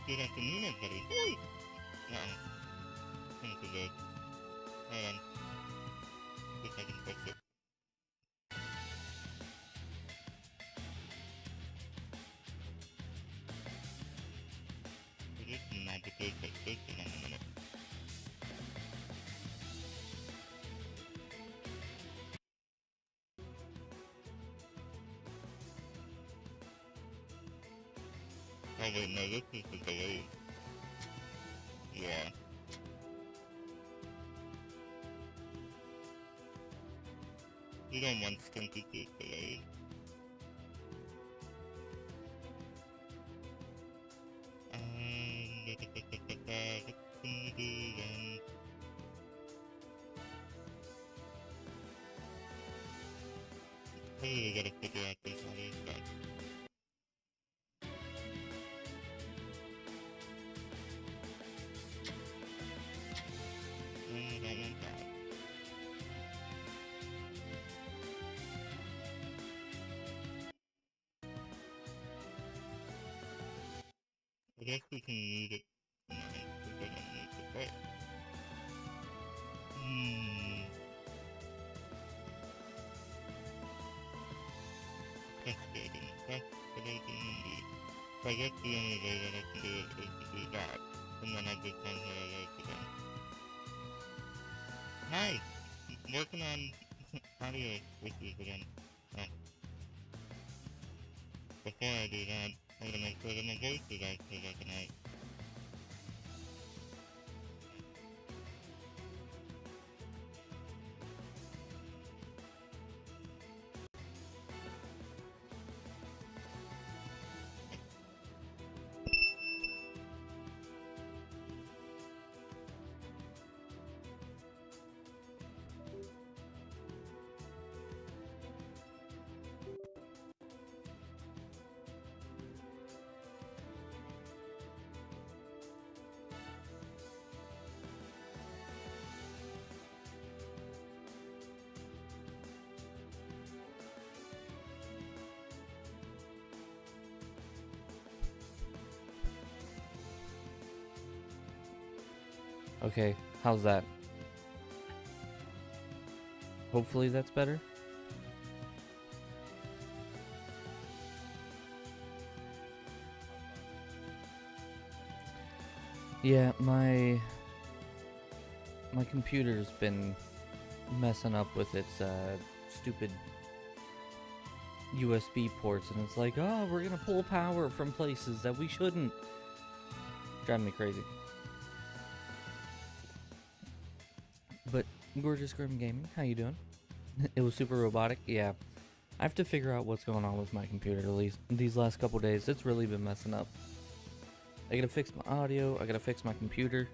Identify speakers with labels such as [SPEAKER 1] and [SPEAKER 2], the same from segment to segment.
[SPEAKER 1] Good afternoon, everybody. Hey! Thank you, guys. And see if I can fix it. It is some magic fixation in a minute. Oh wait, no, this is the delay. Yeah. You don't want stinky cake delayed. Let's see the Hey, we gotta figure out this audio stuff. That one's out. I guess we can mute it. No, we're gonna mute it, but... Frustrating. Frustrating indeed. So I guess the only way that I can do it is to do that. And then I just can't hear it right again. Hi! Working on audio issues again. Oh. Before I do that, I'm gonna make sure that my voice is actually recognized.
[SPEAKER 2] Okay, how's that? Hopefully that's better. Yeah, my computer's been messing up with its stupid USB ports, and it's like, oh, we're gonna pull power from places that we shouldn't. Driving me crazy. But Gorgeous Grim Gaming, how you doing? It was super robotic. Yeah, I have to figure out what's going on with my computer. At least these last couple days, it's really been messing up. I gotta fix my audio. I gotta fix my computer.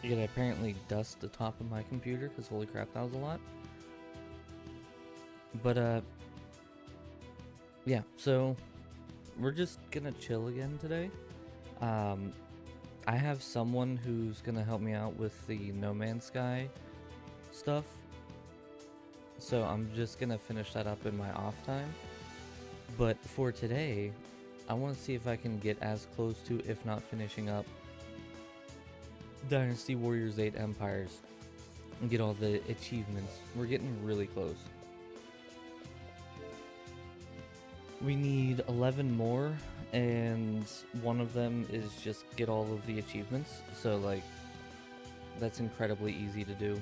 [SPEAKER 2] I gotta apparently dust the top of my computer, because holy crap, that was a lot. But yeah, so we're just gonna chill again today. I have someone who's gonna help me out with the No Man's Sky stuff, so I'm just gonna finish that up in my off time. But for today, I want to see if I can get as close to, if not finishing up, Dynasty Warriors 8 Empires and get all the achievements. We're getting really close. We need 11 more, and one of them is just get all of the achievements, so like, that's incredibly easy to do.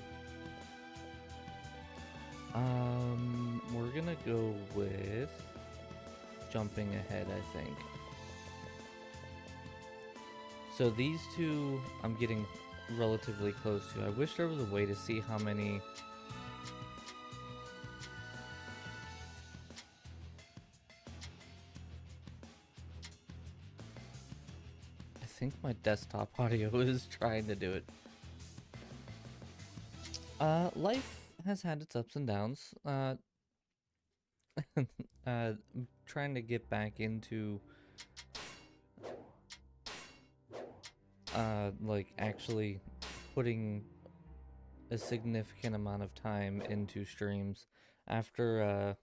[SPEAKER 2] We're gonna go with jumping ahead, I think. So these two I'm getting relatively close to. I wish there was a way to see how many... I think my desktop audio is trying to do it. Life has had its ups and downs. Trying to get back into like actually putting a significant amount of time into streams after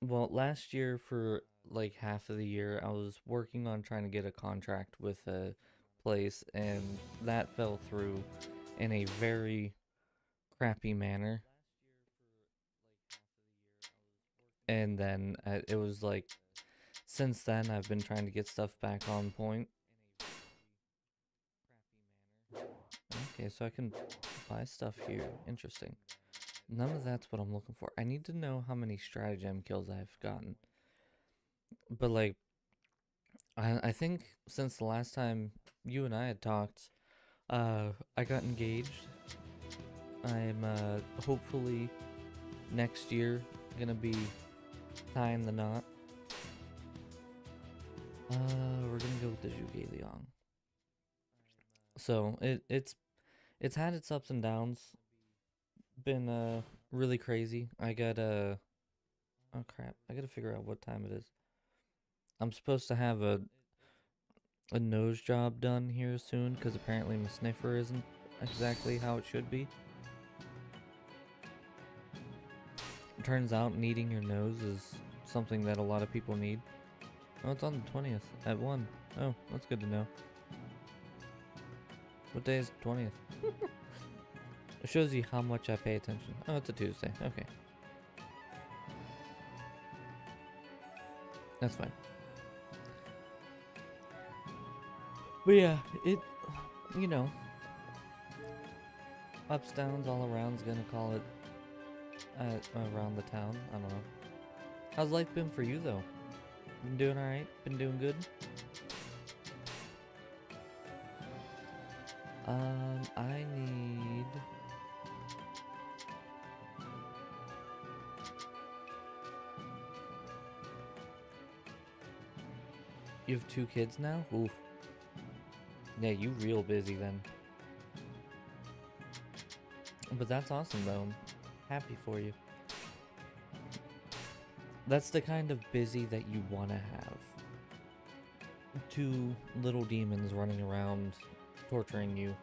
[SPEAKER 2] Well, last year for like half of the year, I was working on trying to get a contract with a place, and that fell through in a very crappy manner. And then it was like, since then, I've been trying to get stuff back on point. Okay, so I can buy stuff here. Interesting. None of that's what I'm looking for. I need to know how many stratagem kills I've gotten. But like, I think since the last time you and I had talked, I got engaged. I'm hopefully next year gonna be tying the knot. We're gonna go with the Zhuge Liang. So it's had its ups and downs. Been really crazy. I got oh crap! I gotta figure out what time it is. I'm supposed to have a nose job done here soon because apparently my sniffer isn't exactly how it should be. Turns out needing your nose is something that a lot of people need. Oh, it's on the 20th at 1. Oh, that's good to know. What day is the 20th? It shows you how much I pay attention. Oh, it's a Tuesday. Okay. That's fine. But yeah, you know, ups, downs, all around's gonna call it around the town. I don't know. How's life been for you, though? Been doing alright? Been doing good? I need... You have 2 kids now? Oof. Yeah, you real busy then. But that's awesome, though. I'm happy for you. That's the kind of busy that you want to have. 2 little demons running around torturing you.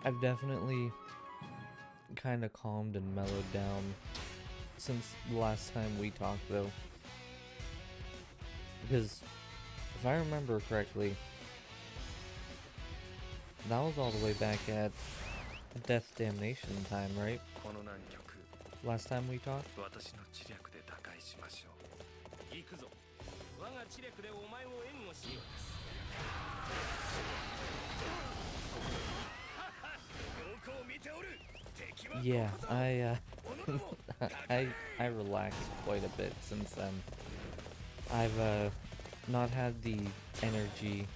[SPEAKER 2] I've definitely kind of calmed and mellowed down since the last time we talked, though. Because if I remember correctly, that was all the way back at Death Damnation time, right? Last time we talked? Yeah, I relaxed quite a bit since then. I've not had the energy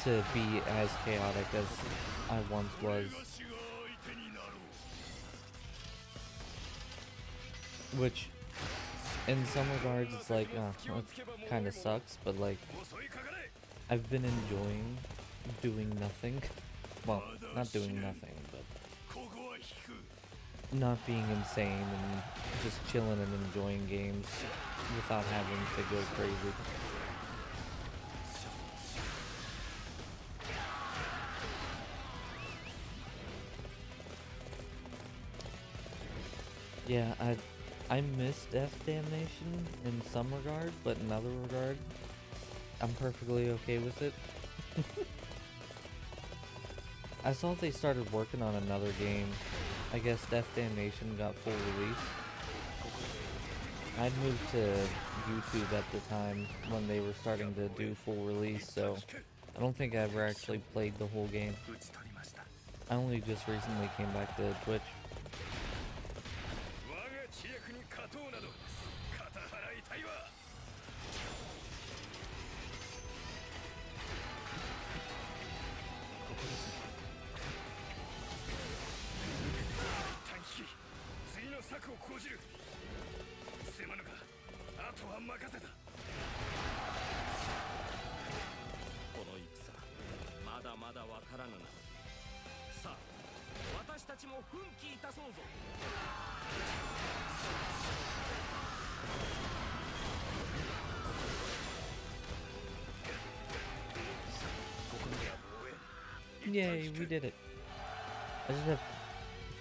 [SPEAKER 2] to be as chaotic as I once was. Which, in some regards, it's like, it kind of sucks, but like, I've been enjoying doing nothing. Well, not doing nothing, but not being insane and just chilling and enjoying games without having to go crazy. Yeah, I miss Death Damnation in some regard, but in other regard, I'm perfectly okay with it. I saw they started working on another game. I guess Death Damnation got full release. I'd moved to YouTube at the time when they were starting to do full release, so I don't think I ever actually played the whole game. I only just recently came back to Twitch. Yay, we did it. I just have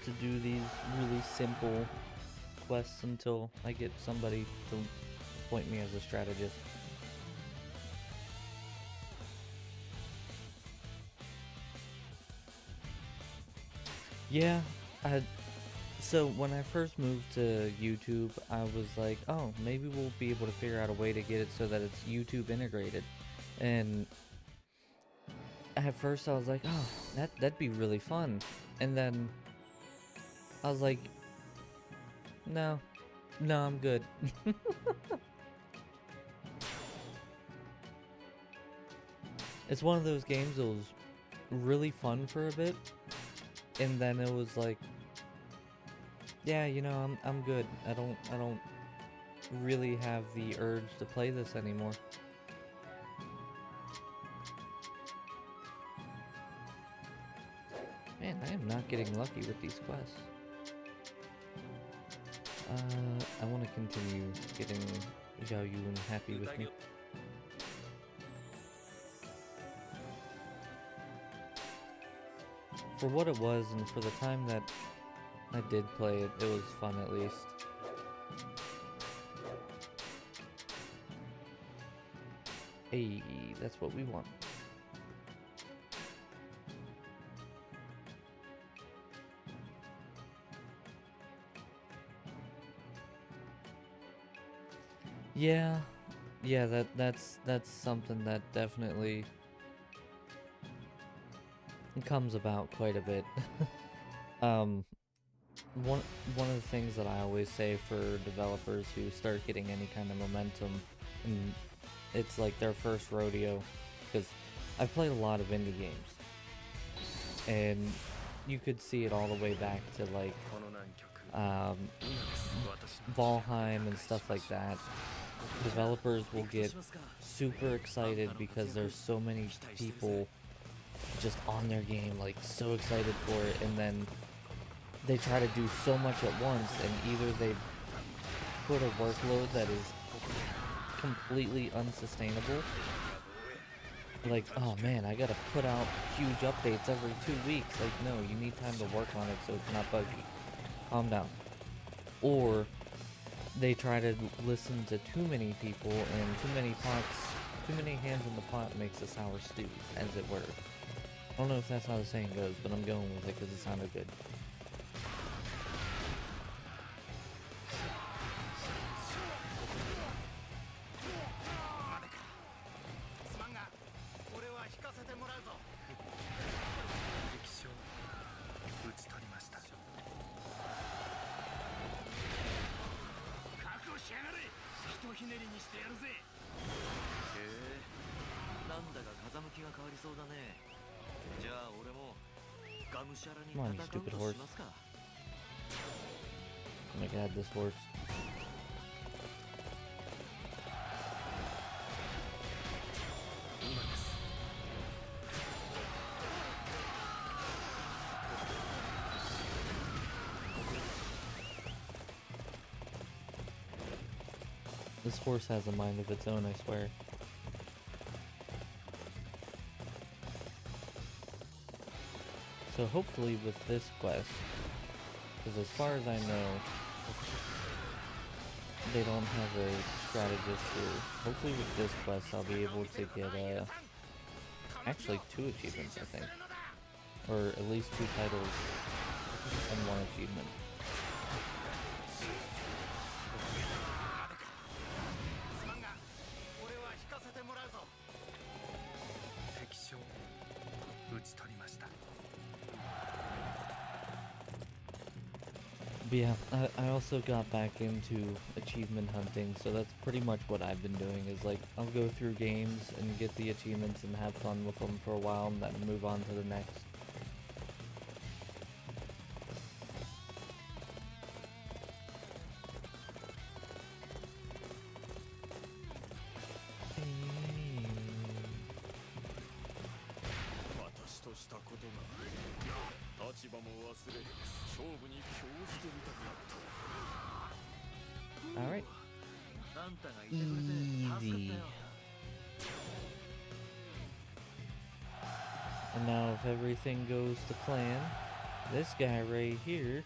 [SPEAKER 2] to do these really simple quests until I get somebody to appoint me as a strategist. Yeah, so when I first moved to YouTube, I was like, oh, maybe we'll be able to figure out a way to get it so that it's YouTube integrated. And at first I was like, oh, that'd be really fun. And then I was like, no, I'm good. It's one of those games that was really fun for a bit, and then it was like, yeah, you know, I'm good. I don't really have the urge to play this anymore. Man, I am not getting lucky with these quests. I want to continue getting Zhao Yun happy with me. For what it was, and for the time that I did play it, it was fun at least. Hey, that's what we want. Yeah, that's something that definitely comes about quite a bit. One of the things that I always say for developers who start getting any kind of momentum, and it's like their first rodeo, because I've played a lot of indie games, and you could see it all the way back to like Valheim and stuff like that. Developers will get super excited because there's so many people just on their game, like so excited for it, and then they try to do so much at once, and either they put a workload that is completely unsustainable, like, oh man, I gotta put out huge updates every 2 weeks. Like, no, you need time to work on it so it's not buggy. Calm down. Or they try to listen to too many people, and too many hands in the pot makes a sour stew, as it were. I don't know if that's how the saying goes, but I'm going with it because it sounded good. Come on, you stupid horse. Oh my god, this horse. This horse has a mind of its own, I swear. So hopefully with this quest, because as far as I know, they don't have a strategist here. Hopefully with this quest I'll be able to get actually 2 achievements, I think. Or at least 2 titles and 1 achievement. But yeah, I also got back into achievement hunting, so that's pretty much what I've been doing, is like, I'll go through games and get the achievements and have fun with them for a while and then move on to the next. Alright. Easy. And now if everything goes to plan, this guy right here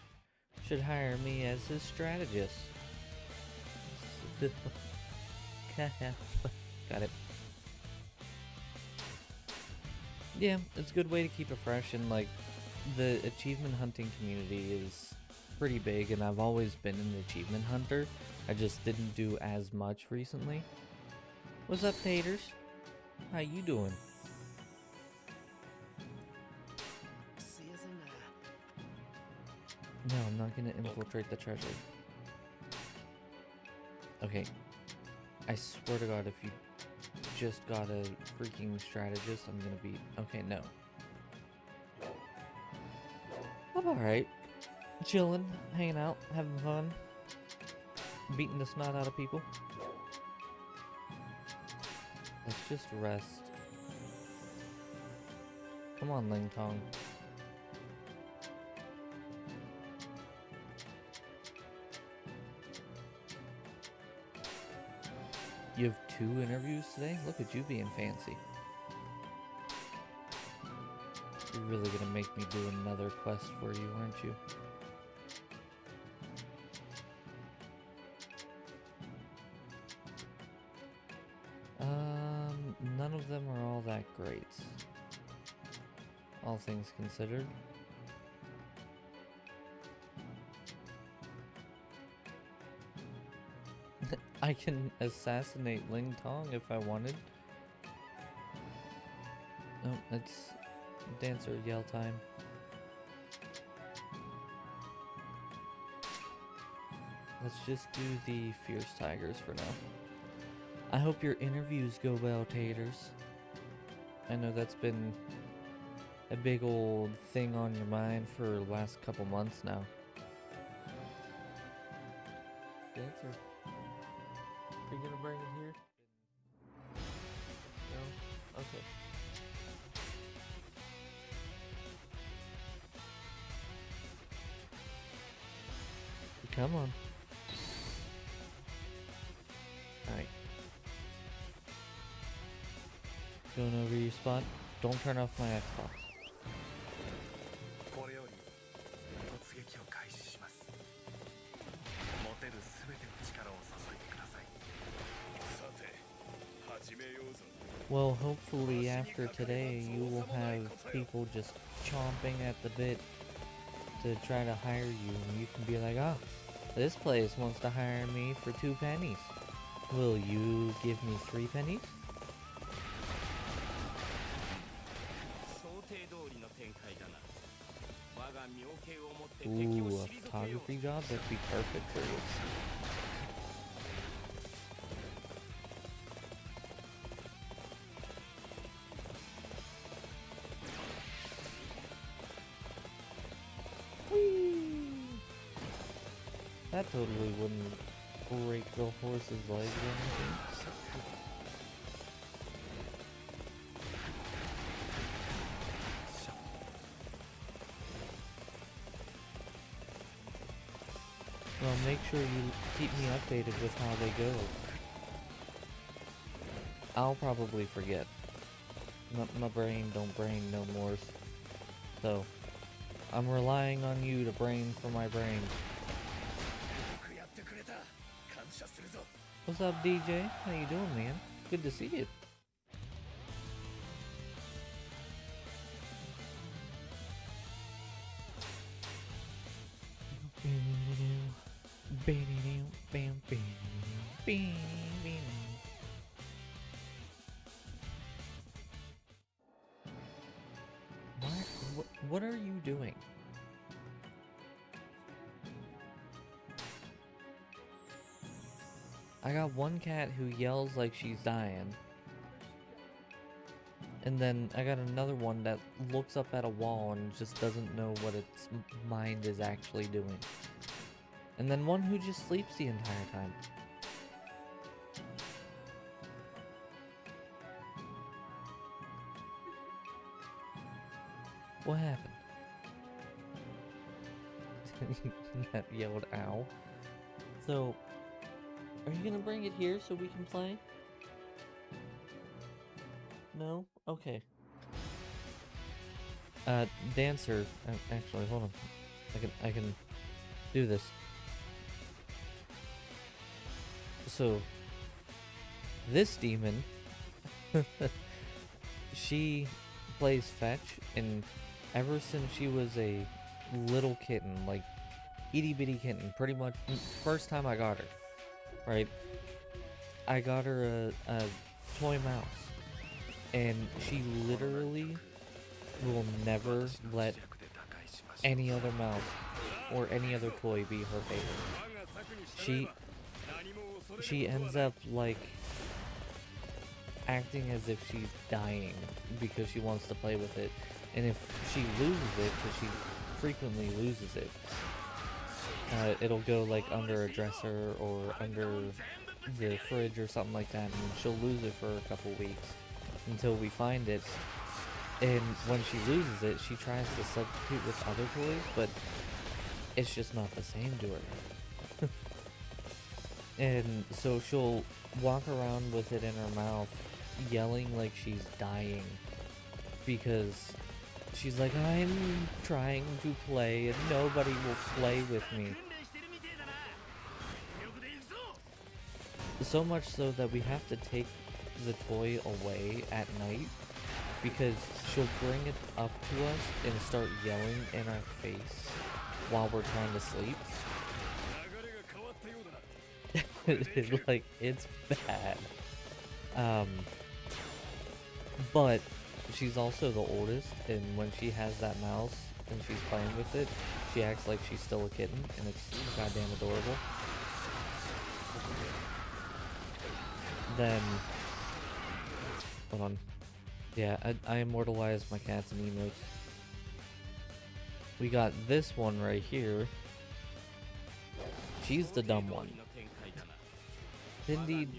[SPEAKER 2] should hire me as his strategist. Got it. Yeah, it's a good way to keep it fresh, and like the achievement hunting community is pretty big, and I've always been an achievement hunter. I just didn't do as much recently. What's up, taters? How you doing? No, I'm not gonna infiltrate the treasure. Okay. I swear to God, if you just got a freaking strategist, I'm gonna be... Okay, no. I'm alright. Chilling, hanging out, having fun. Beating the snot out of people. Let's just rest. Come on, Ling Tong. You have 2 interviews today? Look at you being fancy. You're really gonna make me do another quest for you, aren't you? None of them are all that great. All things considered. I can assassinate Ling Tong if I wanted. Oh, it's dancer yell time. Let's just do the Fierce Tigers for now. I hope your interviews go well, taters. I know that's been a big old thing on your mind for the last couple months now. Dancer. Are you gonna bring it here? No? Okay. Come on. Alright. Going over your spot. Don't turn off my Xbox. Well, hopefully after today you will have people just chomping at the bit to try to hire you, and you can be like, oh, this place wants to hire me for 2 pennies. Will you give me 3 pennies? Ooh, a photography job? That'd be perfect for you. That totally wouldn't break the horse's legs or anything. Well, make sure you keep me updated with how they go. I'll probably forget. My brain don't brain no more. So, I'm relying on you to brain for my brain. What's up, DJ? How you doing, man? Good to see you. What are you doing? I got one cat who yells like she's dying. And then I got another one that looks up at a wall and just doesn't know what its mind is actually doing. And then one who just sleeps the entire time. What happened? That yelled ow. So, are you gonna bring it here so we can play? No? Okay. Dancer. Actually, hold on. I can do this. So, this demon, she plays fetch, and ever since she was a little kitten, like itty bitty kitten, pretty much first time I got her, right? I got her a toy mouse, and she literally will never let any other mouse or any other toy be her favorite. She ends up like acting as if she's dying because she wants to play with it, and if she loses it, because she frequently loses it, it'll go like under a dresser or under the fridge or something like that, and she'll lose it for a couple weeks until we find it. And when she loses it, she tries to substitute with other toys, but it's just not the same to her. And so she'll walk around with it in her mouth, yelling like she's dying, because she's like, I'm trying to play and nobody will play with me. So much so that we have to take the toy away at night, because she'll bring it up to us and start yelling in our face while we're trying to sleep. Like, it's bad. But she's also the oldest, and when she has that mouse and she's playing with it, she acts like she's still a kitten, and it's goddamn adorable. Then, hold on. Yeah, I immortalized my cats and emotes. We got this one right here. She's the dumb one. Indeed,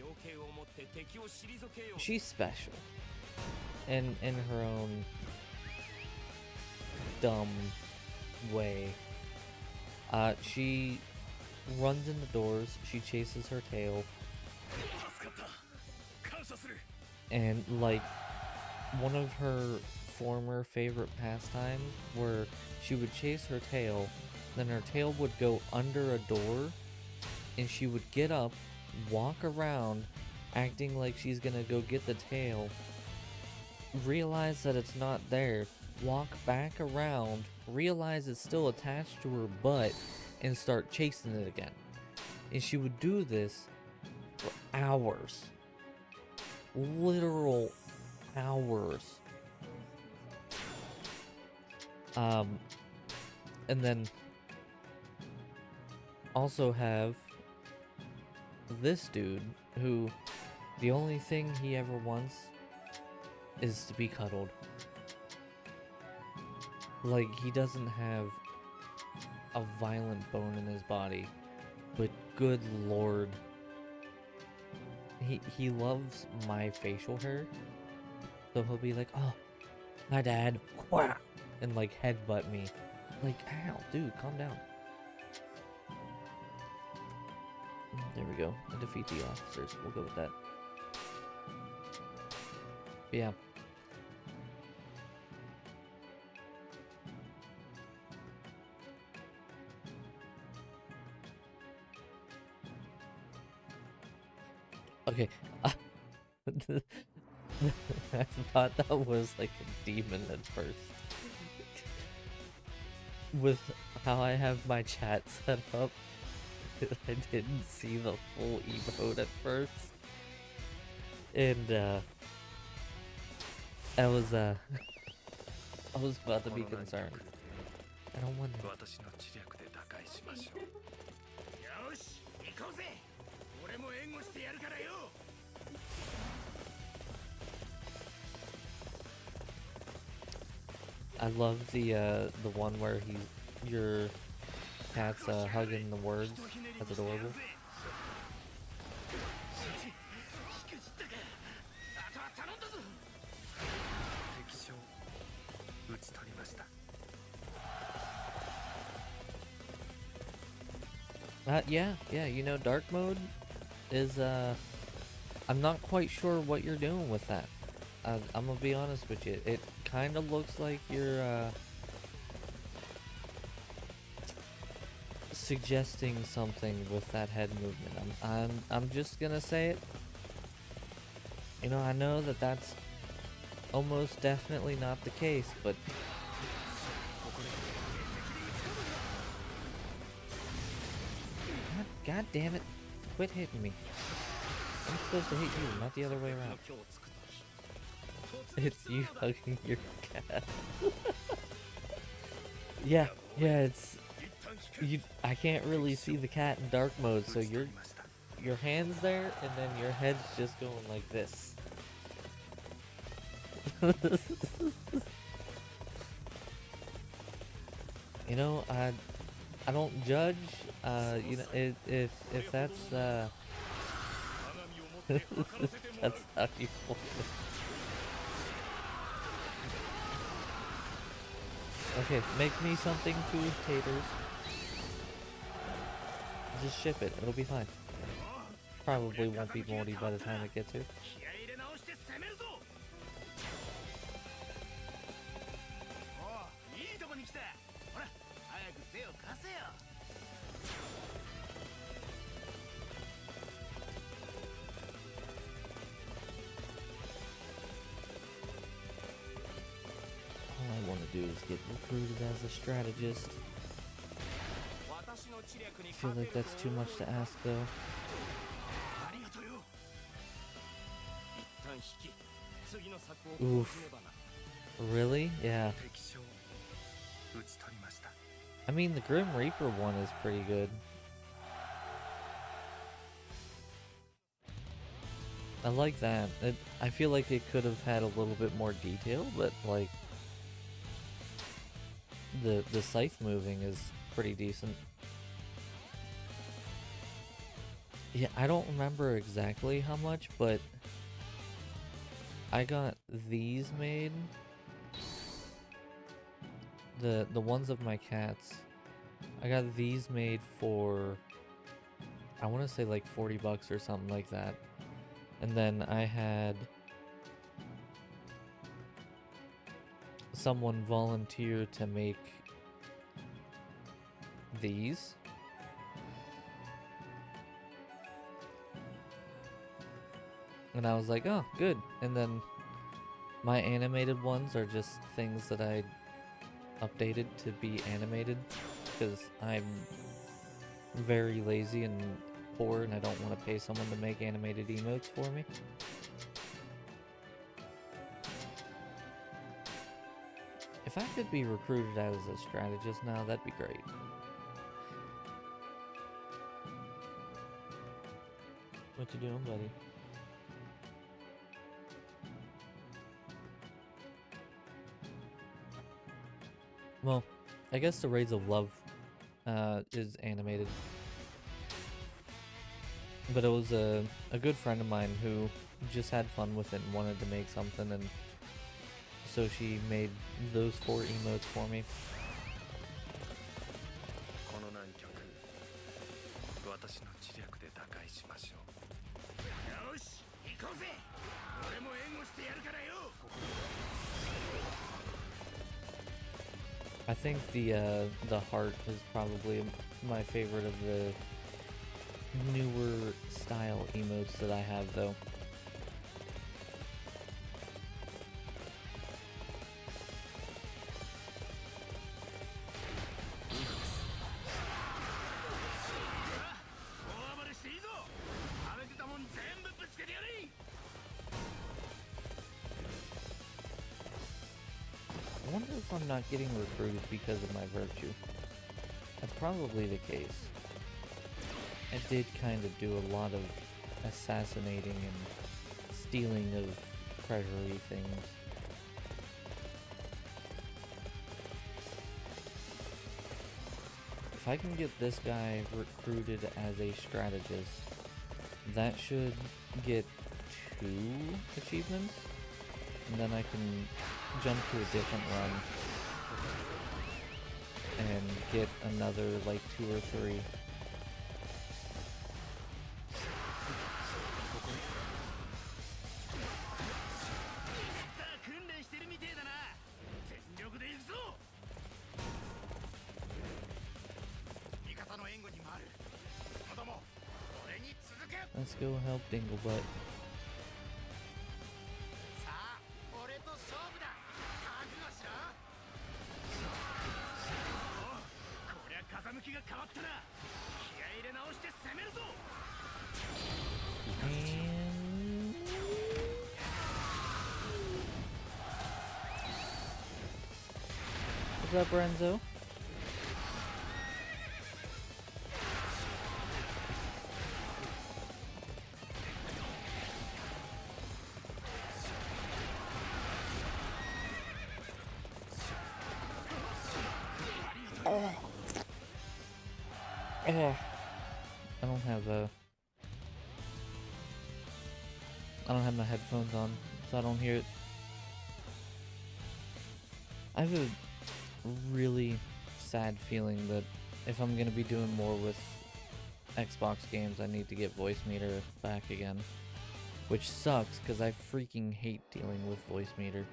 [SPEAKER 2] she's special. And in her own dumb way. She runs into doors, she chases her tail. And like, one of her former favorite pastimes where she would chase her tail, then her tail would go under a door, and she would get up, walk around, acting like she's gonna go get the tail, realize that it's not there, walk back around, realize it's still attached to her butt, and start chasing it again. And she would do this for hours. Literal hours. And then also have this dude who the only thing he ever wants is to be cuddled. Like, he doesn't have a violent bone in his body, but good lord, he loves my facial hair, so he'll be like, oh, my dad, and like headbutt me. Like, ow, dude, calm down. There we go. And defeat the officers. We'll go with that. But yeah. Okay. I thought that was like a demon at first. With how I have my chat set up, I didn't see the full emote at first. And I was about to be concerned. I don't want to. I love the one where your cat's hugging the words. That's adorable. Yeah, you know, dark mode is, I'm not quite sure what you're doing with that. I'm gonna be honest with you. It kind of looks like you're suggesting something with that head movement. I'm just gonna say it. You know, I know that that's almost definitely not the case, but God damn it. Quit hitting me. I'm supposed to hit you, not the other way around. It's you hugging your cat. Yeah, it's I can't really see the cat in dark mode, so your hand's there and then your head's just going like this. You know, I don't judge. You know, if that's that's how you want it. Okay, make me something to taters. Just ship it. It'll be fine. Probably won't be moldy by the time it gets here. All I want to do is get recruited as a strategist. I feel like that's too much to ask, though. Oof. Really? Yeah. I mean, the Grim Reaper one is pretty good. I like that. I feel like it could have had a little bit more detail, but like the scythe moving is pretty decent. Yeah, I don't remember exactly how much, but I got these made. The ones of my cats. I got these made for, I want to say like 40 bucks or something like that. And then I had someone volunteer to make these. And I was like, oh, good. And then my animated ones are just things that I updated to be animated because I'm very lazy and poor and I don't want to pay someone to make animated emotes for me. If I could be recruited as a strategist now, that'd be great. What you doing, buddy? Well, I guess the Raids of Love is animated. But it was a good friend of mine who just had fun with it and wanted to make something, and so she made those 4 emotes for me. I think the heart is probably my favorite of the newer style emotes that I have, though. I wonder if I'm not getting recruited because of my virtue. That's probably the case. I did kind of do a lot of assassinating and stealing of treasury things. If I can get this guy recruited as a strategist, that should get 2 achievements, and then I can jump to a different run and get another like 2 or 3. Let's go help Dinglebutt. And... what's up, Renzo? Oh. Oh. I don't have my headphones on, so I don't hear it. I have a really sad feeling that if I'm gonna be doing more with Xbox games, I need to get voice meter back again. Which sucks, because I freaking hate dealing with voice meter.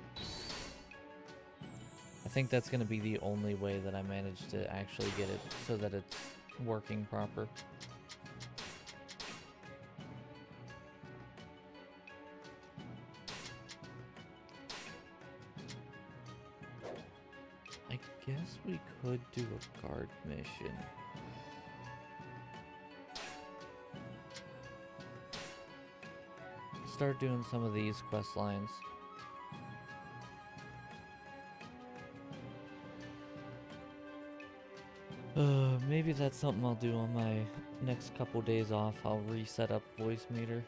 [SPEAKER 2] I think that's gonna be the only way that I manage to actually get it so that it's working proper. I guess we could do a guard mission. Start doing some of these quest lines. Maybe that's something I'll do on my next couple days off. I'll reset up voice meter.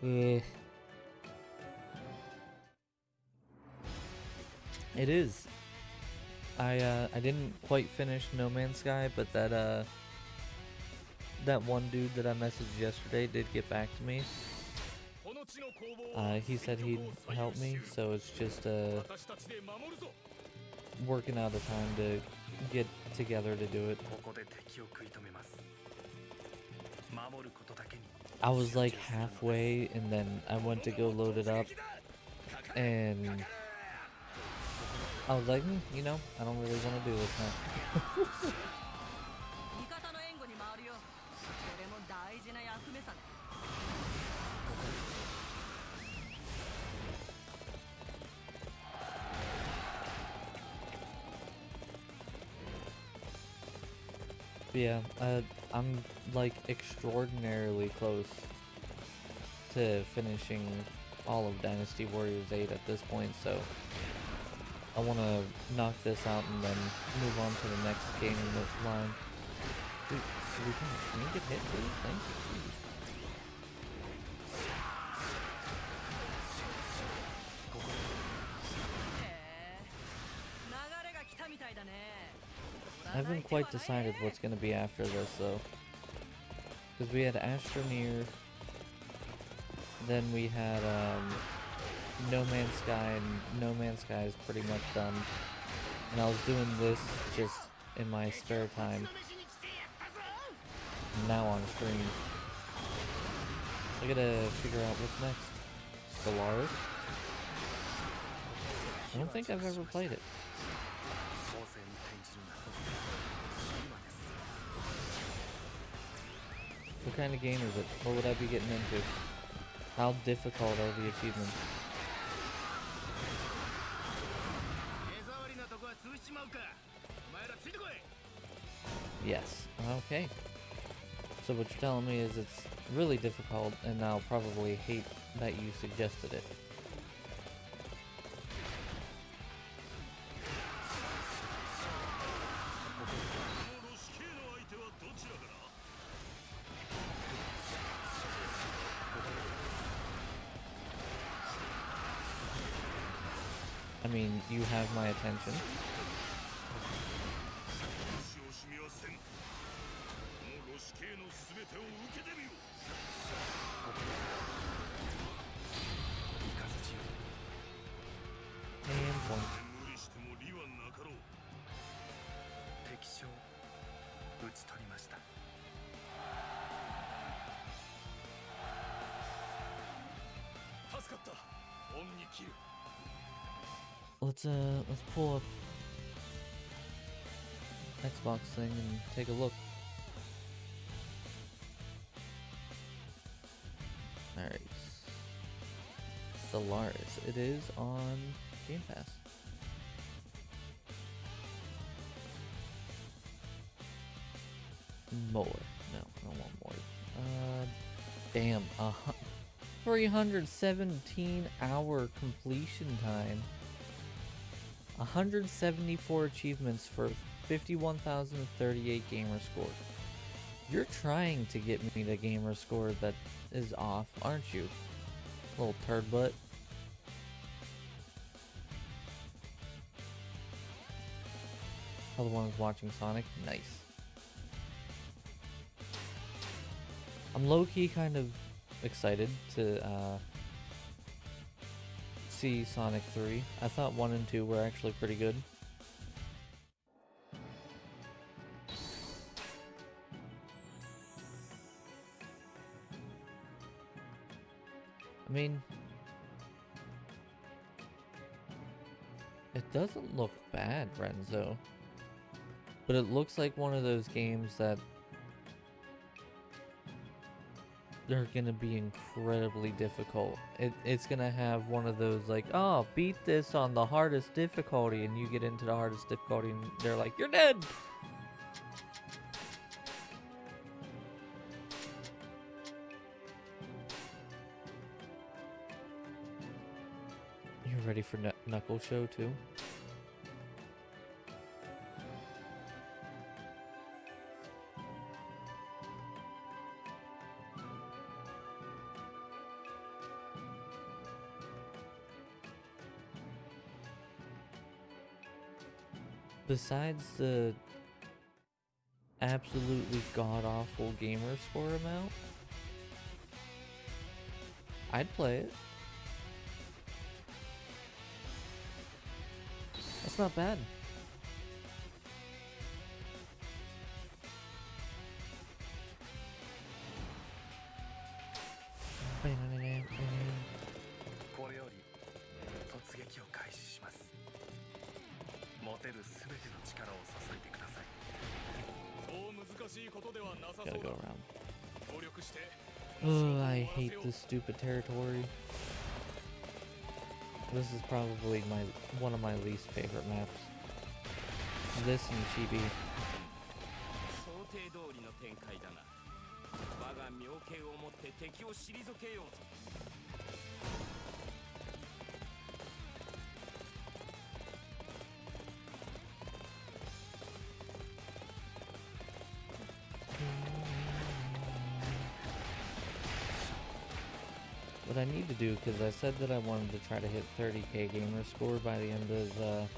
[SPEAKER 2] It is. I didn't quite finish No Man's Sky, but that one dude that I messaged yesterday did get back to me. He said he'd help me, so it's just working out a time to get together to do it. I was like halfway, and then I went to go load it up, and I was like, you know, I don't really want to do this now. Yeah, I'm like extraordinarily close to finishing all of Dynasty Warriors 8 at this point, so I want to knock this out and then move on to the next game in the line. Dude, can you get hit, please? Thank you, please. I haven't quite decided what's going to be after this, though. Because we had Astroneer, then we had No Man's Sky, and No Man's Sky is pretty much done. And I was doing this just in my spare time. Now on stream. I gotta figure out what's next. Stellaris? I don't think I've ever played it. What kind of game is it? What would I be getting into? How difficult are the achievements? Yes. Okay. So what you're telling me is it's really difficult, and I'll probably hate that you suggested it. I mean, you have my attention. And point. Let's pull up Xbox thing and take a look. Alright. Solaris. It is on Game Pass. More. No, I don't want more. Damn. 317 hour completion time. 174 achievements for 51,038 gamer score. You're trying to get me the gamer score that is off, aren't you? Little turd butt. Other one is watching Sonic. Nice. I'm low-key kind of excited to see Sonic 3. I thought 1 and 2 were actually pretty good. I mean, it doesn't look bad, Renzo. But it looks like one of those games that they're gonna be incredibly difficult. It's gonna have one of those like, oh, beat this on the hardest difficulty, and you get into the hardest difficulty and they're like, you're dead! You ready for Knuckle Show too? Besides the absolutely god-awful gamer score amount, I'd play it. That's not bad. Gotta go around. Oh, I hate this stupid territory. This is probably one of my least favorite maps. This and Chibi. What I need to do, because I said that I wanted to try to hit 30k gamer score by the end of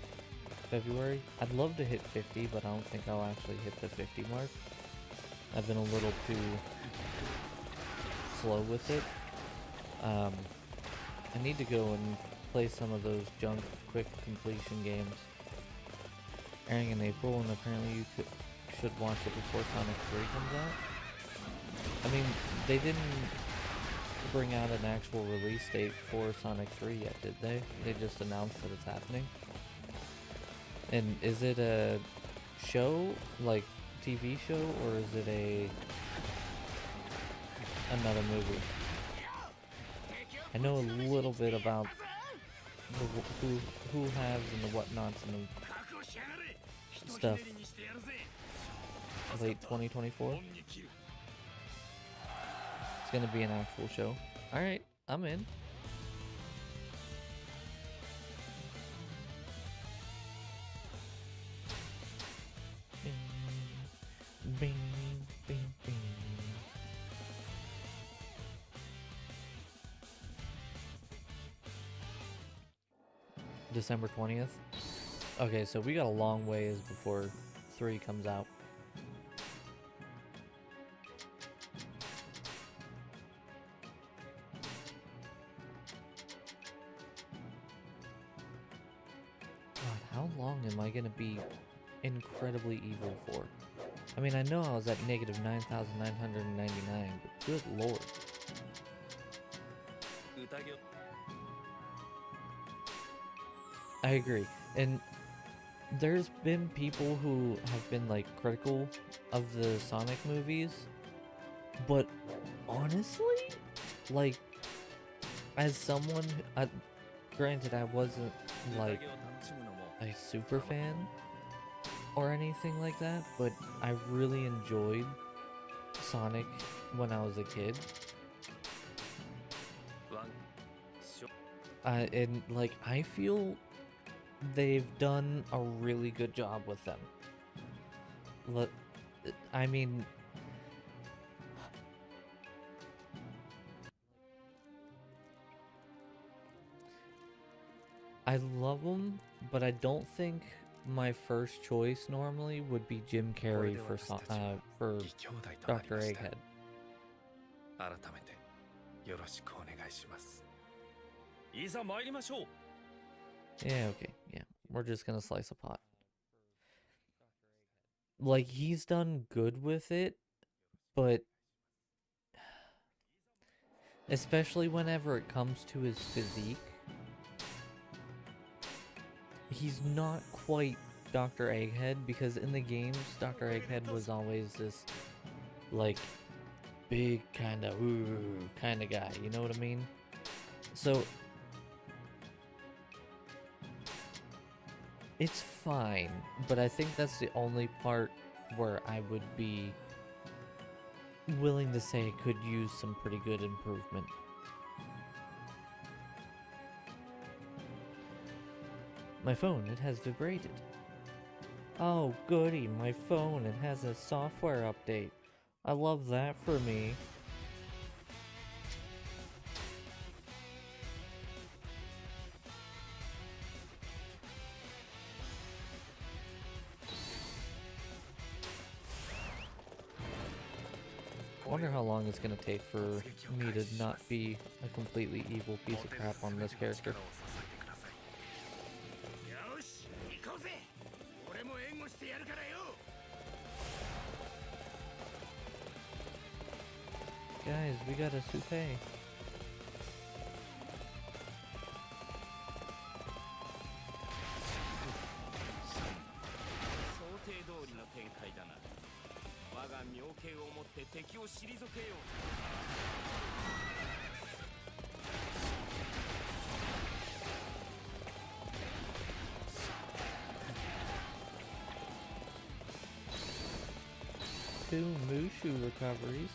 [SPEAKER 2] February. I'd love to hit 50, but I don't think I'll actually hit the 50 mark. I've been a little too slow with it. I need to go and play some of those junk quick completion games. Airing in April, and apparently you should watch it before Sonic 3 comes out. I mean, they didn't bring out an actual release date for Sonic 3 yet, did they? They just announced that it's happening. And is it a show, like TV show, or is it another movie? I know a little bit about the who haves and the whatnots and the stuff. Late 2024. It's gonna be an actual show. Alright, I'm in. Bing, bing, bing. December 20th. Okay, so we got a long ways before 3 comes out. How long am I gonna be incredibly evil for? I mean, I know I was at negative 9,999, but good lord. I agree. And there's been people who have been like critical of the Sonic movies, but honestly, like as someone, granted, I wasn't like a super fan or anything like that, but I really enjoyed Sonic when I was a kid. And like, I feel they've done a really good job with them. I mean, I love them, but I don't think my first choice normally would be Jim Carrey for Dr. Egghead. Yeah, okay, yeah. We're just gonna slice a pot. Like, he's done good with it, but especially whenever it comes to his physique, he's not quite Dr. Egghead, because in the games, Dr. Egghead was always this, like, big kind of guy, you know what I mean? So it's fine, but I think that's the only part where I would be willing to say it could use some pretty good improvement. My phone, it has vibrated. Oh goody, my phone, it has a software update. I love that for me. I wonder how long it's gonna take for me to not be a completely evil piece of crap on this character. Guys, we got a souffle. Two Mushu recoveries.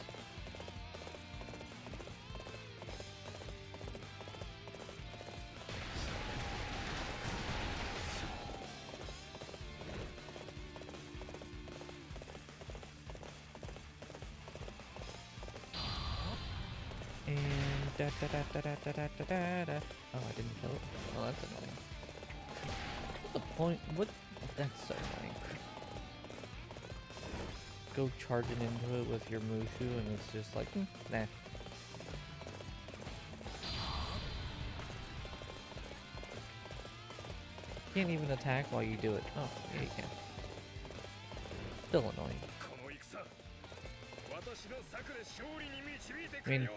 [SPEAKER 2] And da da da da da da da da da. Oh, I didn't kill it. Oh, that's annoying. What's the point? What? That's so annoying. Go charging into it with your Mushu, and it's just like, nah. Can't even attack while you do it. Oh, yeah, you can. Still annoying. I mean,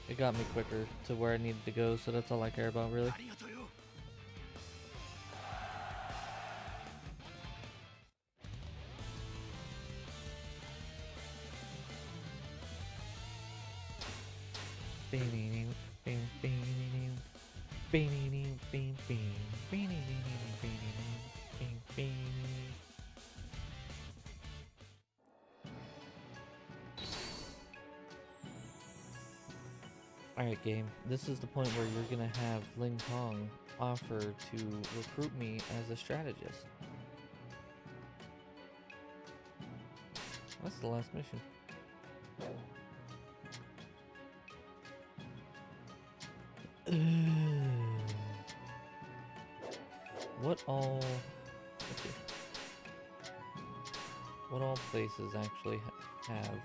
[SPEAKER 2] it got me quicker to where I needed to go, so that's all I care about, really. Alright, game. This is the point where you're gonna have Ling Kong offer to recruit me as a strategist. That's the last mission. What all... Okay. What all places actually have...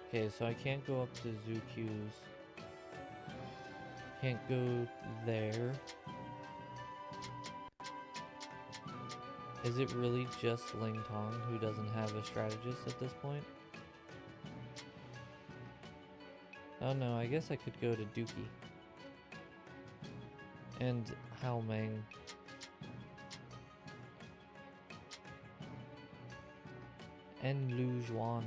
[SPEAKER 2] Okay, so I can't go up to Zuku's. Can't go there. Is it really just Ling Tong who doesn't have a strategist at this point? Oh no, I guess I could go to Dookie. And Hao Meng. En Lu Juan.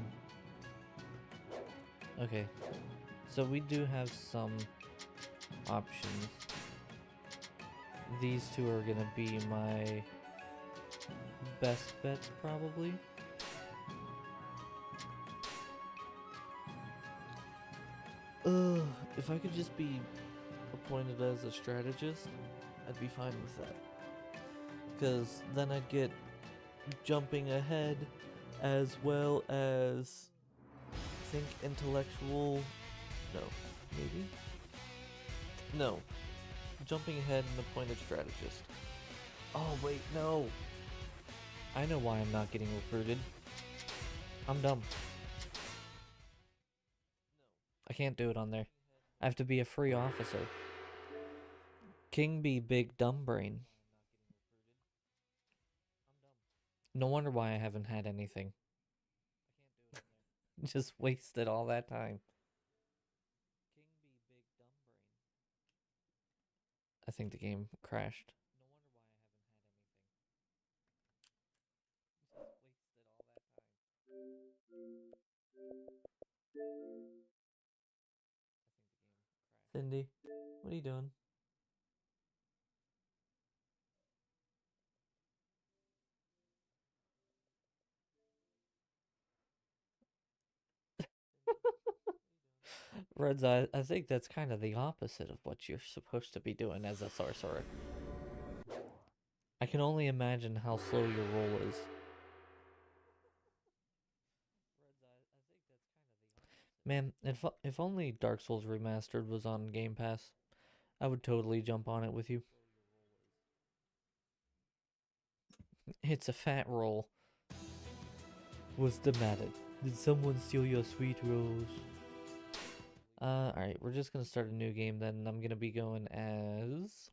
[SPEAKER 2] Okay, so we do have some options. These two are gonna be my best bets, probably. If I could just be appointed as a strategist, I'd be fine with that. Because then I'd get jumping ahead as well as think intellectual. No, maybe? No. Jumping ahead and appointed strategist. Oh, wait, no. I know why I'm not getting recruited. I'm dumb. I can't do it on there. I have to be a free officer. King be big dumb brain. No wonder why I haven't had anything. Just wasted all that time. I think the game crashed. Cindy, what are you doing? Red's Eye, I think that's kind of the opposite of what you're supposed to be doing as a sorcerer. I can only imagine how slow your roll is. Man, if only Dark Souls Remastered was on Game Pass, I would totally jump on it with you. It's a fat roll. What's the matter? Did someone steal your sweet rolls? Alright, we're just gonna start a new game then. I'm gonna be going as...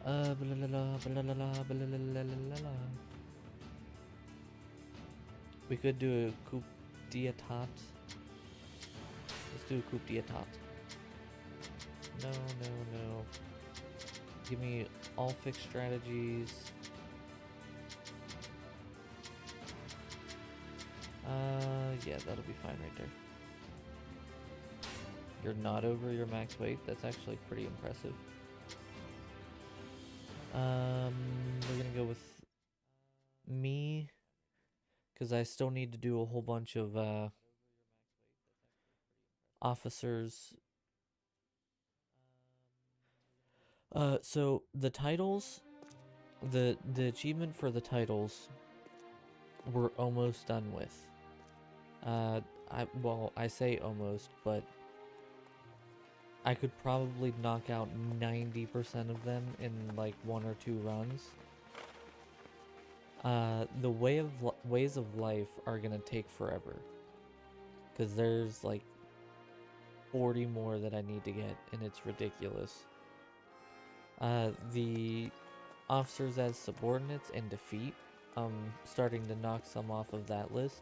[SPEAKER 2] blah, blah, blah, blah, blah, blah, blah, blah, blah, blah. We could do a coup d'etat. Let's do a coup d'etat. No, no, no. Give me all fixed strategies. Yeah, that'll be fine right there. You're not over your max weight. That's actually pretty impressive. We're gonna go with me, because I still need to do a whole bunch of officers. So the titles, the achievement for the titles, we're almost done with. I say almost, but I could probably knock out 90% of them in like 1 or 2 runs. The ways of life are gonna take forever, because there's like 40 more that I need to get, and it's ridiculous. The officers as subordinates and defeat, starting to knock some off of that list.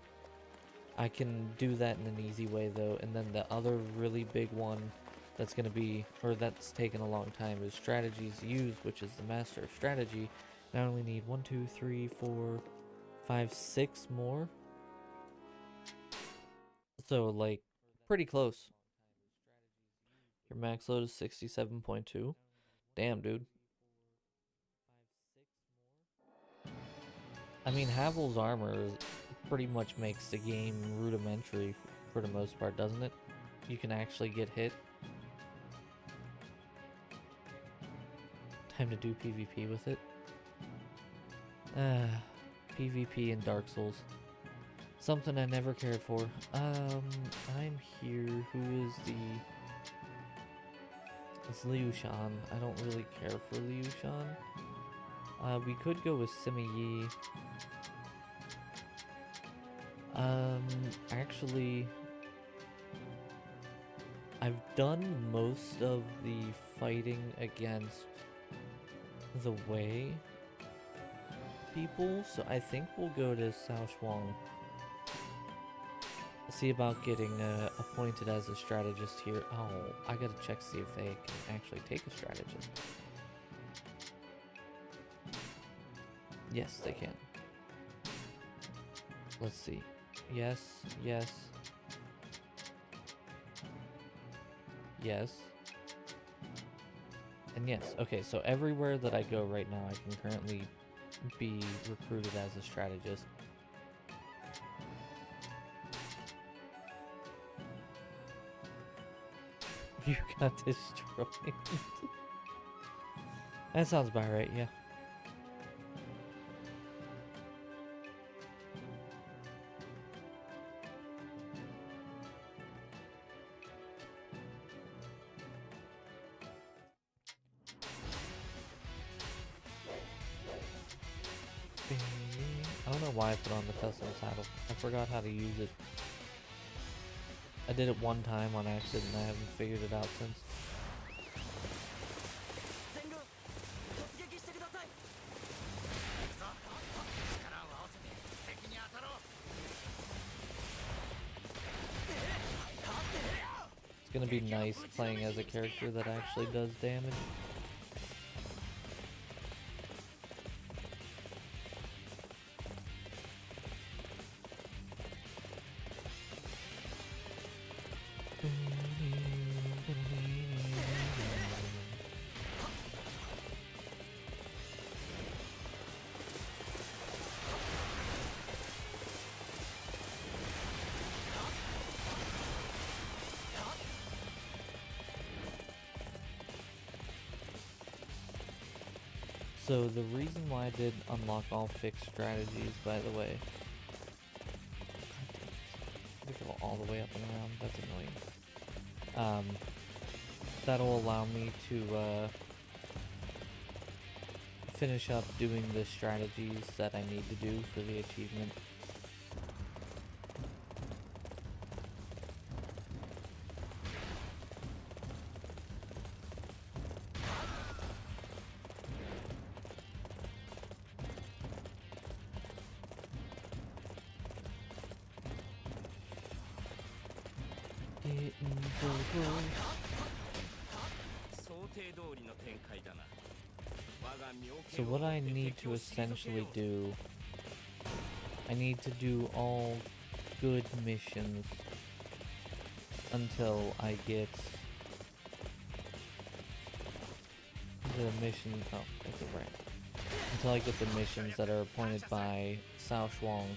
[SPEAKER 2] I can do that in an easy way though, and then the other really big one that's gonna be, or that's taken a long time, is strategies used, which is the master of strategy. I only need 1, 2, 3, 4, 5, 6 more. So like pretty close. Your max load is 67.2. Damn, dude. I mean, Havel's armor pretty much makes the game rudimentary for the most part, doesn't it? You can actually get hit. Time to do PvP with it. PvP in Dark Souls. Something I never cared for. I'm here. Who is the... It's Liu Shan. I don't really care for Liu Shan. We could go with Simi Yi. Actually, I've done most of the fighting against the Wei people, so I think we'll go to Sao Shuang. See about getting appointed as a strategist here. Oh, I gotta check see if they can actually take a strategist. Yes, they can. Let's see. Yes, yes. Yes. And yes. Okay, so everywhere that I go right now, I can currently be recruited as a strategist. You got destroyed. That sounds about right, yeah. I don't know why I put on the custom saddle. I forgot how to use it. I did it one time on accident and I haven't figured it out since. It's gonna be nice playing as a character that actually does damage. So the reason why I did unlock all fixed strategies, by the way, I go all the way up and around. That's annoying. That'll allow me to finish up doing the strategies that I need to do for the achievement. So what I need to essentially do, I need to do all good missions until I get the mission, oh, that's it, right. Until I get the missions that are appointed by Sao Shuang.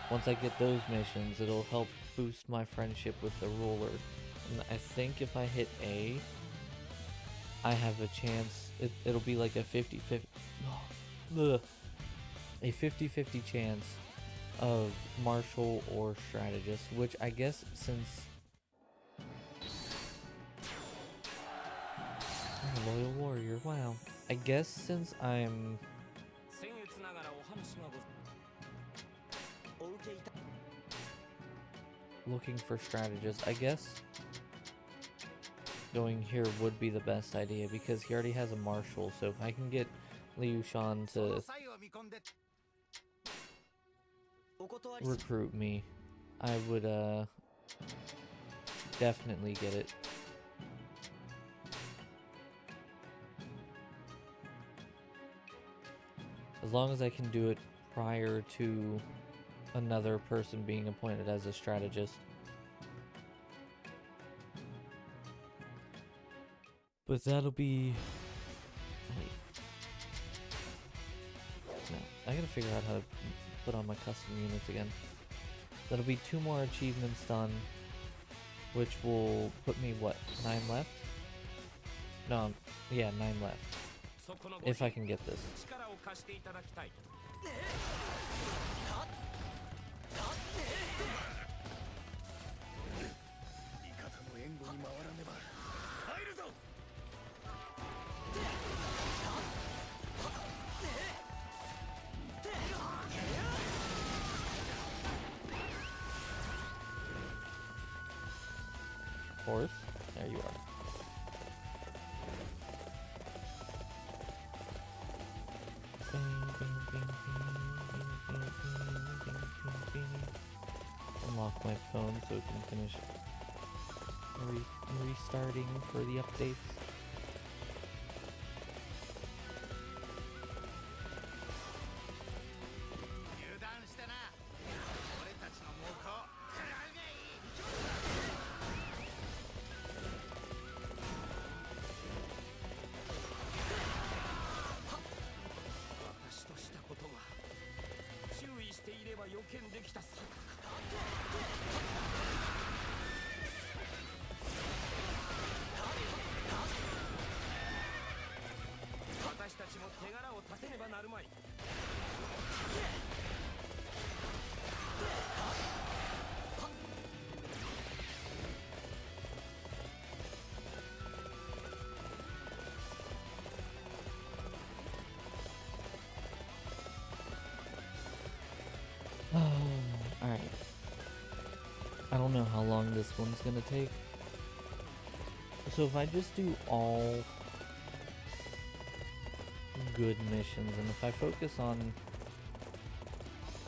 [SPEAKER 2] Once I get those missions, it'll help boost my friendship with the ruler. And I think if I hit A, I have a chance. It'll be like a 50-50. A 50-50 chance of martial or strategist, which I guess since loyal warrior, wow. I guess since I'm looking for strategist, I guess going here would be the best idea because he already has a marshal, so if I can get Liu Shan to recruit me, I would definitely get it. As long as I can do it prior to another person being appointed as a strategist. But that'll be... Wait. No, I gotta figure out how to put on my custom units again. That'll be 2 more achievements done, which will put me, what, 9 left? No, yeah, 9 left. If I can get this. Horse, there you are. Unlock my phone so it can finish restarting for the updates. Alright. I don't know how long this one's gonna take. So if I just do all good missions, and if I focus on,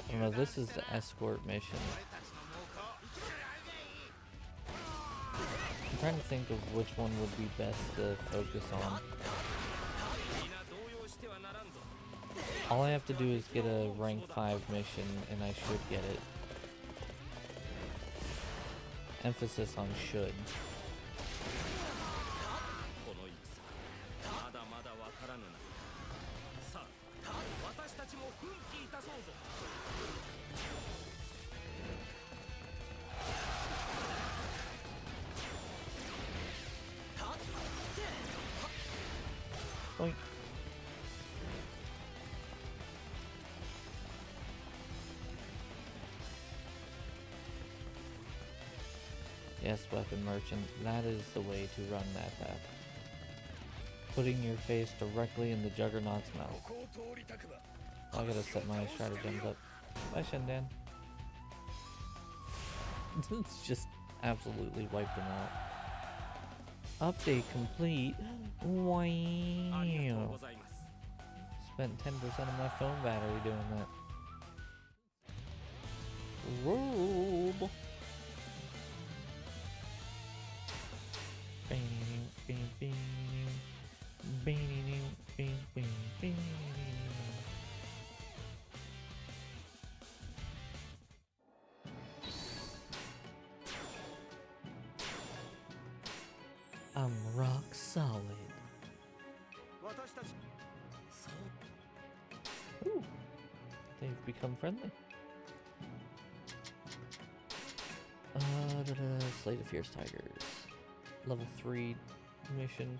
[SPEAKER 2] I don't know, this is the escort mission. I'm trying to think of which one would be best to focus on. All I have to do is get a rank 5 mission and I should get it. Emphasis on should. Boink. Yes, weapon merchant, that is the way to run that path. Putting your face directly in the Juggernaut's mouth. I gotta set my stratagems up. Bye, Shendan. It's just absolutely wiped them out. Update complete. Wow. Spent 10% of my phone battery doing that. Robe. I'm rock solid. Ooh, they've become friendly. Slay the Fierce Tigers. Level 3 mission.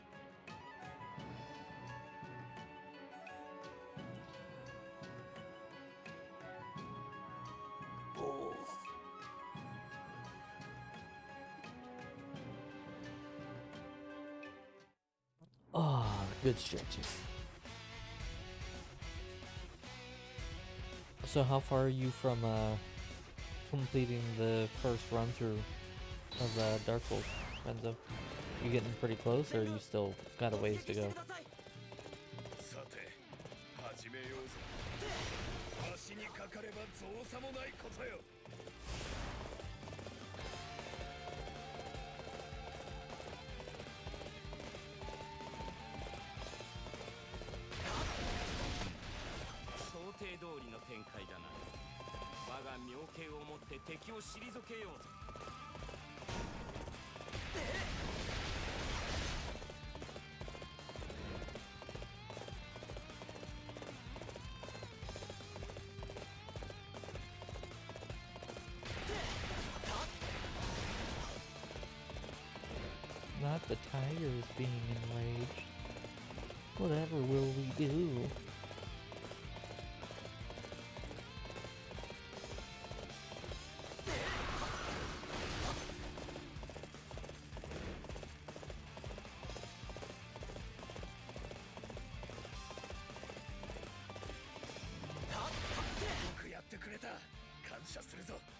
[SPEAKER 2] Oh, good stretches. So how far are you from completing the first run through of Dark Souls, Renzo? You getting pretty close, or you still got a ways to go? Not the tigers being enraged. Whatever will we do?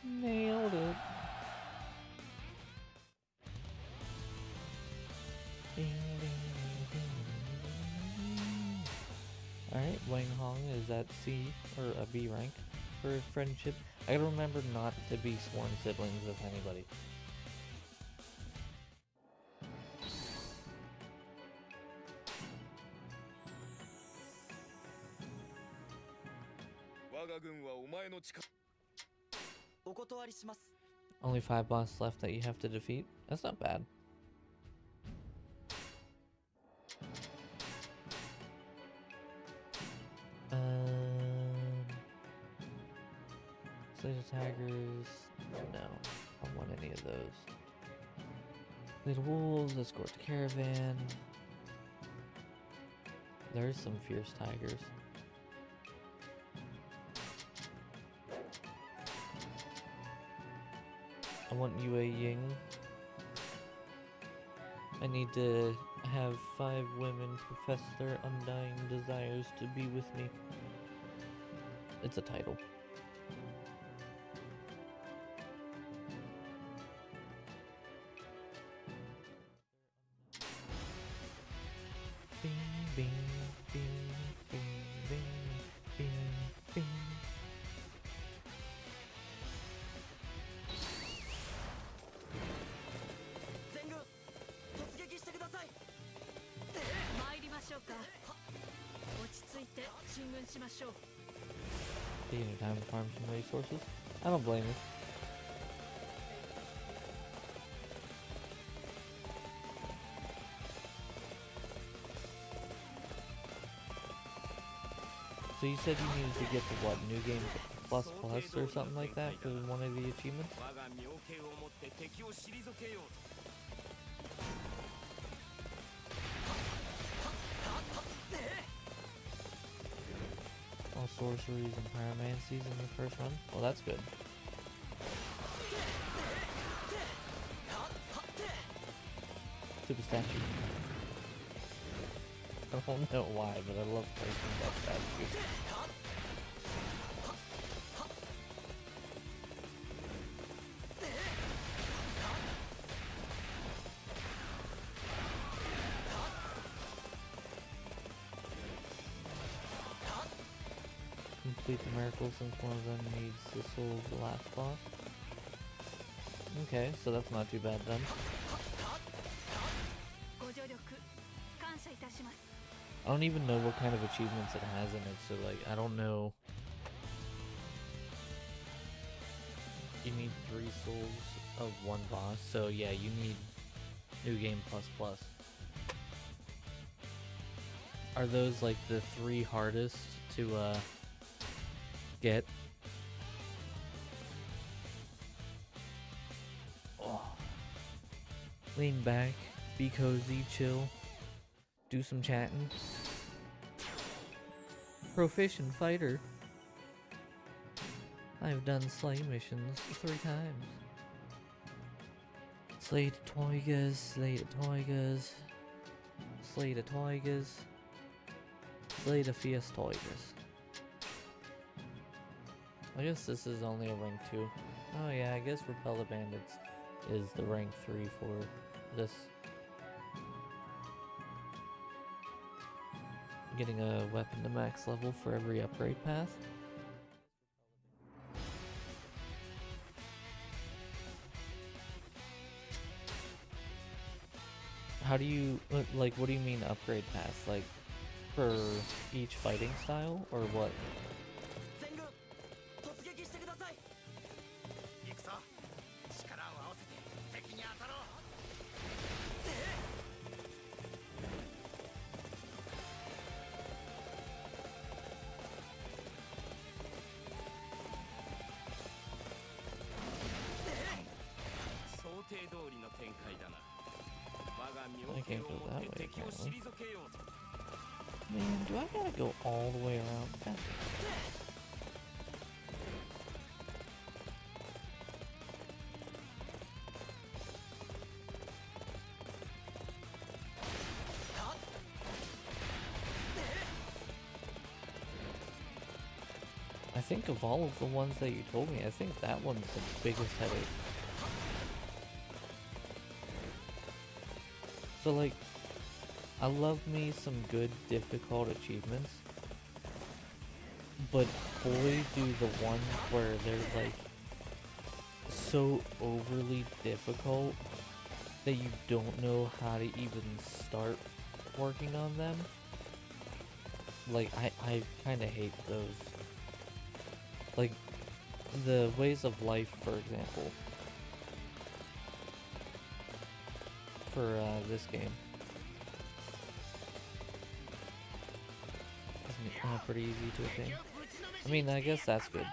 [SPEAKER 2] Nailed it. Alright, Wang Hong is at C or a B rank for friendship. I gotta remember not to be sworn siblings with anybody. Only 5 boss left that you have to defeat. That's not bad. Slay the tigers. No, I don't want any of those. Slay the wolves. Escort the caravan. There's some fierce tigers. I want you a Ying. I need to have 5 women profess their undying desires to be with me. It's a title. Bing, bing, bing, bing, bing, bing, bing. Taking your time to farm some resources. I don't blame you. So you said you needed to get to what, New Game Plus Plus or something like that for one of the achievements? All sorceries and pyromancies in the first run? Well, that's good. Super statue. I don't know why, but I love breaking that statue. Complete the miracle since one of them needs the soul of the last boss. Okay, so that's not too bad then. I don't even know what kind of achievements it has in it, so like, I don't know. You need 3 souls of one boss, so yeah, you need New Game Plus Plus. Are those like the 3 hardest to get? Oh. Lean back, be cozy, chill, do some chatting. Proficient fighter. I've done slay missions 3 times. Slay the tigers, slay the tigers, slay the tigers, slay the fierce tigers. I guess this is only a rank 2. Oh yeah, I guess Repel the Bandits is the rank 3 for this. Getting a weapon to max level for every upgrade path. How do you, like, what do you mean upgrade path? Like, for each fighting style, or what? I can't go that way, apparently. Man, do I gotta go all the way around? God. I think of all of the ones that you told me, I think that one's the biggest headache. So like, I love me some good difficult achievements, but boy do the ones where they're like so overly difficult that you don't know how to even start working on them. Like, I kind of hate those. Like, the Ways of Life, for example. For this game. Isn't it pretty easy to attain? I mean, I guess that's good.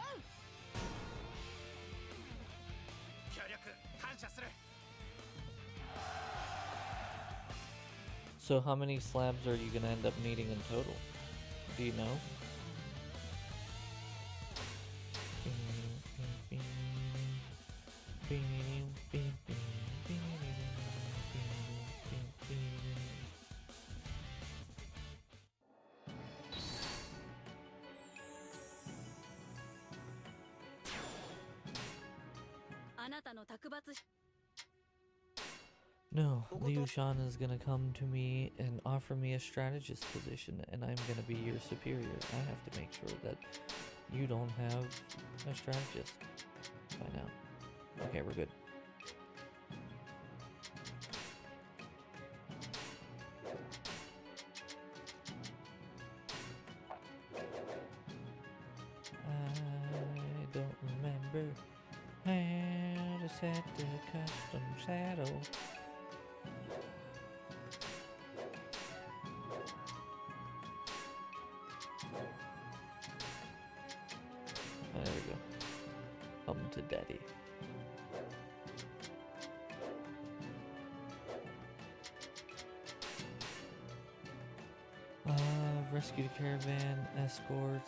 [SPEAKER 2] So how many slabs are you gonna end up needing in total? Do you know? No, Liu Shan is gonna come to me and offer me a strategist position, and I'm gonna be your superior. I have to make sure that you don't have a strategist by now. Okay, we're good. I don't remember how to set the custom saddle. There we go. Come to daddy. Rescue the caravan, escort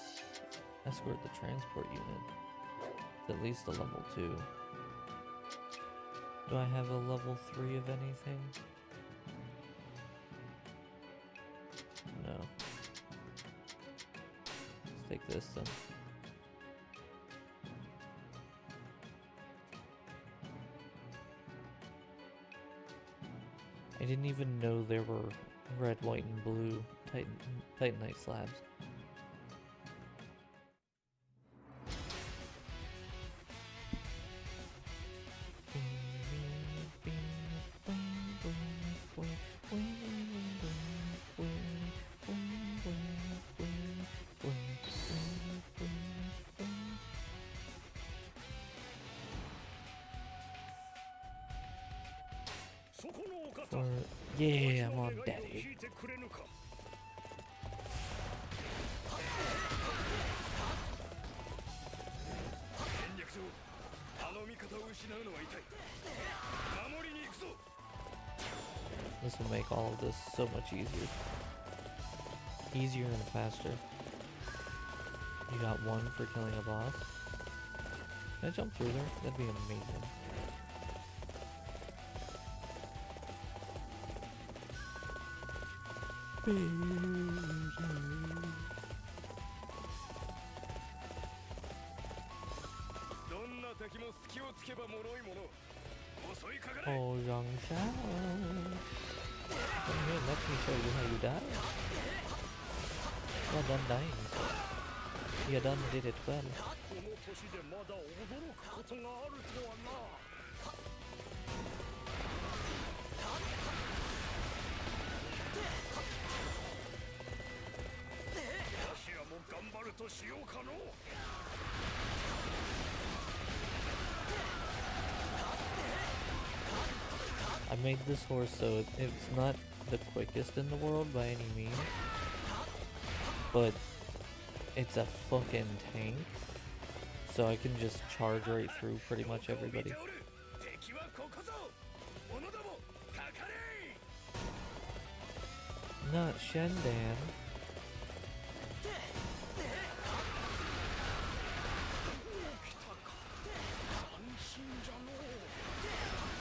[SPEAKER 2] the transport unit. It's at least a level 2. Do I have a level 3 of anything? No. Let's take this then. I didn't even know there were red, white, and blue Titanite slabs. Yeah, I'm on daddy. This will make all of this so much easier. Easier and faster. You got 1 for killing a boss. Can I jump through there? That'd be amazing. Oh, Zhang Shao. Come here, let me show you how you die. Well done dying, sir. You done did it well. I made this horse so it's not the quickest in the world by any means, but it's a fucking tank, so I can just charge right through pretty much everybody. Not Shendan.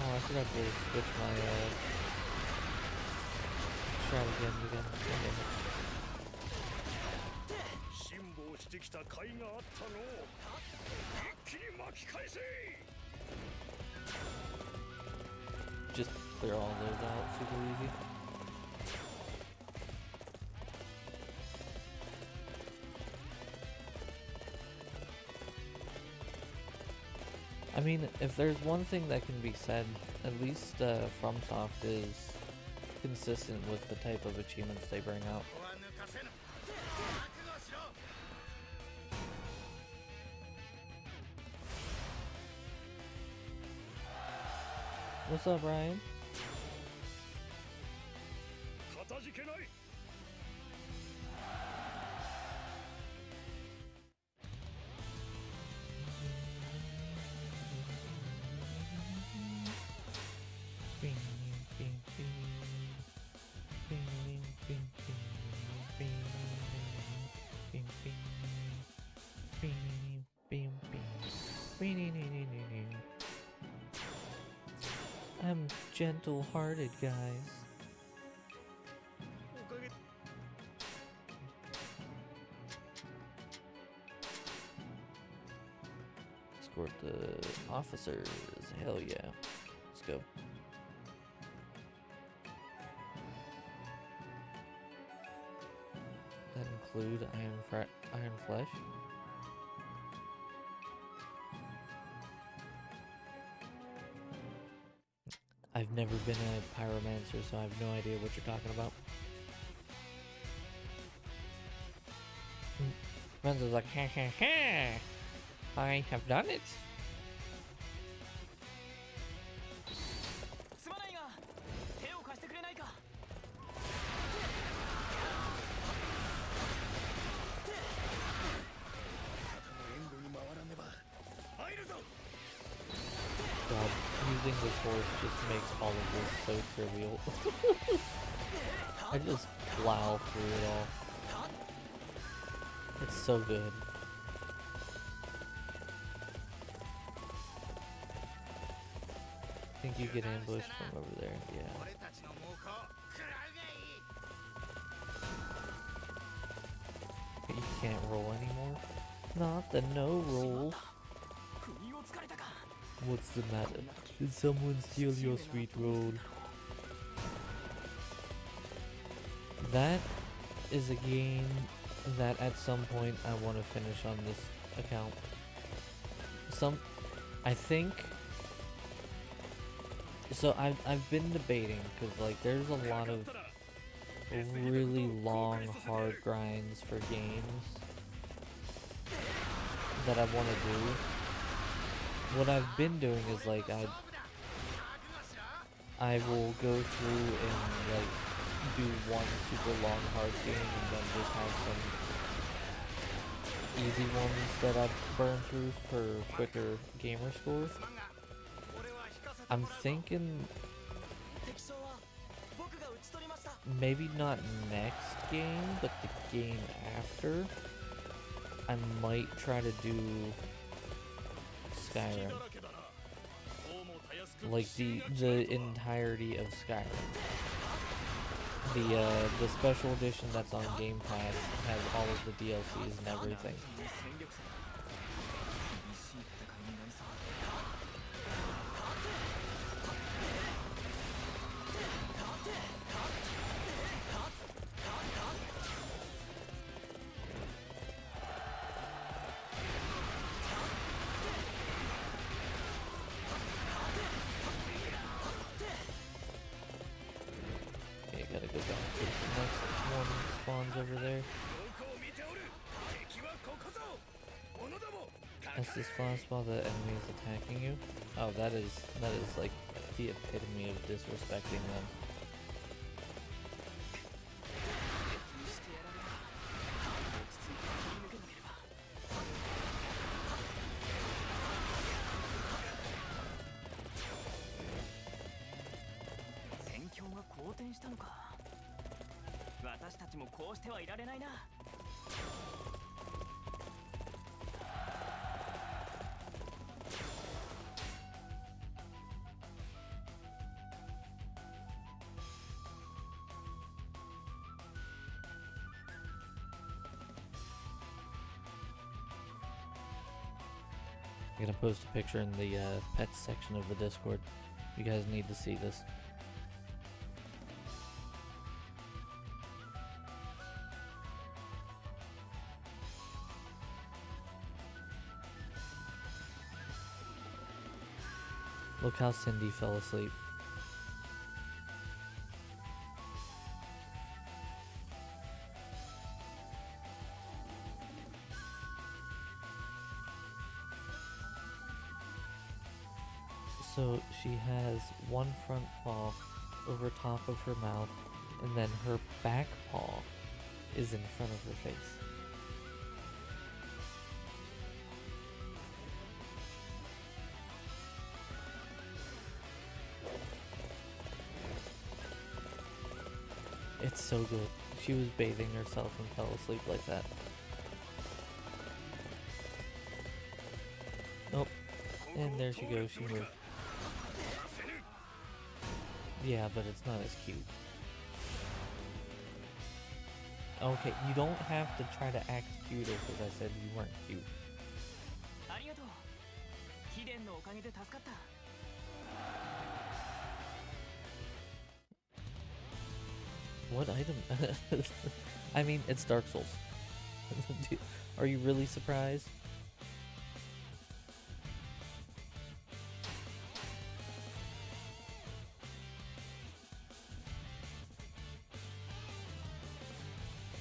[SPEAKER 2] Oh, I forgot to switch my stratagems again. Just clear all those out super easy. I mean, if there's one thing that can be said, at least FromSoft is consistent with the type of achievements they bring out. What's up, Ryan? gentle-hearted, guys. Escort the officers. Hell yeah. Let's go. That include Iron Flesh? I've never been a pyromancer, so I have no idea what you're talking about. Renzo's like, ha ha ha! I have done it! God, using this horse just makes all of this so trivial. I just plow through it all. It's so good. I think you get ambushed from over there, yeah. You can't roll anymore? Not the no rolls. What's the matter? Did someone steal your sweet roll? That is a game that at some point I want to finish on this account. I think. So I've been debating because like there's a lot of really long hard grinds for games that I want to do. What I've been doing is like I will go through and like do one super long hard game and then just have some easy ones that I've burned through for quicker gamer score. I'm thinking maybe not next game, but the game after I might try to do Skyrim. Like the entirety of Skyrim. The special edition that's on Game Pass has all of the DLCs and everything. Gotta go back to the next one spawns over there. As this spawn while the enemy is attacking you. Oh, that is like the epitome of disrespecting them. I'm gonna post a picture in the pets section of the Discord. You guys need to see this. Look how Cindy fell asleep. So she has one front paw over top of her mouth, and then her back paw is in front of her face. It's so good. She was bathing herself and fell asleep like that. Nope. And there she goes, she moved. Yeah, but it's not as cute. Okay, you don't have to try to act cuter because I said you weren't cute. What item? I mean, it's Dark Souls. Are you really surprised?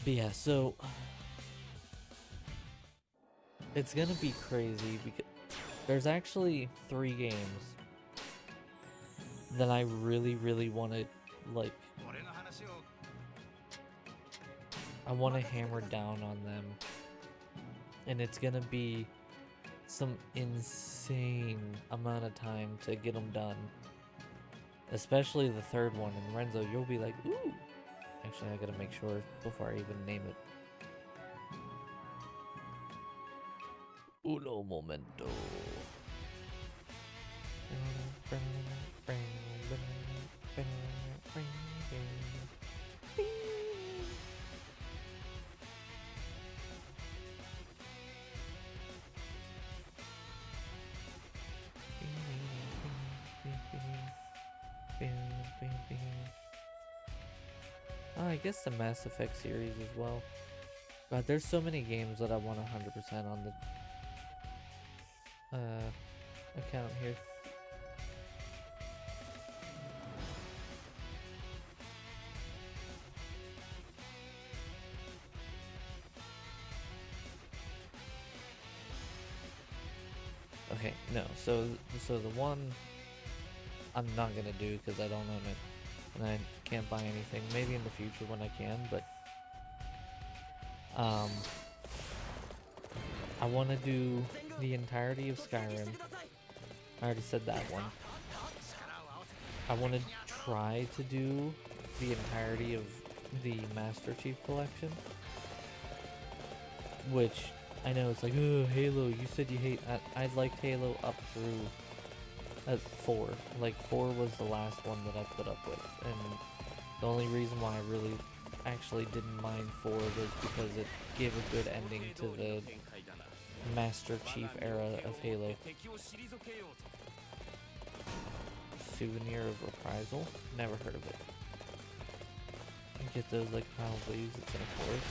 [SPEAKER 2] But yeah, so it's gonna be crazy because there's actually 3 games that I really want to, like, I want to hammer down on them, and it's gonna be some insane amount of time to get them done, especially the 3rd one. And Renzo, you'll be like, ooh. Actually, I gotta make sure before I even name it. Uno momento. Oh, I guess the Mass Effect series as well. God, there's so many games that I want 100% on the account here. Okay, no, so the one I'm not gonna do because I don't own it and I can't buy anything. Maybe in the future when I can, but I want to do the entirety of Skyrim. I already said that one. I want to try to do the entirety of the Master Chief Collection, which I know it's like, oh, Halo, you said you hate. I liked Halo up through 4. Like 4 was the last one that I put up with, and the only reason why I really actually didn't mind 4 was because it gave a good ending to the Master Chief era of Halo. Souvenir of Reprisal? Never heard of it. You get those like pile of leaves that's in a forest.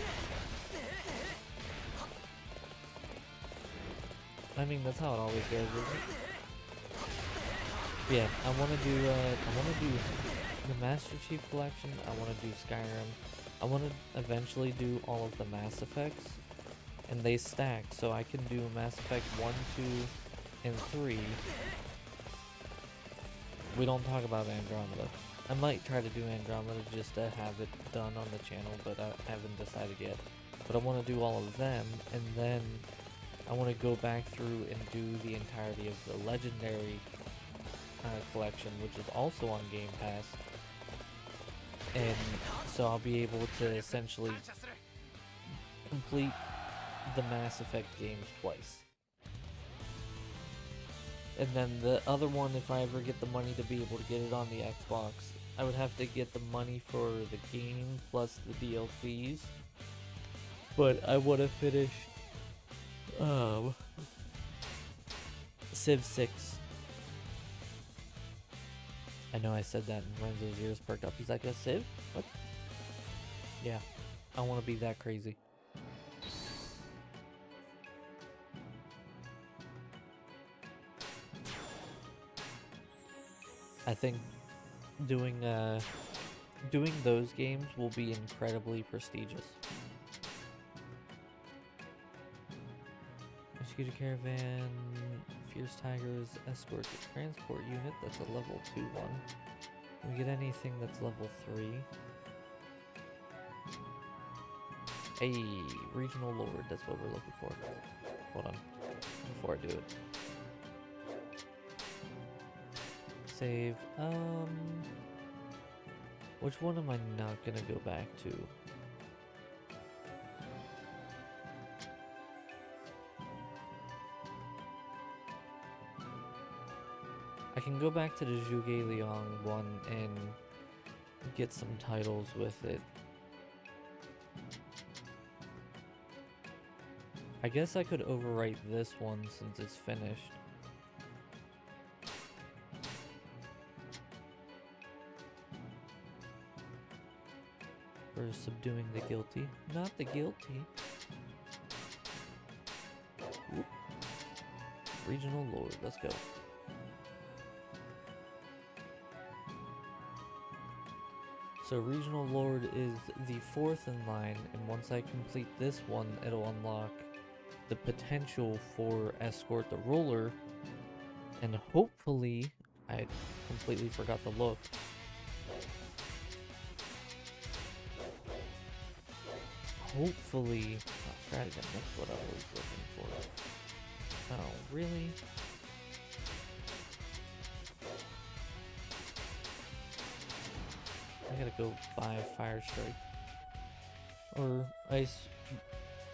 [SPEAKER 2] I mean, that's how it always goes, isn't it? Yeah, I want to do the Master Chief Collection. I want to do Skyrim. I want to eventually do all of the Mass Effects, and they stack, so I can do Mass Effect 1, 2, and 3. We don't talk about Andromeda. I might try to do Andromeda just to have it done on the channel, but I haven't decided yet. But I want to do all of them, and then I want to go back through and do the entirety of the Legendary collection, which is also on Game Pass. And so I'll be able to essentially complete the Mass Effect games twice. And then the other one, if I ever get the money to be able to get it on the Xbox, I would have to get the money for the game plus the DLCs. But I want to finish Civ 6. I know I said that and Renzo's ears perked up. He's like, a Civ? What? Yeah, I want to be that crazy. I think doing those games will be incredibly prestigious. Executed Caravan, Fierce Tigers, Escort the Transport Unit, that's a level 2 one. Can we get anything that's level 3? Hey, Regional Lord, that's what we're looking for. Hold on, before I do it. Save, which one am I not gonna go back to? I can go back to the Zhuge Liang one and get some titles with it. I guess I could overwrite this one since it's finished. For subduing the guilty, not the guilty. Whoop. Regional Lord, let's go. So Regional Lord is the 4th in line, and once I complete this one, it'll unlock the potential for Escort the Ruler, and hopefully, I completely forgot the look. Hopefully, stratagem, that's what I was looking for. Oh, really? I gotta go buy a Fire Strike. Or Ice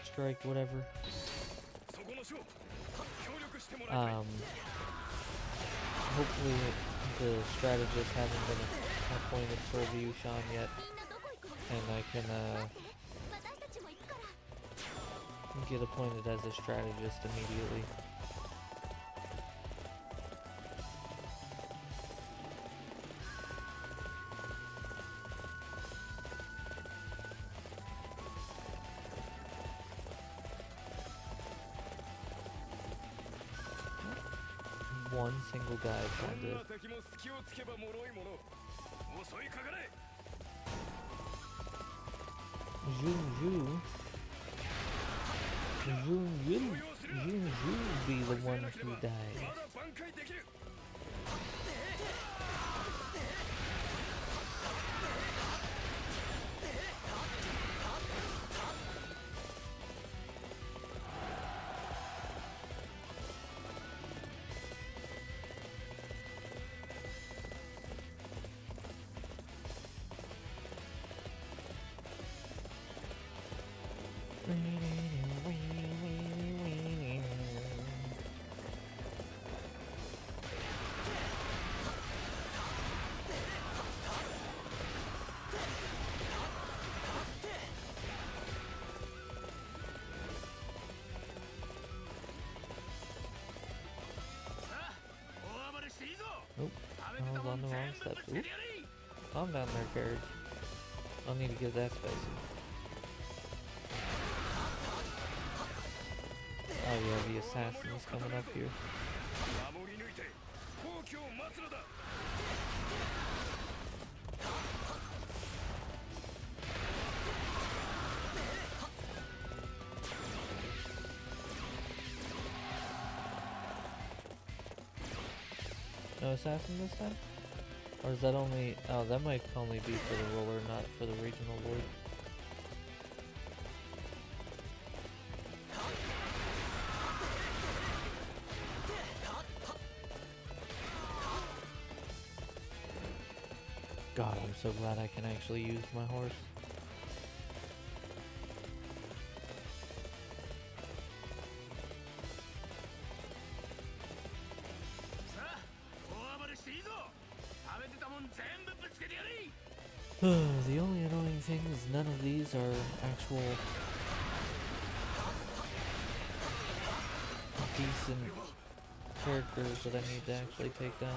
[SPEAKER 2] Strike, whatever. Hopefully the strategist hasn't been appointed for Ryushan yet. And I can get appointed as a strategist immediately. One single guy trying to... Jun be the one who dies. Oop, I was on the wrong steps. Oop. Calm down there, carriage. Don't need to get that spicy. Oh yeah, the assassin is coming up here. No assassin this time? Or is that only... Oh, that might only be for the ruler, not for the regional lord. God, I'm so glad I can actually use my horse. The only annoying thing is none of these are actual decent characters that I need to actually take down.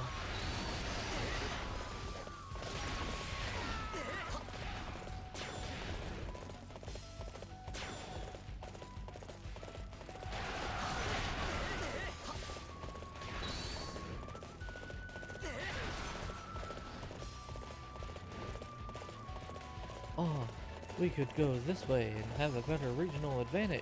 [SPEAKER 2] Oh, we could go this way and have a better regional advantage.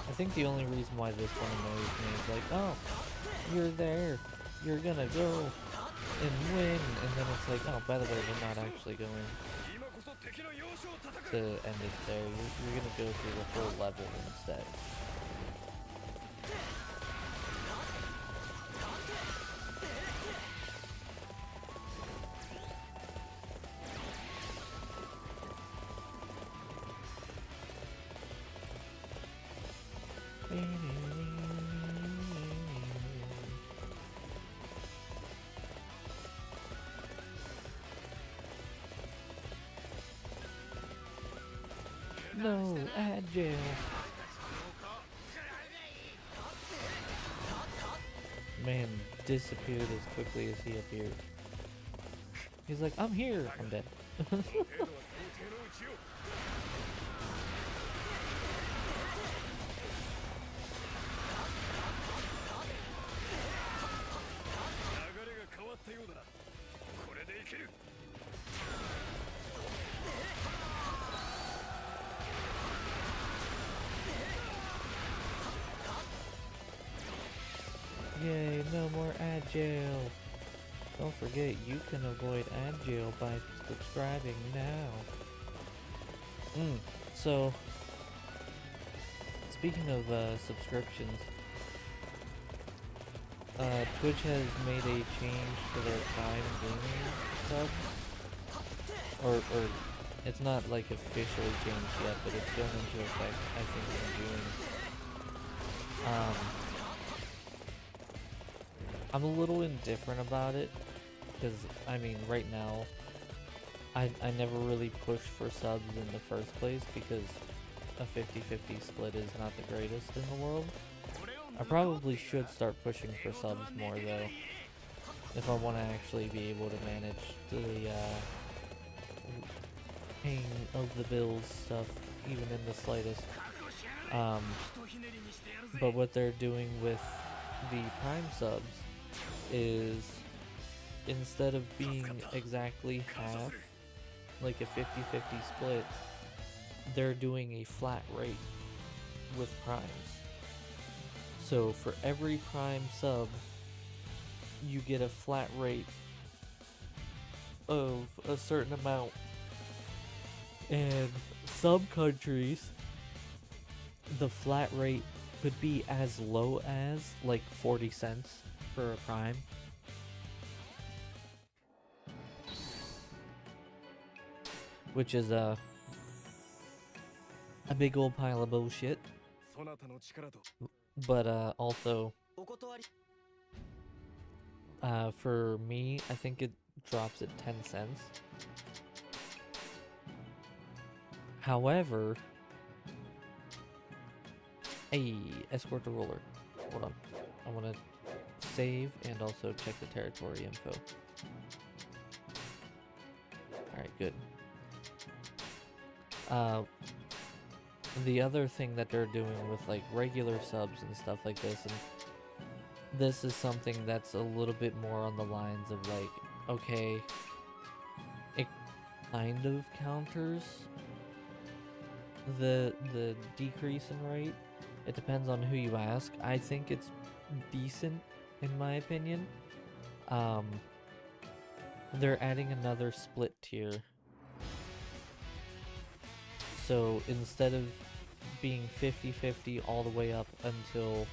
[SPEAKER 2] I think the only reason why this one annoys me is like, oh, you're there, you're gonna go and win, and then it's like, oh, by the way, we're not actually going to end it there. You're gonna go through the whole level instead. No, agile. Man disappeared as quickly as he appeared. He's like, I'm here. I'm dead. Yay, no more agile. Don't forget, you can avoid agile by subscribing now. So, speaking of subscriptions, Twitch has made a change to their Prime gaming subs. Or it's not like officially changed yet, but it's going into effect, I think, in June. I'm a little indifferent about it, because, I mean, right now, I never really pushed for subs in the first place, because a 50-50 split is not the greatest in the world. I probably should start pushing for subs more, though, if I want to actually be able to manage the, paying of the bills stuff, even in the slightest. But what they're doing with the Prime subs is, instead of being exactly half, like a 50-50 split, they're doing a flat rate with Primes. So for every Prime sub, you get a flat rate of a certain amount. And some countries, the flat rate could be as low as like 40 cents for a Prime. Which is a big old pile of bullshit. But also, for me, I think it drops at 10 cents. However, escort the roller. Hold on. I want to save and also check the territory info. Alright, good. The other thing that they're doing with like regular subs and stuff like this, and this is something that's a little bit more on the lines of like, okay, it kind of counters the decrease in rate. It depends on who you ask. I think it's decent in my opinion. They're adding another split tier. So instead of being 50-50 all the way up until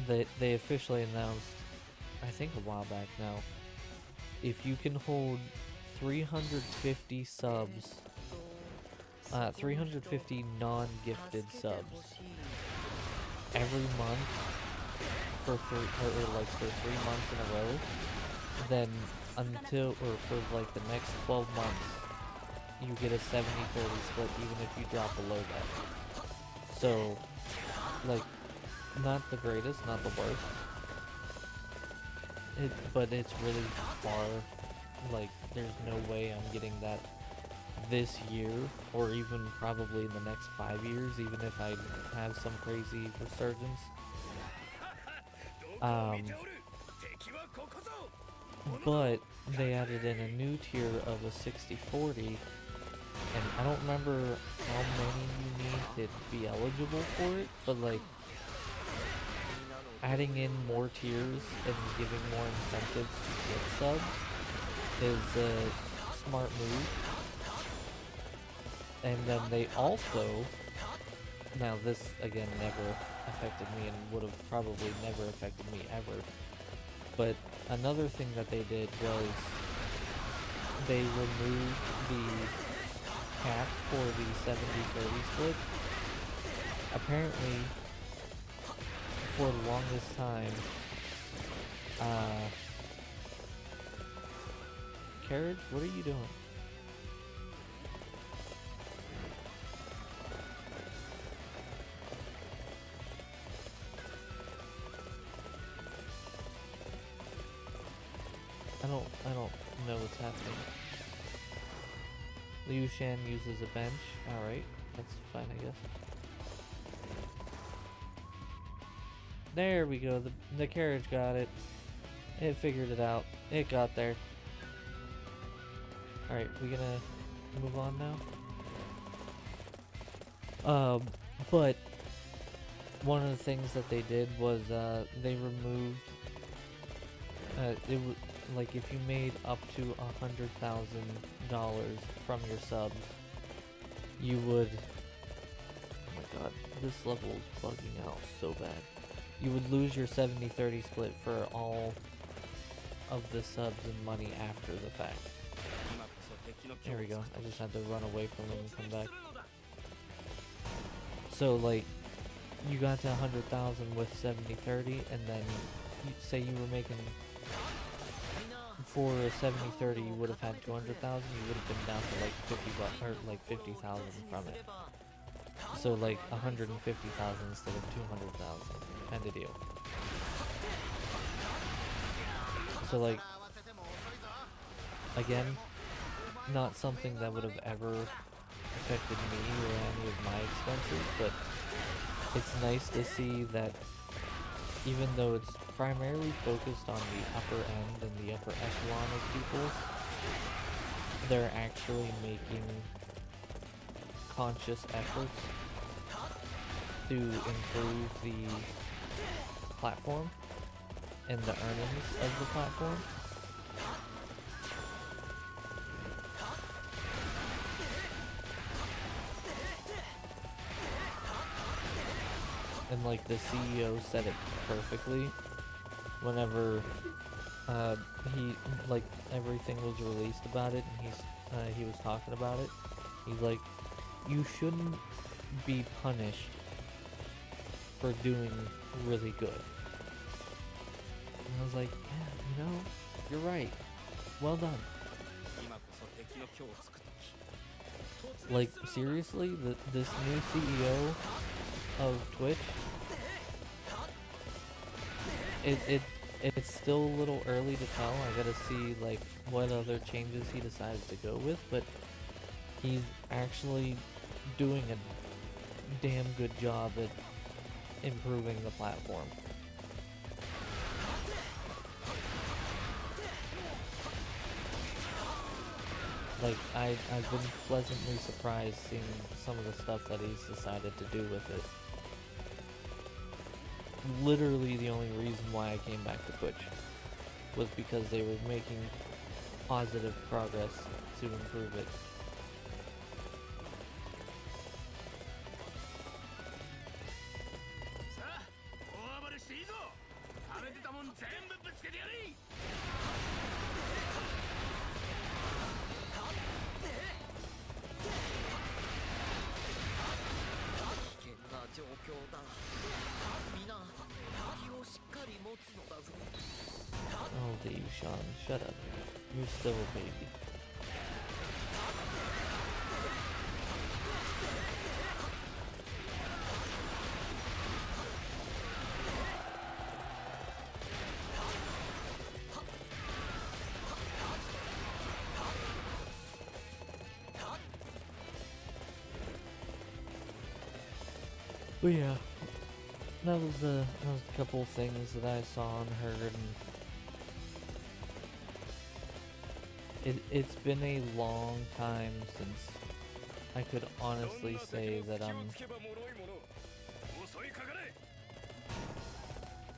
[SPEAKER 2] they officially announced, I think a while back now, if you can hold 350 subs, 350 non-gifted subs every month for 3 months in a row, then until, or for like the next 12 months, you get a 70-30 split even if you drop below that. So, like, not the greatest, not the worst. But it's really far, like, there's no way I'm getting that this year, or even probably in the next 5 years, even if I have some crazy resurgence. But they added in a new tier of a 60-40, and I don't remember how many you need to be eligible for it, but like, adding in more tiers and giving more incentives to get subs is a smart move. And then they also, now this again never affected me and would have probably never affected me ever, but another thing that they did was they removed the cap for the 70-30 split. Apparently, for the longest time, Carriage, what are you doing? I don't know what's happening. Liu Shan uses a bench. Alright, that's fine, I guess. There we go. The carriage got it. It figured it out. It got there. Alright, we gonna move on now? But one of the things that they did was they removed like if you made up to $100,000 from your subs, you would, oh my god, this level is bugging out so bad. You would lose your 70-30 split for all of the subs and money after the fact. There we go. I just had to run away from them and come back. So like, you got to 100,000 with 70-30, and then say you were making, for a 70-30 you would have had 200,000, you would have been down to like 50 bucks, or like 50,000 from it. So like 150,000 instead of 200,000 kind of deal. So like, again, not something that would have ever affected me or any of my expenses, but it's nice to see that even though it's primarily focused on the upper end and the upper echelon of people, they're actually making conscious efforts to improve the platform and the earnings of the platform. And like the CEO said it perfectly whenever he, like, everything was released about it and he was talking about it. He's like, you shouldn't be punished for doing really good. And I was like, yeah, you know, you're right. Well done. Like, seriously, this new CEO of Twitch, it's still a little early to tell. I gotta see like what other changes he decides to go with, but he's actually doing a damn good job at improving the platform. Like, I've been pleasantly surprised seeing some of the stuff that he's decided to do with it. Literally the only reason why I came back to Twitch was because they were making positive progress to improve it. Oh, Liu Shan, shut up. You're still a baby. But yeah, that was a couple things that I saw and heard, and it's been a long time since I could honestly say that I'm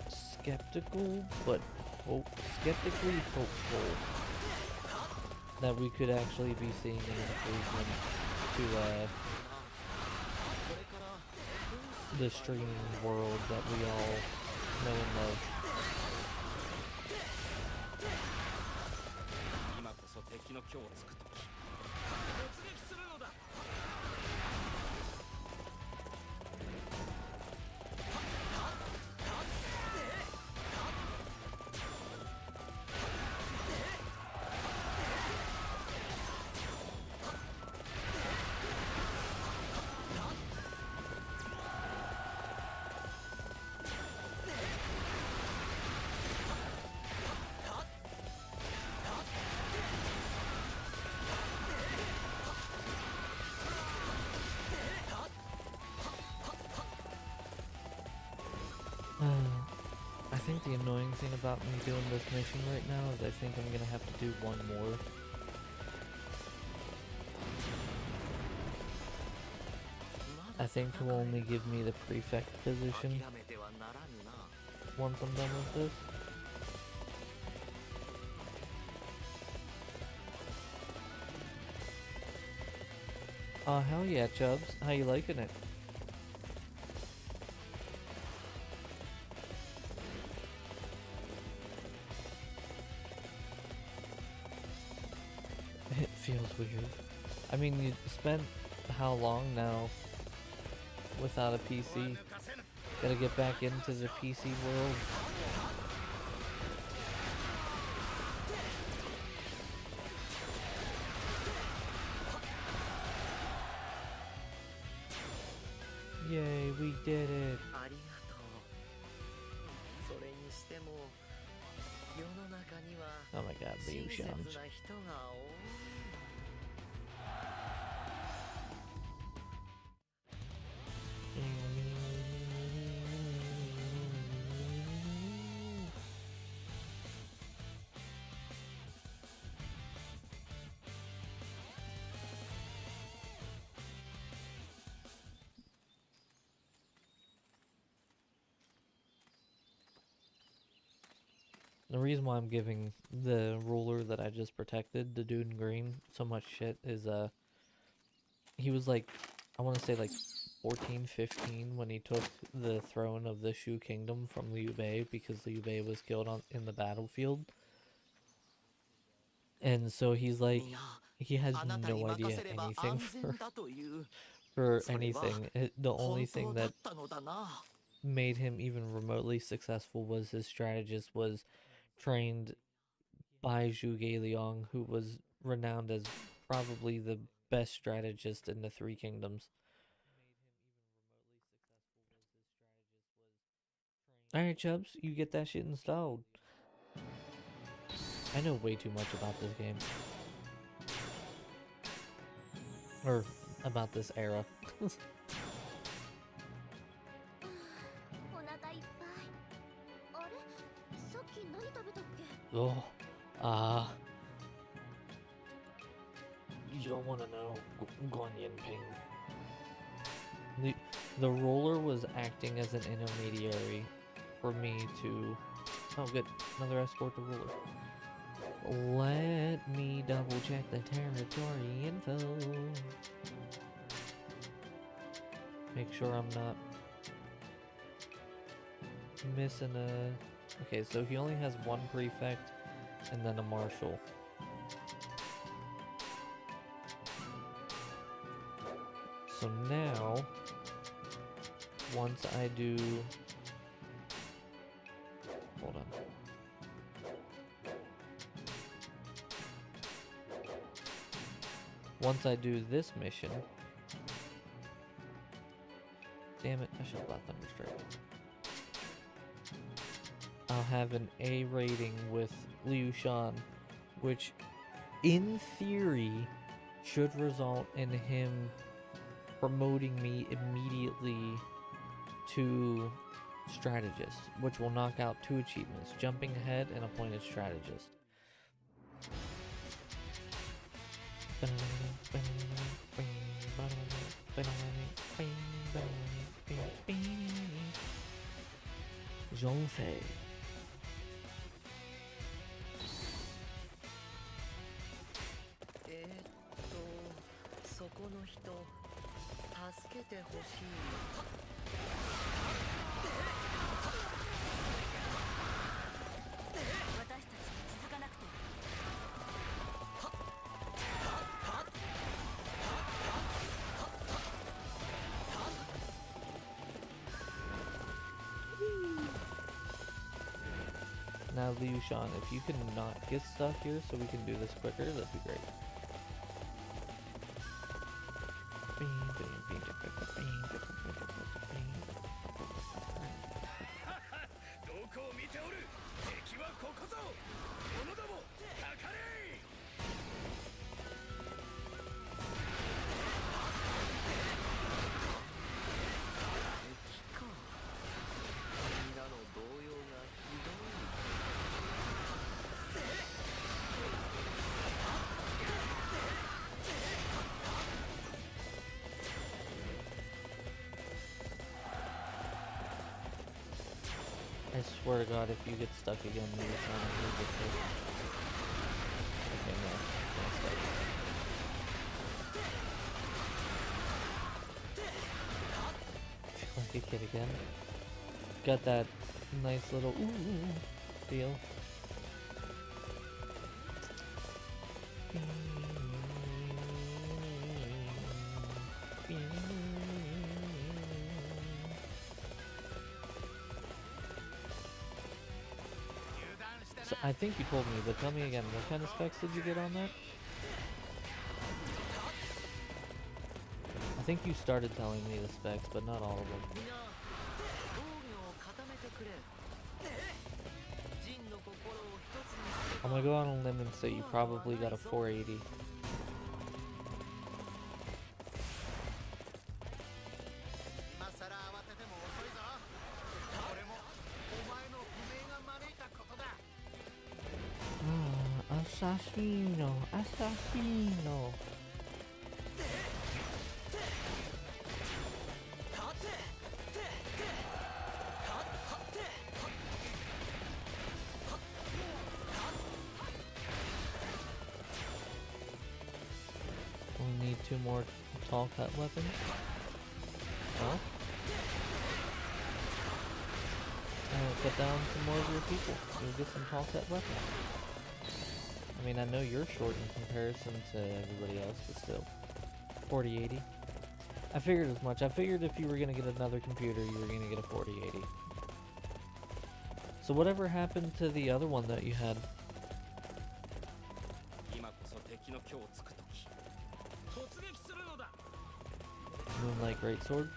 [SPEAKER 2] skeptical, but skeptically hopeful that we could actually be seeing an improvement to the streaming world that we all know and love. The annoying thing about me doing this mission right now is I think I'm gonna have to do one more. I think it will only give me the prefect position once I'm done with this. Oh, hell yeah, Chubbs. How you liking it? It feels weird. I mean, you spent how long now without a PC? Gotta get back into the PC world. Yay, we did it. Oh my god, Liu Shan. The reason why I'm giving the ruler that I just protected, the dude in green, so much shit is, he was like, I want to say like 14, 15 when he took the throne of the Shu Kingdom from Liu Bei because Liu Bei was killed in the battlefield. And so he's like, he has no idea anything for anything. The only thing that made him even remotely successful was his strategist was trained by Zhu Liang, who was renowned as probably the best strategist in the Three Kingdoms. Alright, Chubbs, you get that shit installed. I know way too much about this game. Or about this era. Oh, you don't want to know, Guan Yinping. The ruler was acting as an intermediary for me to... Oh, good. Another escort to ruler. Let me double check the territory info. Make sure I'm not missing a... Okay, so he only has one prefect and then a marshal. So now, once I do... Hold on. Once I do this mission... Damn it, I should have bought Thunderstrike. I'll have an A rating with Liu Shan, which in theory should result in him promoting me immediately to strategist, which will knock out 2 achievements, jumping ahead and appointed strategist. Zhongfei.
[SPEAKER 3] そこの人助けてほしい。私たち続かなくて。
[SPEAKER 2] Now, Liu Shan, if you can not get stuck here so we can do this quicker, that'd be great. I swear to God, if you get stuck again, maybe it's not gonna get hit. Okay, no. It's not stuck. I feel like a kid again. Got that nice little ooh feel. So I think you told me, but tell me again, what kind of specs did you get on that? I think you started telling me the specs, but not all of them.
[SPEAKER 3] 皆防御を固めてくれ。ジンの心を一つにすれ
[SPEAKER 2] I'm
[SPEAKER 3] ば
[SPEAKER 2] gonna go on a limb and say you probably got a 480.
[SPEAKER 4] 今さら慌てても遅いぞ。これもお前の不明が招いたことだ。
[SPEAKER 2] Assassino, assassino. We need 2 more tall cut weapons. Well, cut down some more of your people. You'll get some tall cut weapons. I mean, I know you're short in comparison to everybody else, but still. 4080. I figured as much. I figured if you were gonna get another computer, you were gonna get a 4080. So whatever happened to the other one that you had?
[SPEAKER 4] 今こそ敵の虚をつくとき。突撃するのだ。
[SPEAKER 2] Moonlight Greatsword?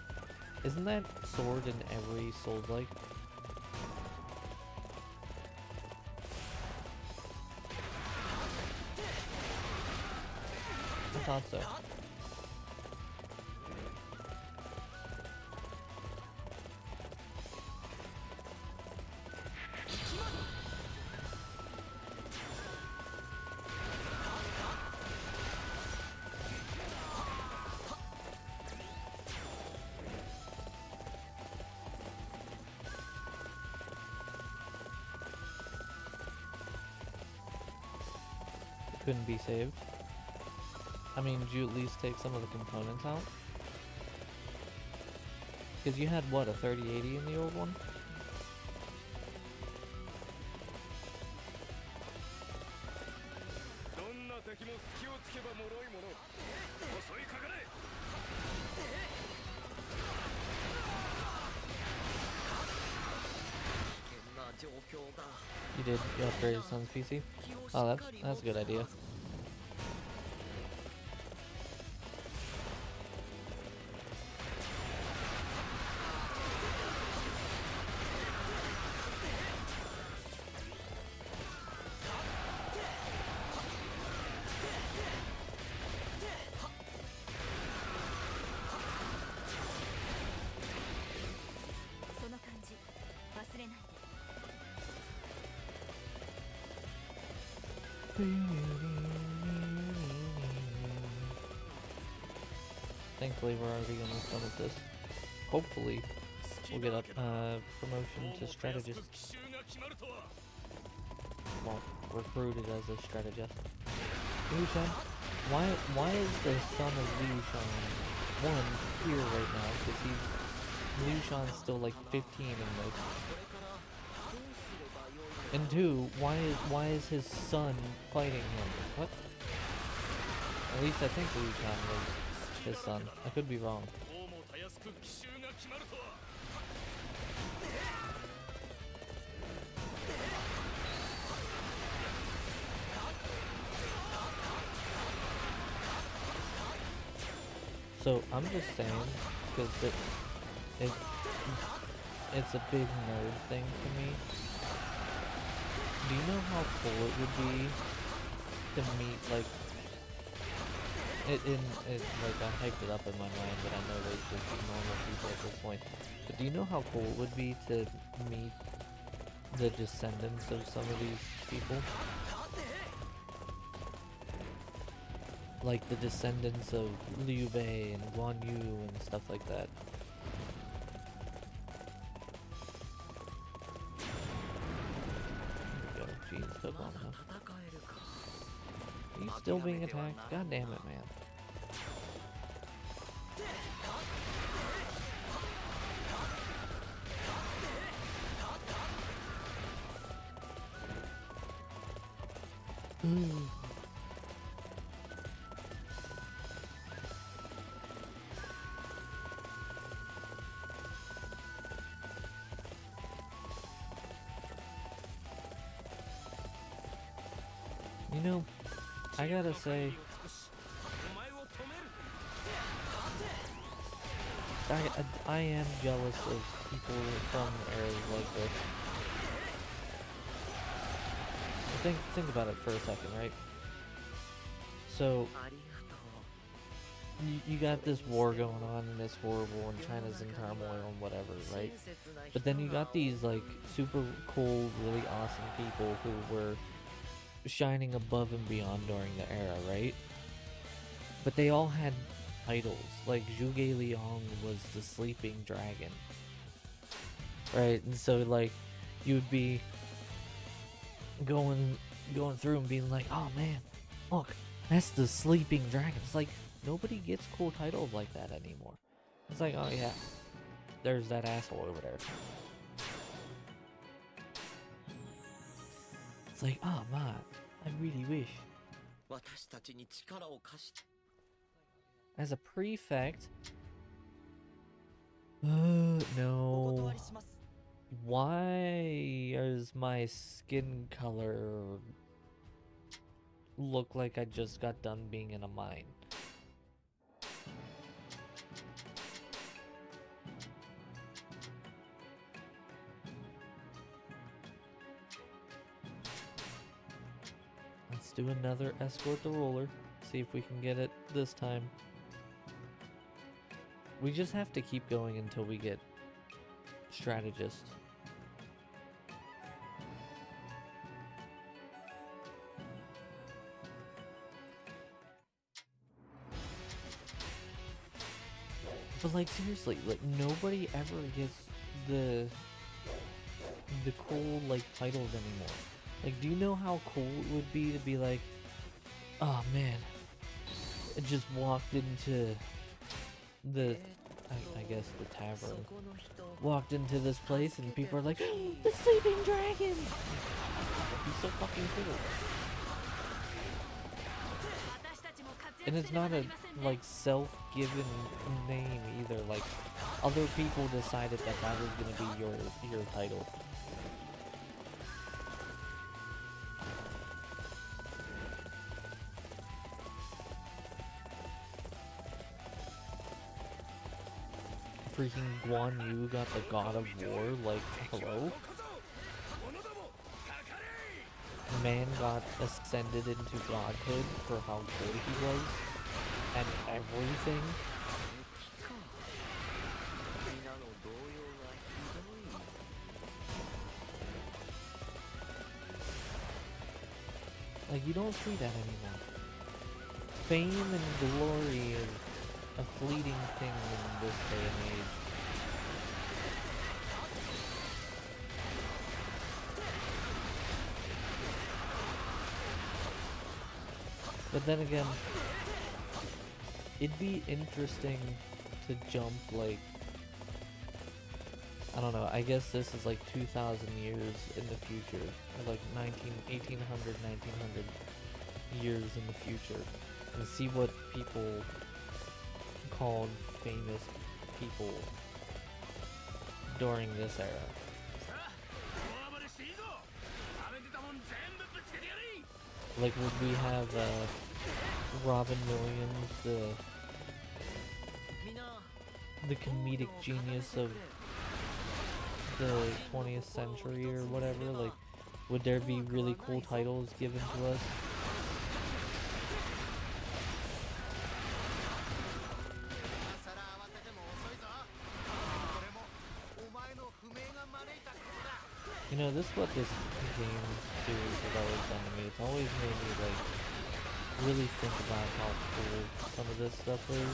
[SPEAKER 2] Isn't that sword in every Souls-like? I thought so. Couldn't be saved. I mean, did you at least take some of the components out? Because you had, what, a 3080 in the old one?
[SPEAKER 4] どんな敵も隙をつけば脆いもの。襲いかかれ。
[SPEAKER 3] 危険な状況だ。
[SPEAKER 2] You did. You upgraded your son's PC? Oh, that's a good idea. Thankfully, we're already almost done with this. Hopefully, we'll get a promotion to strategist. Well, recruited as a strategist. Liu Shan, why is the son of Liu Shan one here right now? Because Liu Shan's still like 15 in this. And 2, why is his son fighting him? What? At least I think Liu Shan was his son. I could be wrong. So I'm just saying, because it's a big nerd thing for me. Do you know how cool it would be to meet, like, like, I hyped it up in my mind, but I know they're just normal people at this point. But do you know how cool it would be to meet the descendants of some of these people? Like the descendants of Liu Bei and Guan Yu and stuff like that. still being attacked? God damn it, man. You know, I gotta say, I am jealous of people from areas like this. Think about it for a second, right? So,
[SPEAKER 3] ありがとう
[SPEAKER 2] you got this war going on and it's horrible and China's in turmoil and whatever, right? But then you got these like super cool, really awesome people who were shining above and beyond during the era, right? But they all had titles. Like Zhuge Liang was the sleeping dragon, right? And so like you'd be going through and being like, oh man, look, that's the sleeping dragon. It's like nobody gets cool titles like that anymore. It's like, oh yeah, there's that asshole over there. It's like, oh man, I really wish.
[SPEAKER 3] 私たちに力を貸して
[SPEAKER 2] As a prefect? No. Why does my skin color look like I just got done being in a mine? Let's do another escort the roller. See if we can get it this time. We just have to keep going until we get strategist. But like seriously, like nobody ever gets the cool like titles anymore. Like, do you know how cool it would be to be like, oh man, I just walked into the, I guess the tavern, walked into this place and people are like, the sleeping dragon! That'd be so fucking cool. And it's not a like self-given name either. Like other people decided that that was gonna be your title. Freaking Guan Yu got the God of War, like, hello? Man got ascended into godhood for how good he was, and everything. Like, you don't see that anymore. Fame and glory is a fleeting thing in this day and age. But then again, it'd be interesting to jump like, I don't know, I guess this is like 2,000 years in the future, or like 1800, 1900 years in the future, and see what people called famous people during this era. Like, would we have Robin Williams, the comedic genius of the 20th century or whatever? Like, would there be really cool titles given to us? You know, this is what this game series has always done to me. It's always made me, like, really think about how cool some of this stuff is.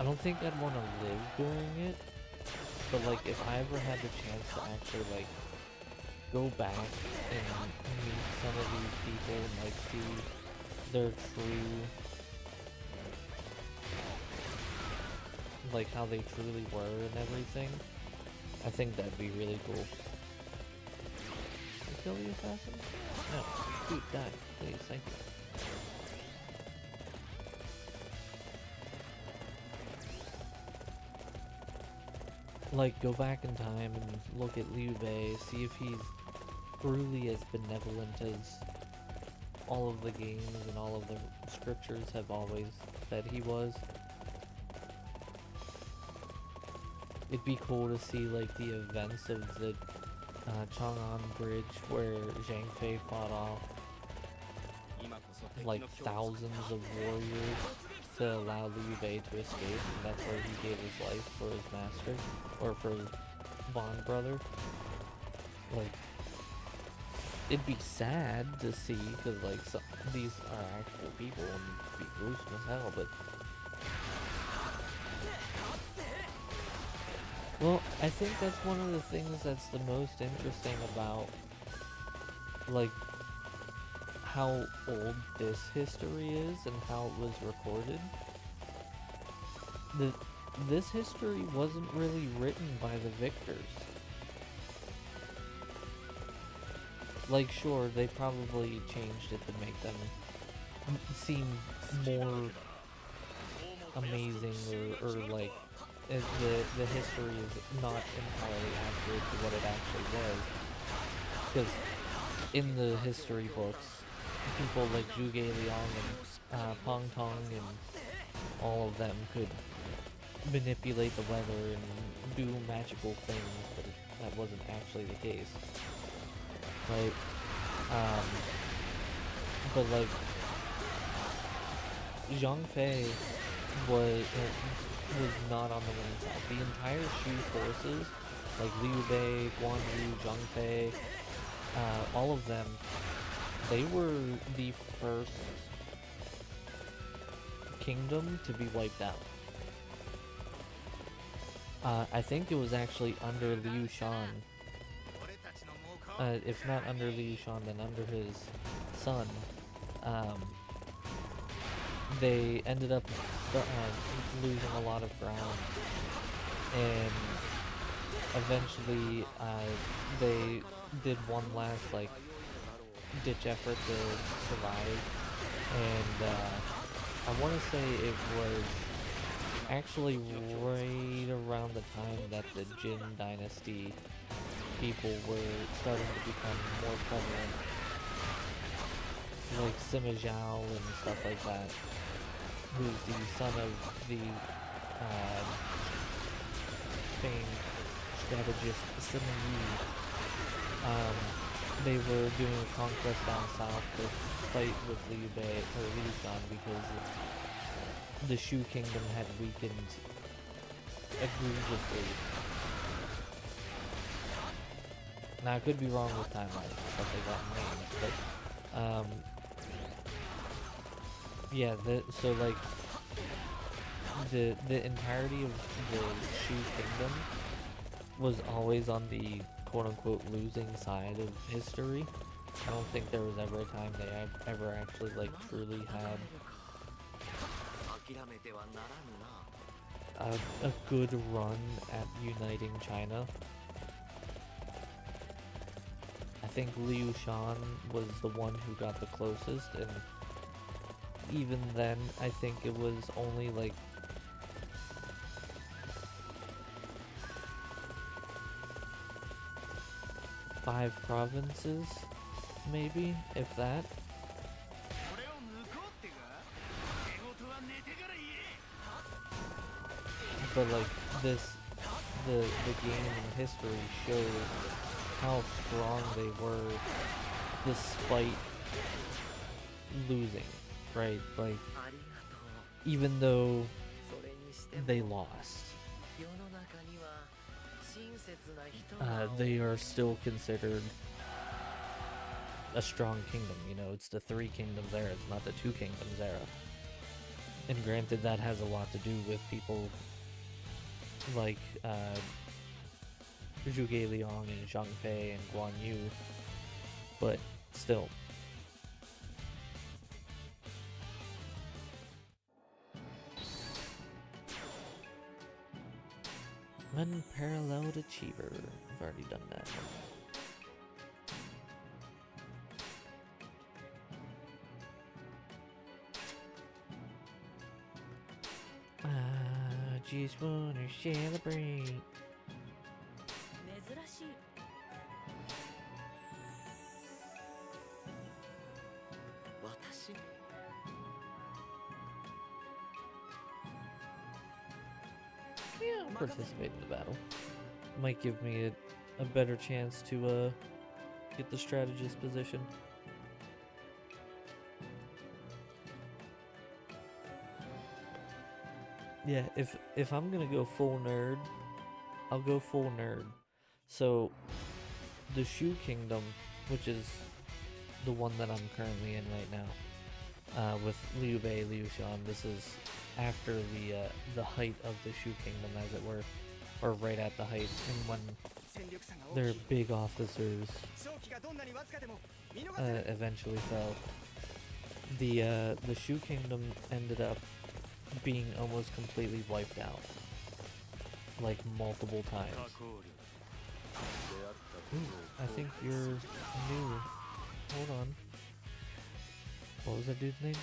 [SPEAKER 2] I don't think I'd want to live doing it, but, like, if I ever had the chance to actually, like, go back and meet some of these people and like see their true, like how they truly were and everything, I think that'd be really cool. Kill the assassin? No. Dude, die. Please, thank you. Like, go back in time and look at Liu Bei, see if he's truly as benevolent as all of the games and all of the scriptures have always said he was. It'd be cool to see, like, the events of the Chang'an Bridge where Zhang Fei fought off like thousands of warriors to allow Liu Bei to escape, and that's where he gave his life for his master, or for his bond brother. Like, it'd be sad to see, because like these are actual people and it'd be gruesome as hell, but well, I think that's one of the things that's the most interesting about, like, how old this history is and how it was recorded. This history wasn't really written by the victors. Like, sure, they probably changed it to make them seem more amazing, or like, the history is not entirely accurate to what it actually was. Because in the history books, people like Zhuge Liang and Pong Tong and all of them could manipulate the weather and do magical things, but that wasn't actually the case. Right? But like, Zhang Fei was not on the winning side. The entire Shu forces, like Liu Bei, Guan Yu, Zhang Fei, all of them, they were the first kingdom to be wiped out. I think it was actually under Liu Shan. If not under Liu Shan, then under his son. They ended up losing a lot of ground, and eventually they did one last like ditch effort to survive, and I want to say it was actually right around the time that the Jin dynasty people were starting to become more prevalent, like Sima Zhao and stuff like that, who's the son of the famed strategist Sima Yi. They were doing a conquest down south to fight with Liu Bei, or Liu Shan, because the Shu kingdom had weakened egregiously. Now, I could be wrong with timelines and stuff like that in names, but yeah, so like the entirety of the Shu kingdom was always on the quote-unquote losing side of history. I don't think there was ever a time they ever actually like truly had a good run at uniting China. I think Liu Shan was the one who got the closest, and even then I think it was only like five provinces, maybe, if that. But like the game and history shows how strong they were despite losing, right? Like, even though they lost, they are still considered a strong kingdom. You know, it's the three kingdoms era, it's not the two kingdoms era. And granted, that has a lot to do with people like Zhuge Liang and Zhang Fei and Guan Yu, but still. Unparalleled Achiever. I've already done that one. I just wanna celebrate.
[SPEAKER 3] 珍しい。私？
[SPEAKER 2] Yeah, I'll participate in the battle. Might give me a better chance to get the strategist position. Yeah, if I'm gonna go full nerd, I'll go full nerd. So the Shu Kingdom, which is the one that I'm currently in right now, with Liu Bei, Liu Shan, this is after the height of the Shu Kingdom, as it were, or right at the height, and when their big officers eventually fell. The Shu Kingdom ended up being almost completely wiped out, like multiple times. Ooh, I think you're new. Hold on. What was that dude's name?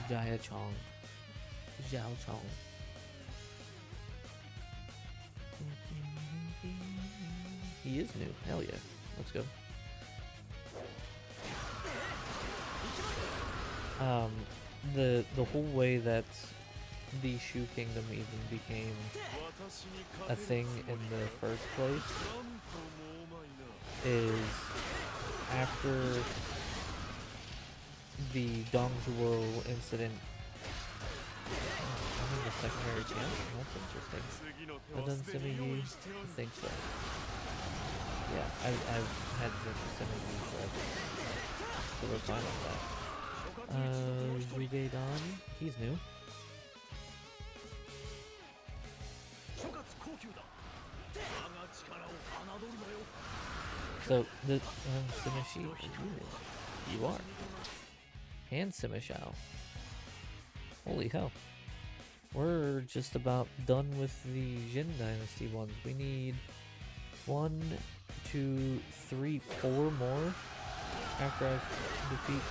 [SPEAKER 2] Jia Chong. Xiao Chong. He is new. Hell yeah. Let's go. The whole way that the Shu Kingdom even became a thing in the first place is after the Dongzhuo incident. I'm in the secondary camp? That's interesting. I've done Sima-Yi? I think so. Yeah, I've had Sima-Yi forever. So we're fine with that. Zhuge Dan, he's new. So, the Sima Shi, you are. And Sima Xiao. Holy hell. We're just about done with the Jin Dynasty ones. We need 1, 2, 3, 4 more after I defeat.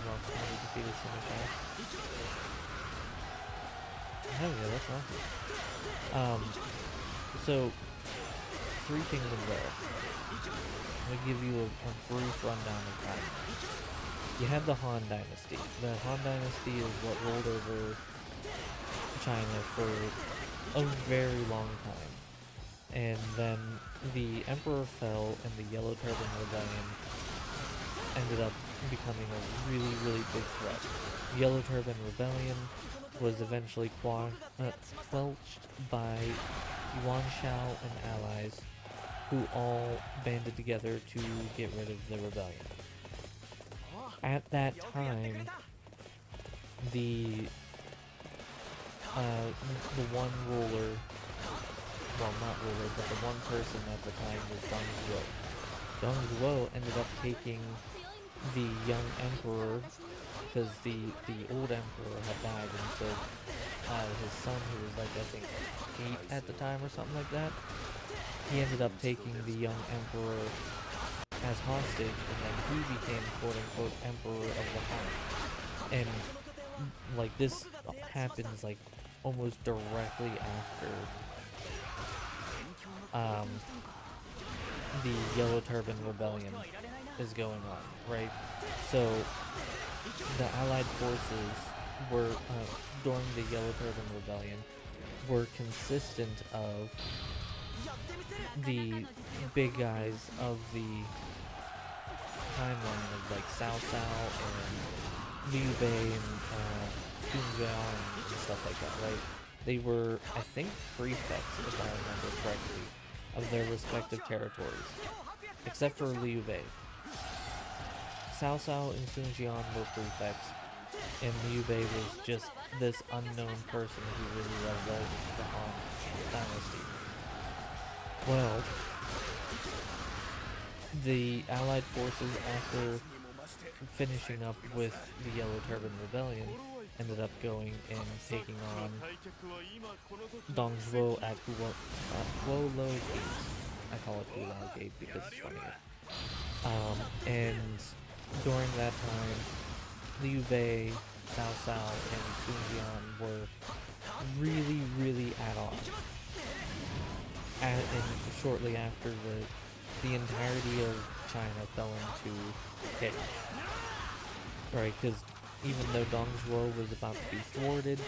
[SPEAKER 2] Well, I defeated Sima Xiao. Hell yeah, that's awesome. So 3 kingdoms there. I'm gonna give you a brief rundown of time. You have the Han Dynasty. The Han Dynasty is what ruled over China for a very long time. And then the Emperor fell and the Yellow Turban Rebellion ended up becoming a really, really big threat. The Yellow Turban Rebellion was eventually quelched by Yuan Shao and allies, who all banded together to get rid of the rebellion. At that time, the one ruler, well, not ruler, but the one person at the time was Dong Zhuo. Dong Zhuo ended up taking the young emperor, because the old emperor had died, and so his son, who was like, I think 8 at the time or something like that, he ended up taking the young emperor as hostage, and then he became quote-unquote emperor of the Han. And like this happens like almost directly after the Yellow Turban Rebellion is going on, right? So the Allied forces were during the Yellow Turban Rebellion were consistent of the big guys of the timeline of like Cao Cao and Liu Bei and Sun Jiao and stuff like that, right? They were, I think, prefects, if I remember correctly, of their respective territories, except for Liu Bei. Cao Cao and Sun Jian were prefects, and Liu Bei was just this unknown person who really loved the Han. dynasty. Well, the Allied forces, after finishing up with the Yellow Turban Rebellion, ended up going and taking on Dongzhuo at Guolo Gate. I call it Guolao Gate because it's funnier. And during that time, Liu Bei, Cao Cao, and Sun Jian were really, really at odds. And shortly after, the entirety of China fell into chaos. Right, because even though Dongzhuo was about to be thwarted,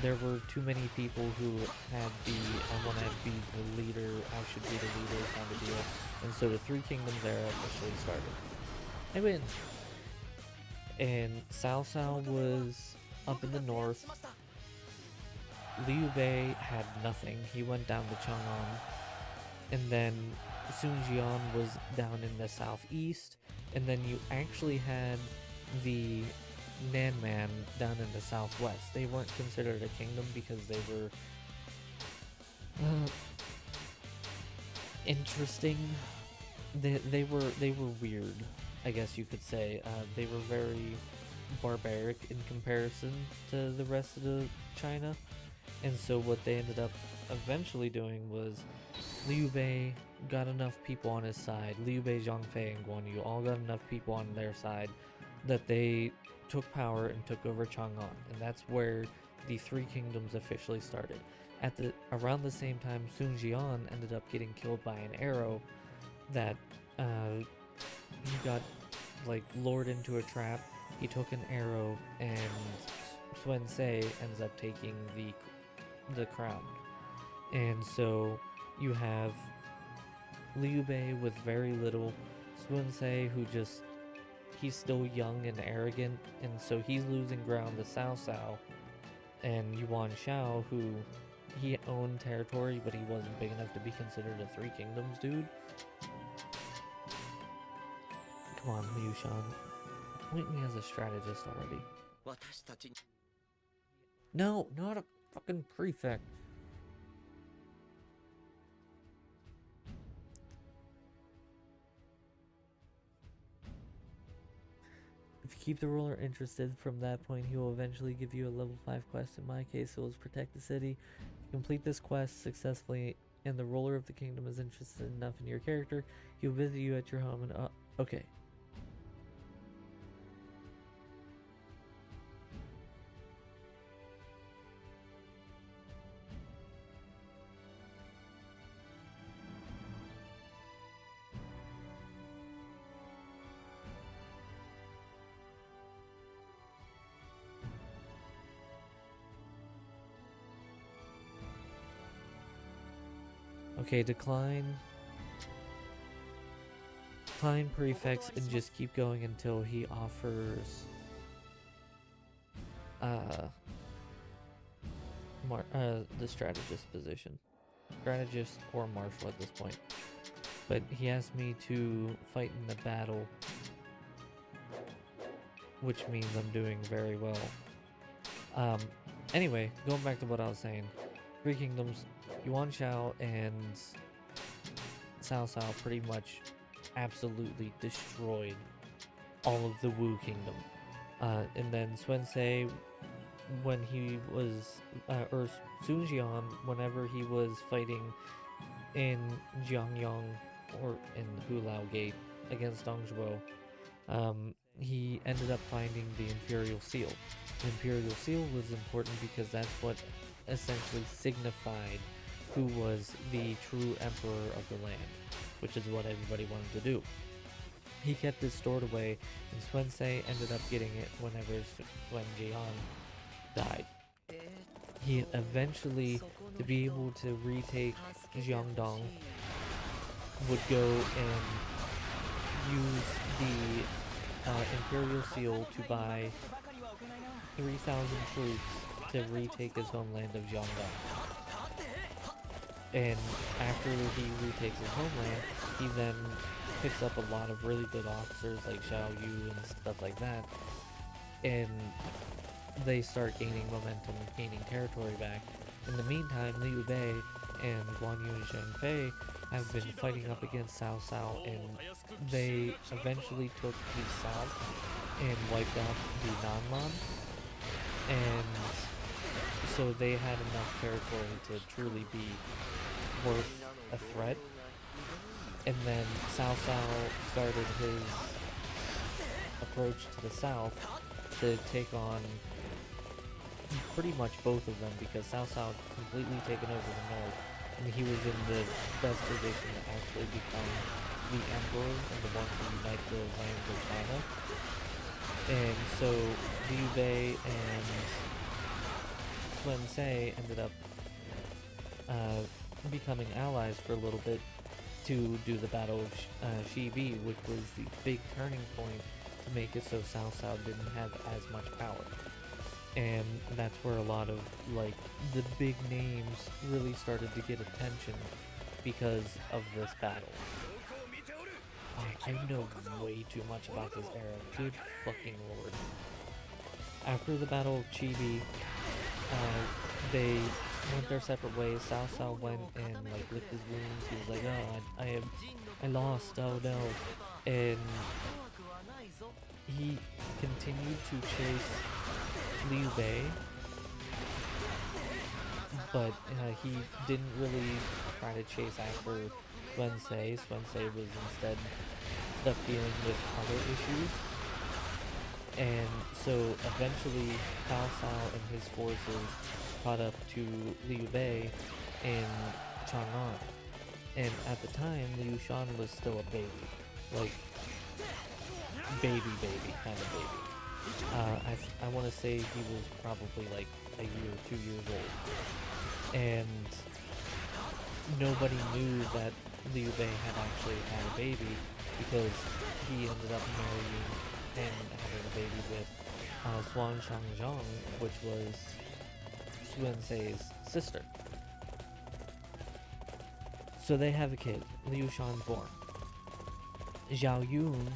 [SPEAKER 2] there were too many people who had I want to be the leader, I should be the leader kind of deal. And so the Three Kingdoms era officially started. They win. And Cao Cao was up in the north. Liu Bei had nothing. He went down to Chang'an. And then Sun Jian was down in the southeast. And then you actually had the Nanman down in the southwest. They weren't considered a kingdom because they were interesting. They were weird, I guess you could say. They were very barbaric in comparison to the rest of China. And so what they ended up eventually doing was Liu Bei got enough people on his side. Liu Bei, Zhang Fei, and Guan Yu all got enough people on their side that they took power and took over Chang'an, and that's where the Three Kingdoms officially started. Around the same time, Sun Jian ended up getting killed by an arrow that he got like lured into a trap. He took an arrow, and Sun Ce ends up taking the crown. And so you have Liu Bei with very little, Sun Ce who he's still young and arrogant, and so he's losing ground to Cao Cao, and Yuan Shao, who he owned territory, but he wasn't big enough to be considered a Three Kingdoms dude. Come on, Liu Shan. Point me as a strategist already. No, not a fucking prefect. If you keep the ruler interested from that point, he will eventually give you a level 5 quest. In my case, it was protect the city. Complete this quest successfully, and the ruler of the kingdom is interested enough in your character, he will visit you at your home and okay. Okay, decline prefects and just keep going until he offers the strategist position. Strategist or marshal at this point. But he asked me to fight in the battle, which means I'm doing very well. Anyway, going back to what I was saying. Three Kingdoms, Yuan Shao and Cao Cao pretty much absolutely destroyed all of the Wu Kingdom. And then Sun Ce, when he was, or Sun Jian, whenever he was fighting in Jiangyang or in Hulao Gate against Dongzhuo, he ended up finding the Imperial Seal. The Imperial Seal was important because that's what essentially signified who was the true emperor of the land, which is what everybody wanted to do. He kept it stored away, and Sun Ce ended up getting it whenever Sun Jian died. He eventually, to be able to retake Jiangdong, would go and use the Imperial Seal to buy 3,000 troops to retake his homeland of Jiangdong. And after he retakes his homeland, he then picks up a lot of really good officers like Xiao Yu and stuff like that, and they start gaining momentum and gaining territory back. In the meantime, Liu Bei and Guan Yu and Zheng Fei have been fighting up against Cao Cao, and they eventually took the south and wiped out the Nanlan, and so they had enough territory to truly be worth a threat. And then Cao Cao started his approach to the south to take on pretty much both of them, because Cao Cao had completely taken over the north, and he was in the best position to actually become the emperor and the one to unite the lands of China. And so Liu Bei and Sun Ce ended up becoming allies for a little bit to do the Battle of Shibi, which was the big turning point to make it so Cao Cao didn't have as much power. And that's where a lot of, like, the big names really started to get attention because of this battle. I know way too much about this era. Good fucking lord. After the Battle of Chibi, they went their separate ways. Cao Cao went and, like, licked his wounds. He was like, oh, I lost, oh no. And he continued to chase Liu Bei, but he didn't really try to chase after Sun Ce. Sun Ce was instead stuck dealing with other issues. And so eventually Cao Cao and his forces caught up to Liu Bei in Chang'an. And at the time, Liu Shan was still a baby. Like, baby kind of baby. I want to say he was probably like a year or 2 years old. And nobody knew that Liu Bei had actually had a baby, because he ended up marrying and having a baby with Xuan Shangzhang, which was Sun Ce's sister. So they have a kid, Liu Shan's born. Zhao Yun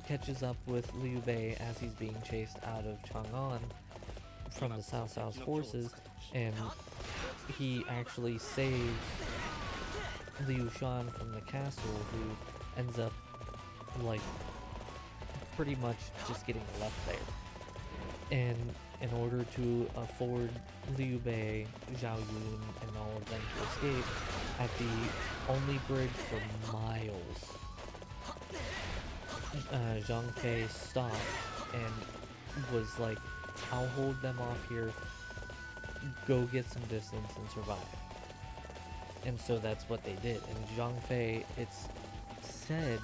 [SPEAKER 2] catches up with Liu Bei as he's being chased out of Chang'an from the Cao Cao's forces, and he actually saves Liu Shan from the castle, who ends up, like, pretty much just getting left there. And in order to afford Liu Bei, Zhao Yun, and all of them to escape, at the only bridge for miles, Zhang Fei stopped and was like, I'll hold them off here, go get some distance and survive. And so that's what they did. And Zhang Fei, it's said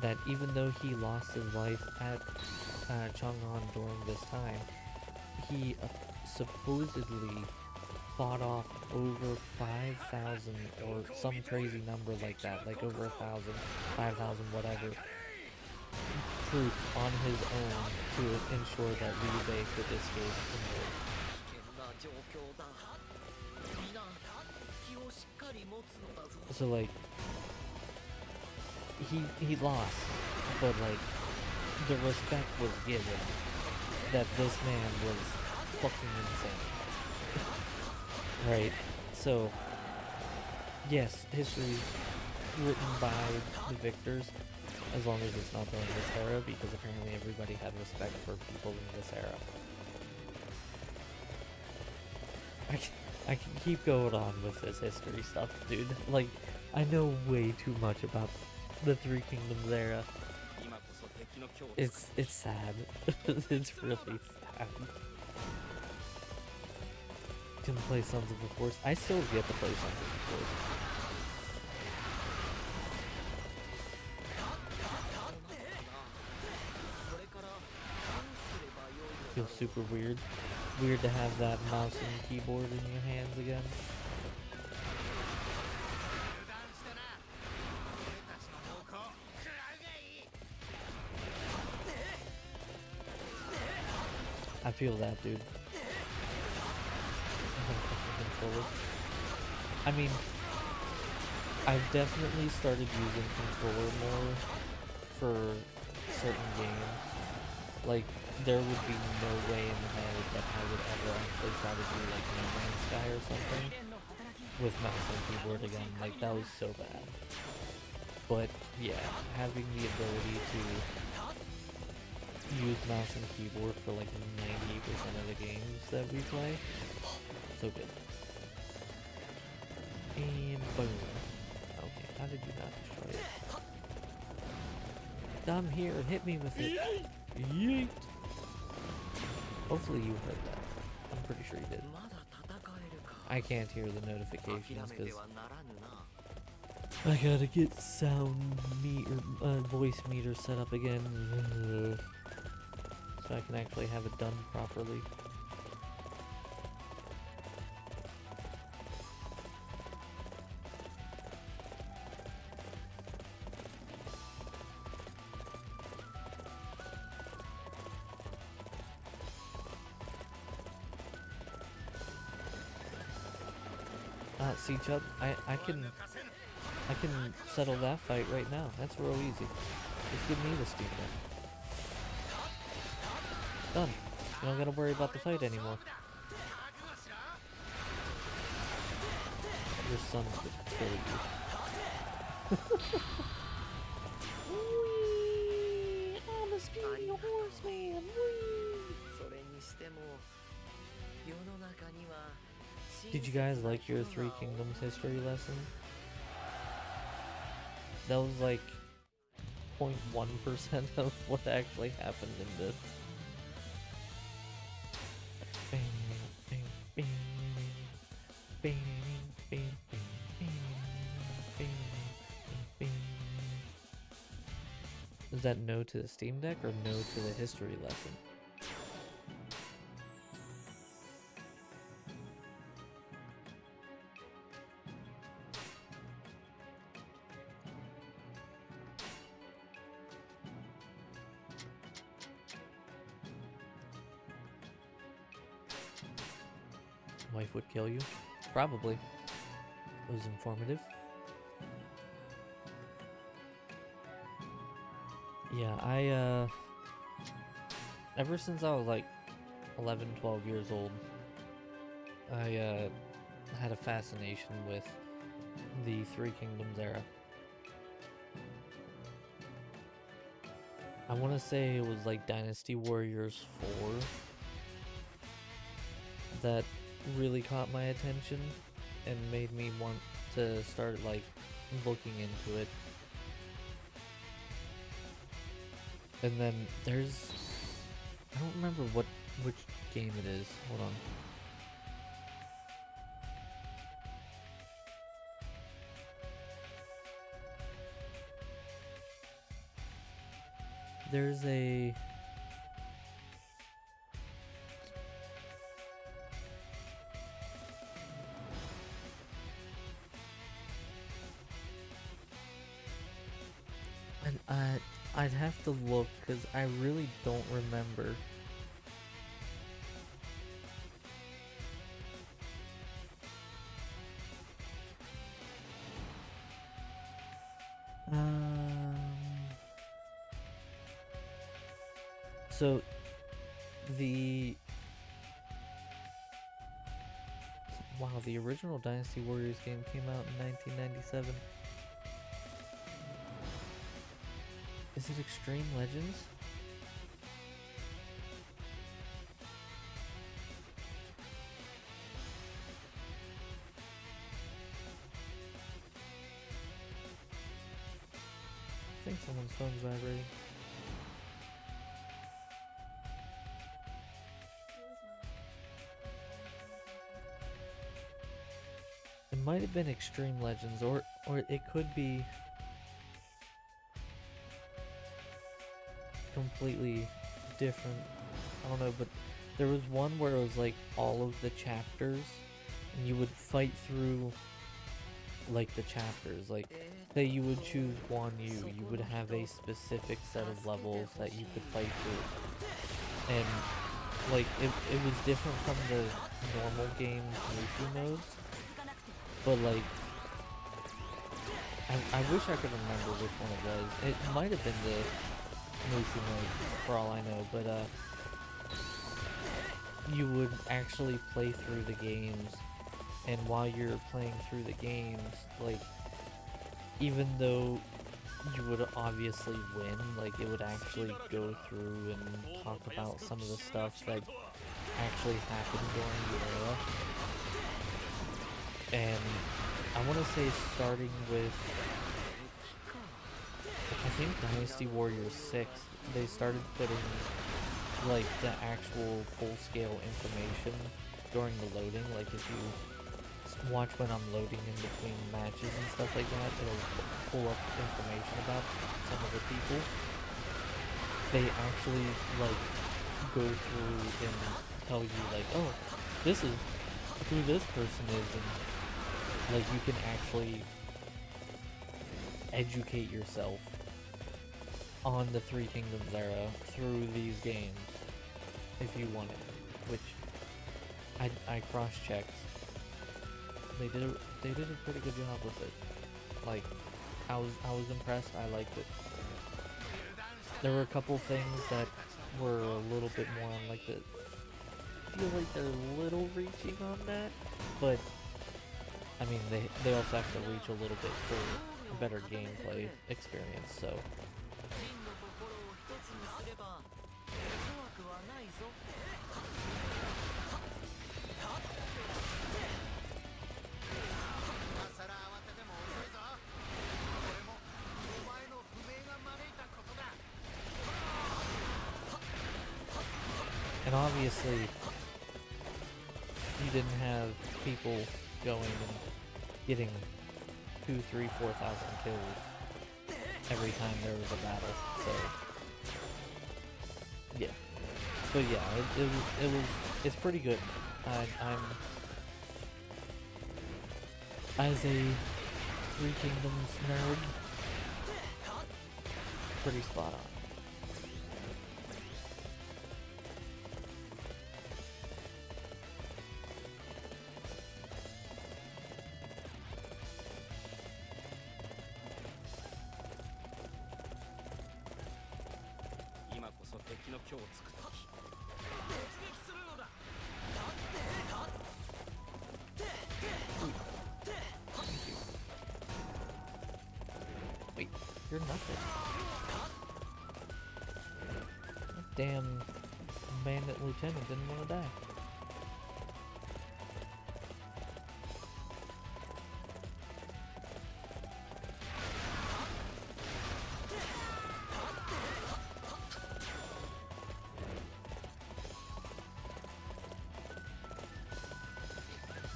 [SPEAKER 2] that even though he lost his life at Chang'an during this time, he supposedly fought off over 5,000 or some crazy number like that, like over 1,000, 5,000, whatever, troops on his own to ensure that Liu Bei could escape and live. So, like, he lost, but, like, the respect was given that this man was fucking insane. Right? So, yes, history written by the victors, as long as it's not during this era, because apparently everybody had respect for people in this era. I can keep going on with this history stuff, dude. Like, I know way too much about the Three Kingdoms era. It's sad. It's really sad. Can play Sons of the Force. I still get to play Sons of the Force. Feels super weird. Weird to have that mouse and keyboard in your hands again. I feel that, dude. I mean, I've definitely started using controller more for certain games. Like, there would be no way in hell that I would ever actually try to do like No Man's Sky or something with mouse and keyboard again. Like, that was so bad. But yeah, having the ability to use mouse and keyboard for like 90% of the games that we play, so good. And boom. Okay, how did you not destroy it? I'm here, hit me with it. Yeet! Hopefully you heard that. I'm pretty sure you did. I can't hear the notifications because I gotta get sound meter, voice meter set up again, so I can actually have it done properly. See Chubb, I can settle that fight right now. That's real easy. Just give me the Steam Deck. Done. You don't gotta worry about the fight anymore. Your son's gonna kill you. Whee! I'm a speedy horseman! Did you guys like your Three Kingdoms history lesson? That was like 0.1% of what actually happened in this. Is that no to the Steam Deck or no to the history lesson? Wife would kill you? Probably. It was informative. Yeah, ever since I was like 11, 12 years old, I had a fascination with the Three Kingdoms era. I want to say it was like Dynasty Warriors 4 that really caught my attention and made me want to start like looking into it. And then there's, I don't remember which game it is. Hold on. There's a I'd have to look because I really don't remember. So the original Dynasty Warriors game came out in 1997. Is it Extreme Legends? I think someone's phone's vibrating. It might have been Extreme Legends, or it could be completely different. I don't know, but there was one where it was like all of the chapters and you would fight through like the chapters. Like, say you would choose one, you would have a specific set of levels that you could play through, and like it was different from the normal game Mushu modes, but like I wish I could remember which one it was. It might have been Lucy knows for all I know, but you would actually play through the games, and while you're playing through the games, like, even though you would obviously win, like, it would actually go through and talk about some of the stuff that actually happened during the era. And I want to say starting with, I think Dynasty Warriors 6, they started putting like the actual full-scale information during the loading. Like if you watch when I'm loading in between matches and stuff like that, it'll pull up information about some of the people. They actually like go through and tell you like, oh, this is who this person is, and like you can actually educate yourself on the Three Kingdoms era through these games if you want it, which I cross-checked. They did a pretty good job with it. Like, I was impressed. I liked it. There were a couple things that were a little bit more on like the, I feel like they're a little reaching on that, but I mean they also have to reach a little bit for a better gameplay experience, so
[SPEAKER 3] 真の心を一つにすれば怖くはないぞ。
[SPEAKER 4] 今さら慌てても遅いぞ。これもお前の不明が招いたことだ。
[SPEAKER 2] and obviously you didn't have people going and getting 2, 3, 4,000 kills every time there was a battle, so yeah. But yeah, it's pretty good. I'm as a Three Kingdoms nerd, pretty spot on.
[SPEAKER 5] 今こそ敵の今日をつくとき。突撃するのだ。
[SPEAKER 2] Wait, you're nothing. That damn bandit lieutenant didn't want to die.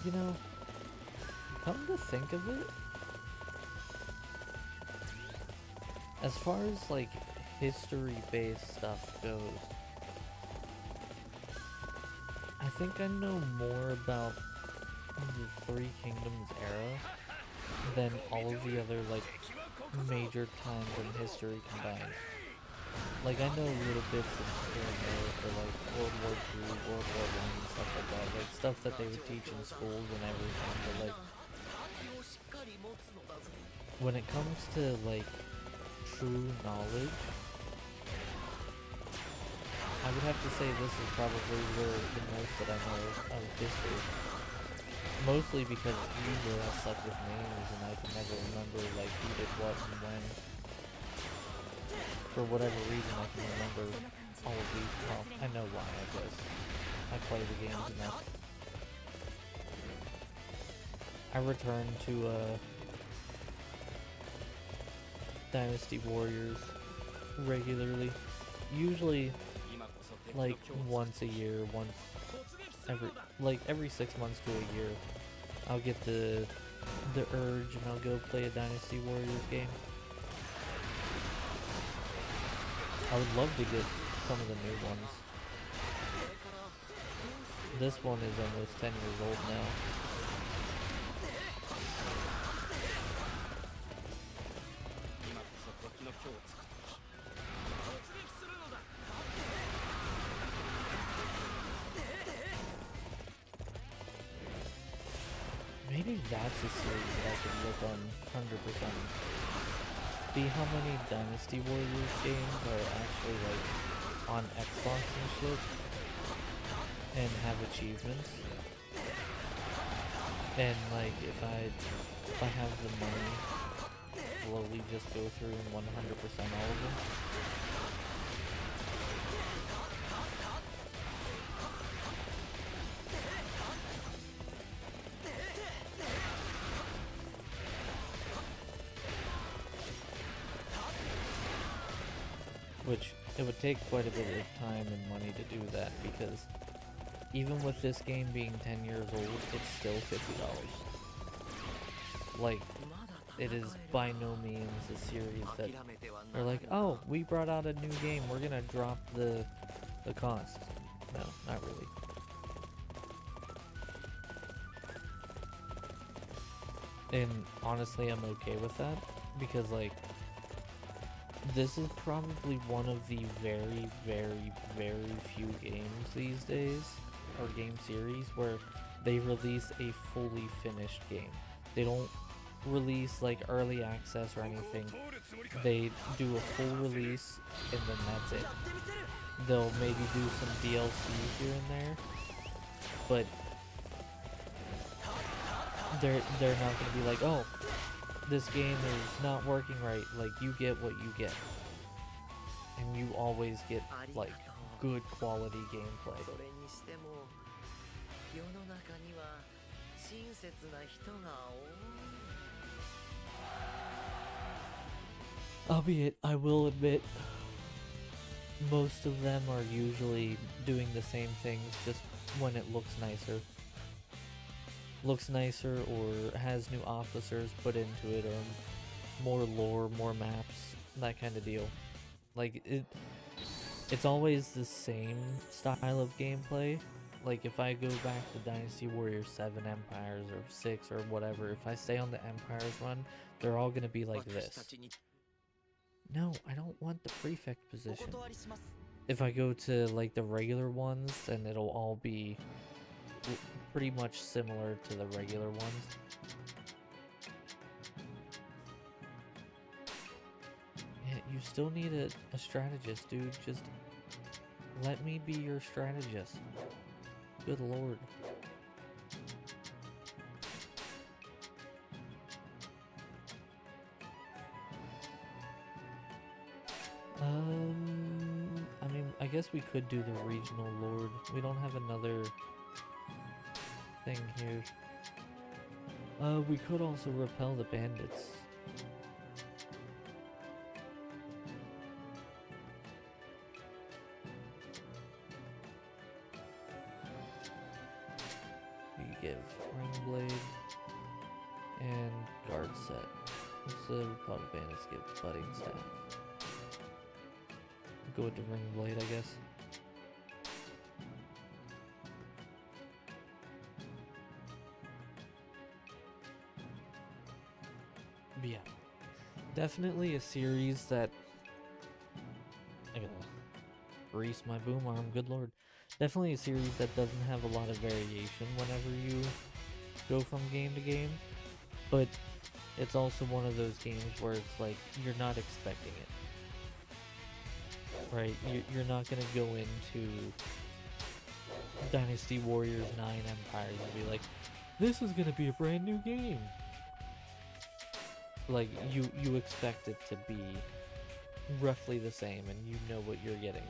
[SPEAKER 2] You know, come to think of it, as far as like history-based stuff goes, I think I know more about the Three Kingdoms era than all of the other like major times in history combined. Like I know little bits of here and there for like World War II, World War I, and stuff like that. Like stuff that they would teach in schools and everything. But like when it comes to like true knowledge, I would have to say this is probably the most that I know of history. Mostly because usually I suck with names and I can never remember like who did what and when. For whatever reason, I can remember all of these. Well, I know why, I guess. I play the games enough. I return to Dynasty Warriors regularly. Usually, like once a year, every 6 months to a year, I'll get the urge and I'll go play a Dynasty Warriors game. I would love to get some of the new ones. This one is almost 10 years old now. Maybe that's a series that I could look on 100%. see how many Dynasty Warriors games are actually like on Xbox and shit and have achievements. And like if I have the money, slowly just go through 100% all of them. Which it would take quite a bit of time and money to do that, because even with this game being 10 years old, it's still $50. Like, it is by no means a series that are like, oh, we brought out a new game, we're gonna drop the cost. No, not really. And honestly, I'm okay with that, because like, this is probably one of the very, very, very few games these days, or game series, where they release a fully finished game. They don't release like early access or anything. They do a full release and then that's it. They'll maybe do some DLC here and there, but they're not gonna be like, oh, this game is not working right. Like, you get what you get, and you always get like good quality gameplay. Albeit, I will admit, most of them are usually doing the same things, just when it looks nicer. Looks nicer, or has new officers put into it, or more lore, more maps, that kind of deal. Like, it's always the same style of gameplay. Like, if I go back to Dynasty Warriors 7 Empires, or 6, or whatever, if I stay on the Empires run, they're all gonna be like this. No, I don't want the prefect position. If I go to, like, the regular ones, then it'll all be pretty much similar to the regular ones. Yeah, you still need a strategist, dude. Just let me be your strategist. Good lord. I mean, I guess we could do the regional lord. We don't have another thing here. We could also repel the bandits. We give ring blade and guard set. So repel the bandits, give budding staff. Go with the ring blade, I guess. But yeah, definitely a series that I gotta grease my boom arm, good lord. Definitely a series that doesn't have a lot of variation whenever you go from game to game, but it's also one of those games where it's like you're not expecting it. Right, you're not gonna go into Dynasty Warriors 9 Empires and be like, this is gonna be a brand new game. Like, you expect it to be roughly the same, and you know what you're getting.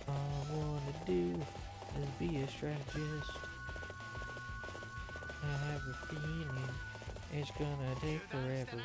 [SPEAKER 2] All I wanna do is be a strategist. I have a feeling it's gonna take forever.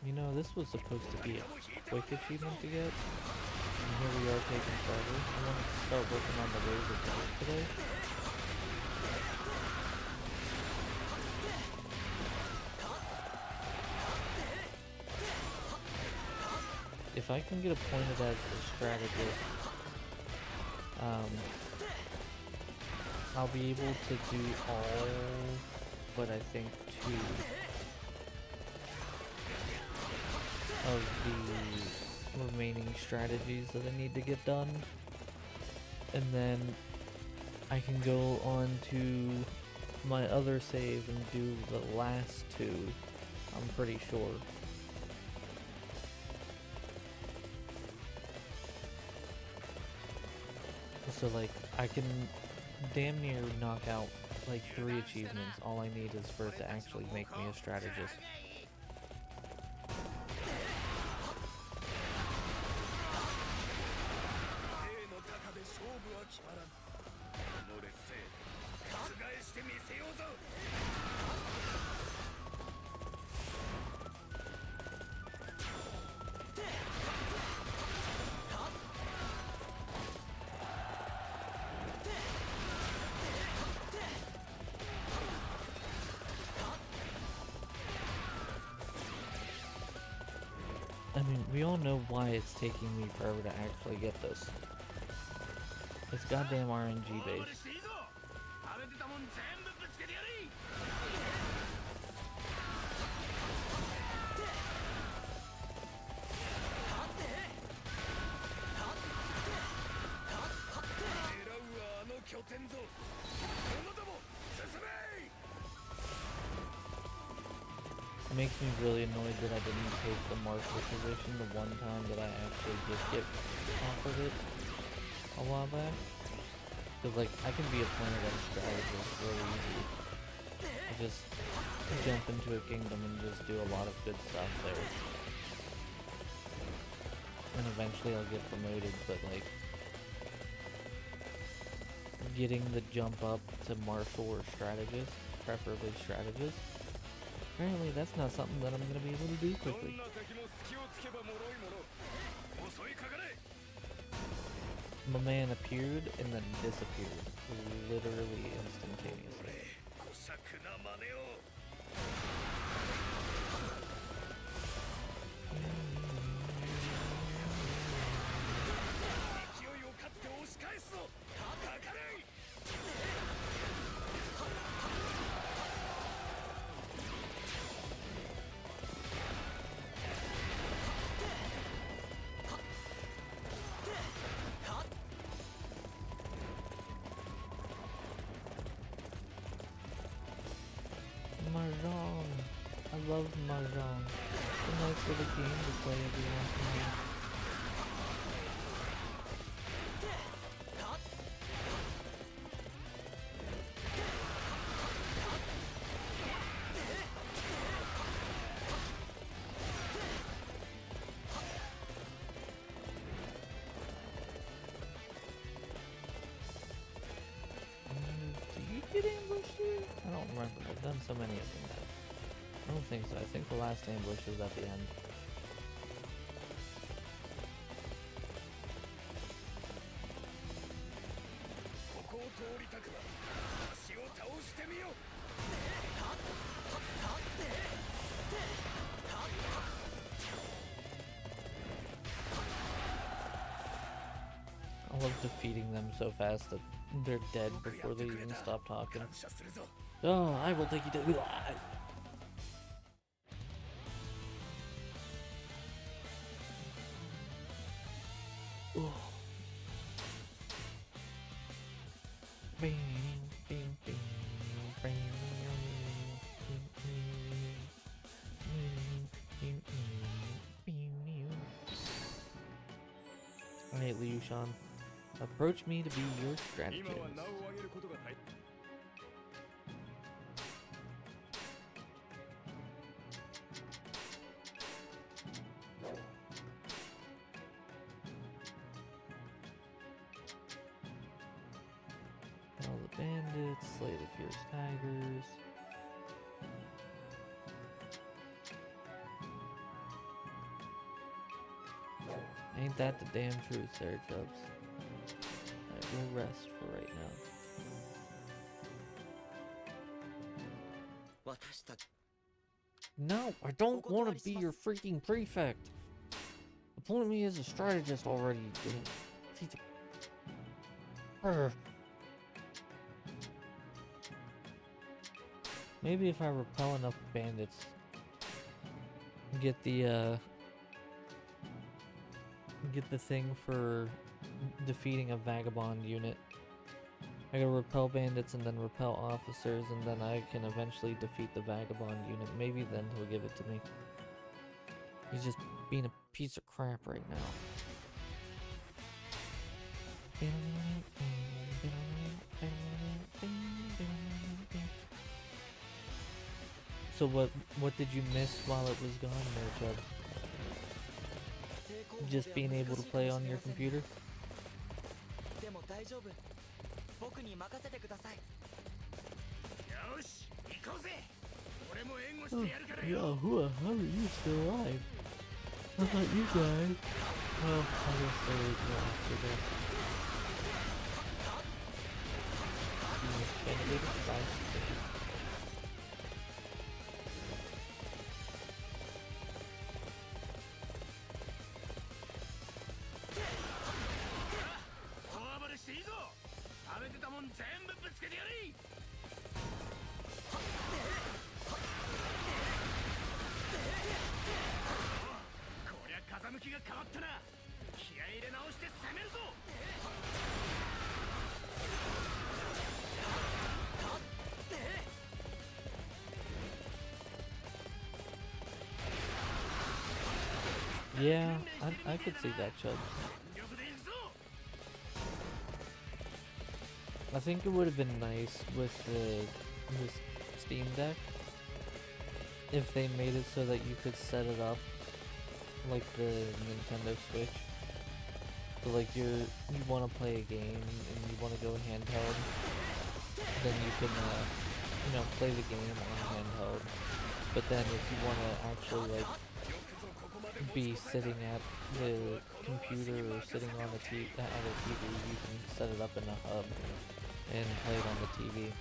[SPEAKER 2] You know, this was supposed to be a quick achievement to get, and here we are taking forever. I wanted to start working on the ways of life today. If I can get appointed as the strategist, I'll be able to do all but I think 2 of the remaining strategies that I need to get done. And then I can go on to my other save and do the last 2, I'm pretty sure. So like, I can damn near knock out like 3 achievements. All I need is for it to actually make me a strategist. I mean, we all know why it's taking me forever to actually get this. It's goddamn RNG based. It makes me really annoyed that I didn't take the marshal position the one time that I actually did get offered it a while back. Because, like, I can be appointed as a strategist really easy. I just jump into a kingdom and just do a lot of good stuff there. And eventually I'll get promoted, but, like, getting the jump up to marshal or strategist, preferably strategist, apparently that's not something that I'm going to be able to do quickly. My man appeared and then disappeared, literally instantaneously. Mahjong. I love Mahjong. It's a nice little game to play every once in a while. Do you get ambushed here? I don't remember. I've done so many of them now. I don't think so. I think the last ambush was at the end. I love defeating them so fast that they're dead before they even stop talking. Oh, I will take you to... Oh. Alright, Liu Shan. Approach me to be your strategist. All the bandits, slay the fierce tigers. Ain't that the damn truth there, Chubbs? Alright, we'll rest for right now.
[SPEAKER 5] 私たち
[SPEAKER 2] No, I don't want to be your freaking prefect. Appoint me as a strategist already, dude. Piece of- Urgh. Maybe if I repel enough bandits, get the thing for defeating a vagabond unit. I gotta repel bandits and then repel officers, and then I can eventually defeat the vagabond unit. Maybe then he'll give it to me. He's just being a piece of crap right now. So what did you miss while it was gone there, Chubb? Just being able to play on your computer?
[SPEAKER 5] でも大丈夫僕に任せてくださいよし行こうぜ俺も援護してやるからよ
[SPEAKER 2] how are you still alive? I thought you died. Well, I guess there is no after that. Bye.
[SPEAKER 5] 大暴れしていいぞ食べてたもん全部ぶつけてやれこりゃ風向きが変わったな気合い入れ直して攻めるぞ
[SPEAKER 2] Yeah, I could see that, Chubb. I think it would have been nice with this Steam Deck if they made it so that you could set it up like the Nintendo Switch. So like you want to play a game and you want to go handheld, then you can play the game on handheld. But then if you want to actually like be sitting at the computer or sitting on the TV, you can set it up in a hub and play it on the TV.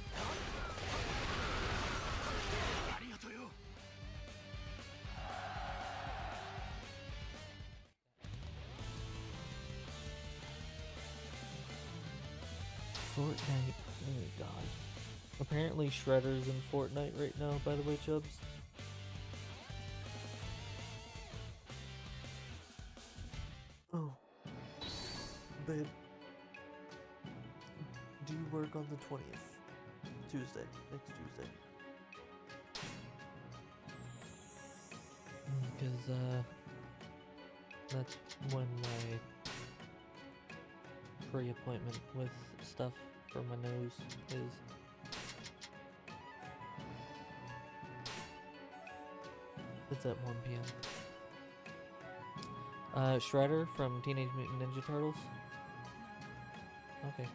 [SPEAKER 2] Fortnite, oh god. Apparently Shredder's in Fortnite right now, by the way, Chubbs. Oh, babe, do you work on the 20th? Tuesday, next Tuesday. Because, that's when my pre-appointment with stuff for my nose is. It's at 1 p.m. Shredder from Teenage Mutant Ninja Turtles. Okay.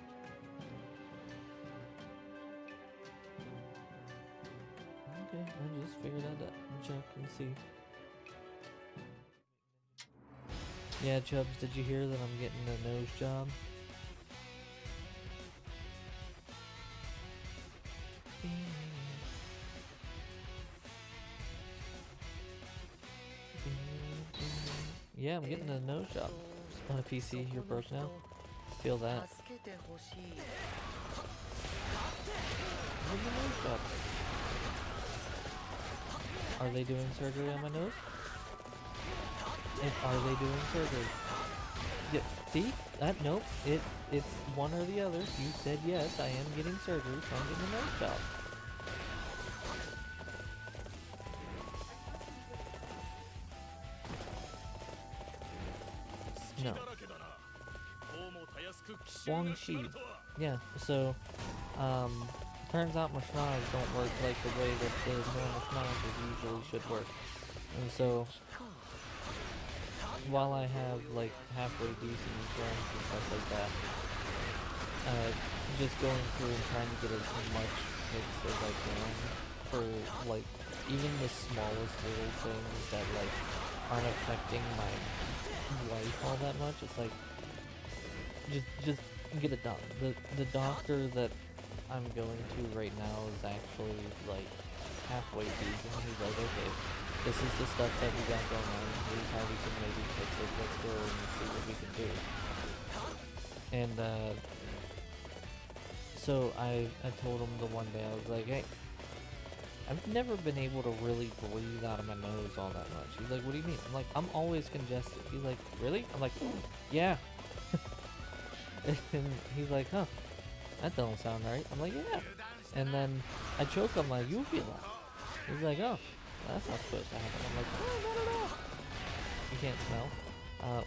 [SPEAKER 2] Okay, I just figured I'd check and see. Yeah, Chubbs, did you hear that I'm getting a nose job? Yeah, I'm getting a nose job. On a PC, you're broke now. Feel that. Where's the nose job? Are they doing surgery on my nose? And are they doing surgery? Yeah, see? Nope. It's one or the other. You said yes, I am getting surgery, so I'm getting a nose job. No. Wang Shi. Yeah, so, turns out my schnoz don't work like the way that the normal schnozzes usually should work. And so, while I have, like, halfway decent insurance and stuff like that, just going through and trying to get as much fixed as I can for, like, even the smallest little things that, like, aren't affecting my life all that much. It's like, just get it done. The doctor that I'm going to right now is actually like halfway decent. He's like, okay, this is the stuff that we got going on. Here's how we can maybe fix it. Let's go and see what we can do. And so I told him the one day, I was like, hey, I've never been able to really breathe out of my nose all that much. He's like, what do you mean? I'm like, I'm always congested. He's like, really? I'm like, yeah. And he's like, huh, that don't sound right. I'm like, yeah. And then I choke on my uvula. He's like, oh, that's not supposed to happen. I'm like, no, not at all. You can't smell.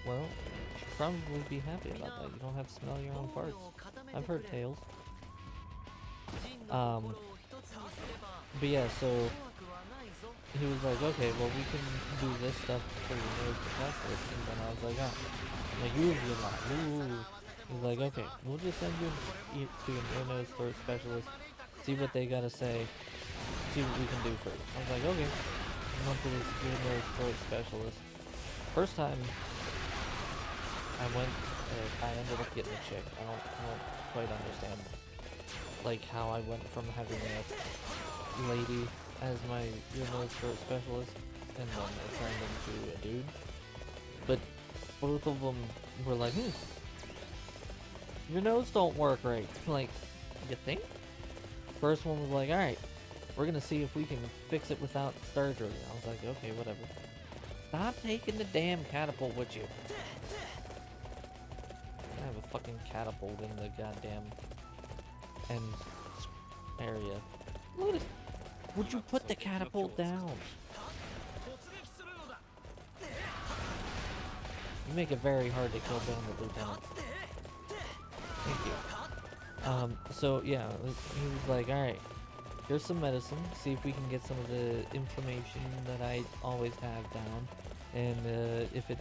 [SPEAKER 2] Well, you should probably be happy about that. You don't have to smell your own farts. I've heard tales. But yeah, so he was like, okay, well, we can do this stuff for your nose to test it. And then I was like, oh, my uvula, ooh. He's like, okay, we'll just send you to an ear, nose, throat specialist, see what they gotta say, see what we can do first. I was like, okay. I went to this ear, nose, throat specialist. First time I went, I ended up getting a chick. I don't quite understand, like, how I went from having a lady as my ear, nose, throat specialist, and then it turned into a dude. But both of them were like, your nose don't work right. Like, you think? First one was like, alright, we're gonna see if we can fix it without surgery. I was like, okay, whatever. Stop taking the damn catapult with you. I have a fucking catapult in the goddamn end area. Look at it. Would you put the catapult down? You make it very hard to kill bandit lieutenants. Thank you. So yeah, he was like, alright, here's some medicine, see if we can get some of the inflammation that I always have down, and if it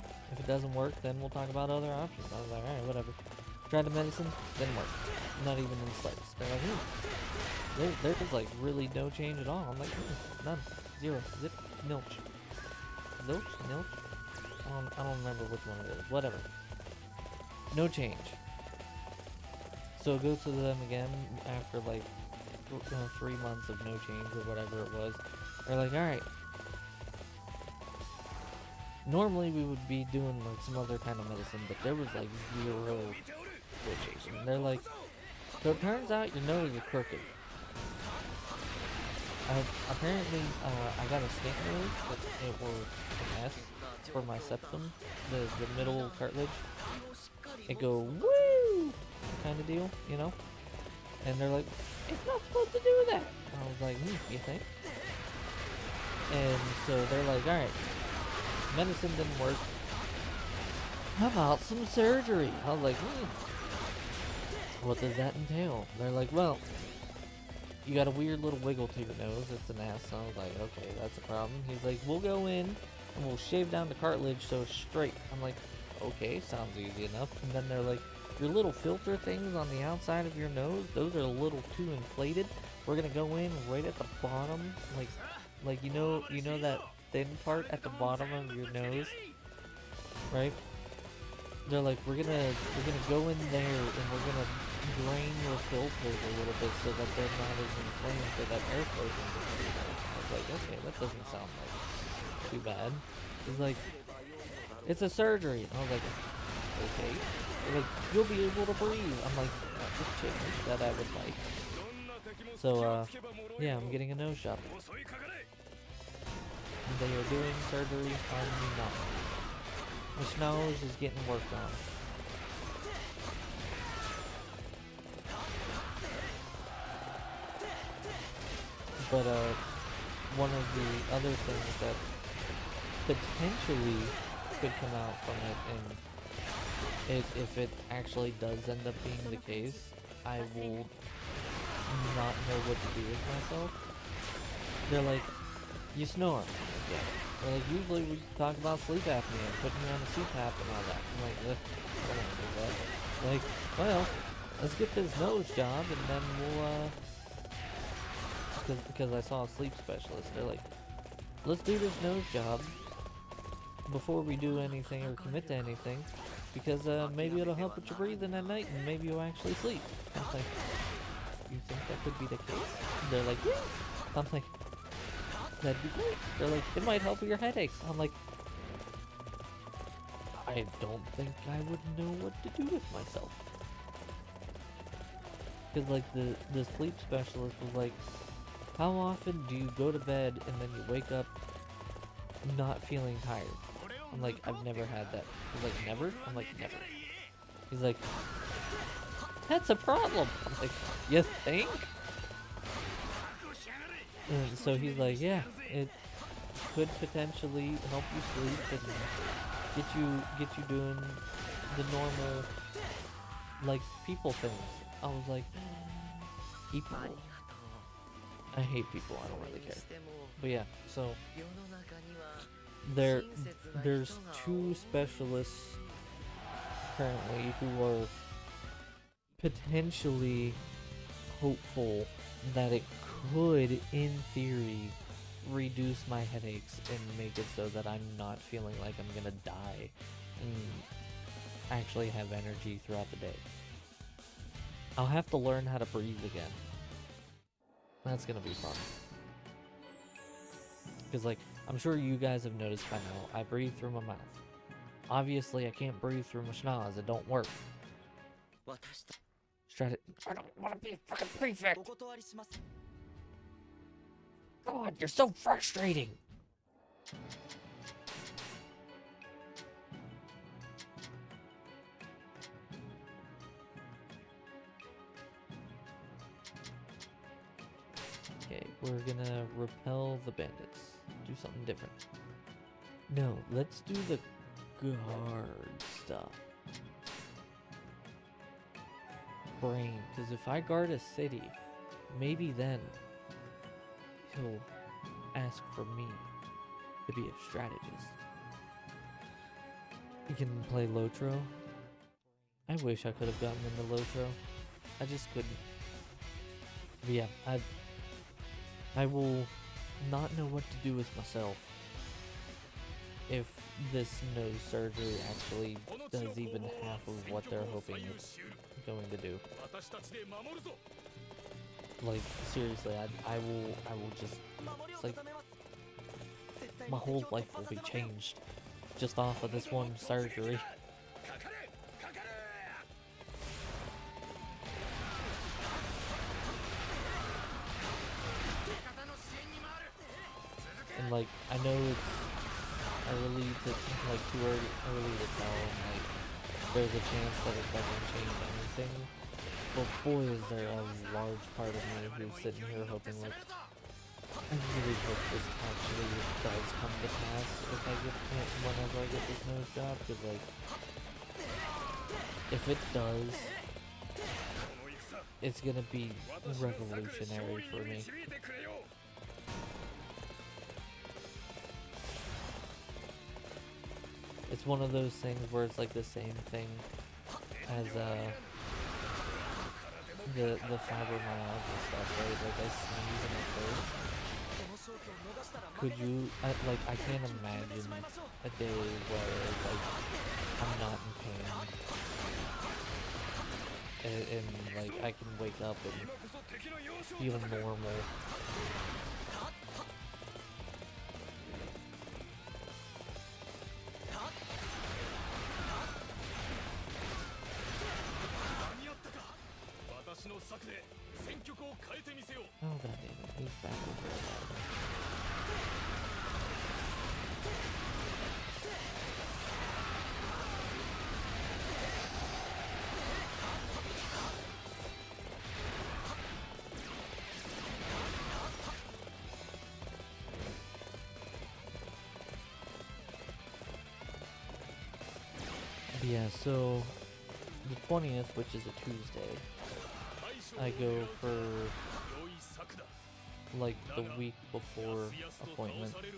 [SPEAKER 2] doesn't work, then we'll talk about other options. I was like, alright, whatever. Tried the medicine, didn't work. Not even in the slightest. They're like, there's like really no change at all. I'm like, none, zero, zip, nilch. Zilch? Nilch? I don't remember which one it is. Whatever. No change. So go to them again after like 3 months of no change or whatever it was. They're like, alright. Normally we would be doing like some other kind of medicine, but there was like zero switches. And they're like, so it turns out your nose is crooked. Apparently, I got a snake nose, but it was an S for my septum, the middle cartilage. It go woo kind of deal, you know. And they're like, it's not supposed to do that. I was like, you think? And so they're like, all right, medicine didn't work. How about some surgery? I was like, what does that entail? They're like, well, you got a weird little wiggle to your nose. It's an ass. So I was like, okay, that's a problem. He's like, we'll go in and we'll shave down the cartilage so it's straight. I'm like, okay, sounds easy enough. And then they're like, your little filter things on the outside of your nose, those are a little too inflated. We're gonna go in right at the bottom, like you know that thin part at the bottom of your nose, right? They're like, we're gonna go in there and we're gonna drain your filters a little bit so that they're not as inflamed, so that airflow can get through there. I was like, okay, that doesn't sound like too bad. It's like, it's a surgery. And I was like, okay. They're like, you'll be able to breathe. I'm like, that's a change that I would like. So, yeah, I'm getting a nose job. And they are doing surgery on me now. Which nose is getting worked on. But, one of the other things that potentially could come out from it, and if it actually does end up being the case, I will not know what to do with myself. They're like, you snore. Yeah. They're like, usually we talk about sleep apnea and putting you on a CPAP and all that. I'm like, I don't want to do that. Like, well, let's get this nose job and then we'll, because I saw a sleep specialist. They're like, let's do this nose job before we do anything or commit to anything, because maybe it'll help with your breathing at night and maybe you'll actually sleep. I was like, you think that could be the case? They're like, yeah. I'm like, that'd be great. They're like, it might help with your headaches. I'm like, I don't think I would know what to do with myself. Because like the sleep specialist was like, how often do you go to bed and then you wake up not feeling tired? I'm like, I've never had that. He's like, never? I'm like, never. He's like, that's a problem. I'm like, you think? And so he's like, yeah, it could potentially help you sleep and get you doing the normal, like, people things. I was like, people. I hate people. I don't really care. But yeah, so there's 2 specialists currently who are potentially hopeful that it could, in theory, reduce my headaches and make it so that I'm not feeling like I'm gonna die and actually have energy throughout the day. I'll have to learn how to breathe again. That's gonna be fun. Because, like, I'm sure you guys have noticed by now, I breathe through my mouth. Obviously, I can't breathe through my schnoz. It don't work. I don't want to be a fucking prefect. God, you're so frustrating. Okay, we're gonna repel the bandits. Do something different. No, let's do the guard stuff. Brain, because if I guard a city, maybe then he'll ask for me to be a strategist. You can play Lotro. I wish I could have gotten into Lotro. I just couldn't. But yeah, I will not know what to do with myself if this nose surgery actually does even half of what they're hoping it's going to do. Like, seriously, I will just, it's like, my whole life will be changed just off of this one surgery. And like, I know it's early to, like, too early to tell, and like, there's a chance that it doesn't change anything. But boy, is there a large part of me who's sitting here hoping, like, I really hope this actually does come to pass if I get, whenever I get this nose job, because like, if it does, it's gonna be revolutionary for me. It's one of those things where it's like the same thing as the fibromyalgia stuff, right? Like, I sneeze and it hurts. Could you, like, I can't imagine a day where, like, I'm not in pain and like, I can wake up and feel normal. Oh god damn it, he's back over there. Yeah, so the 20th, which is a Tuesday, I go for like the week before appointment. Did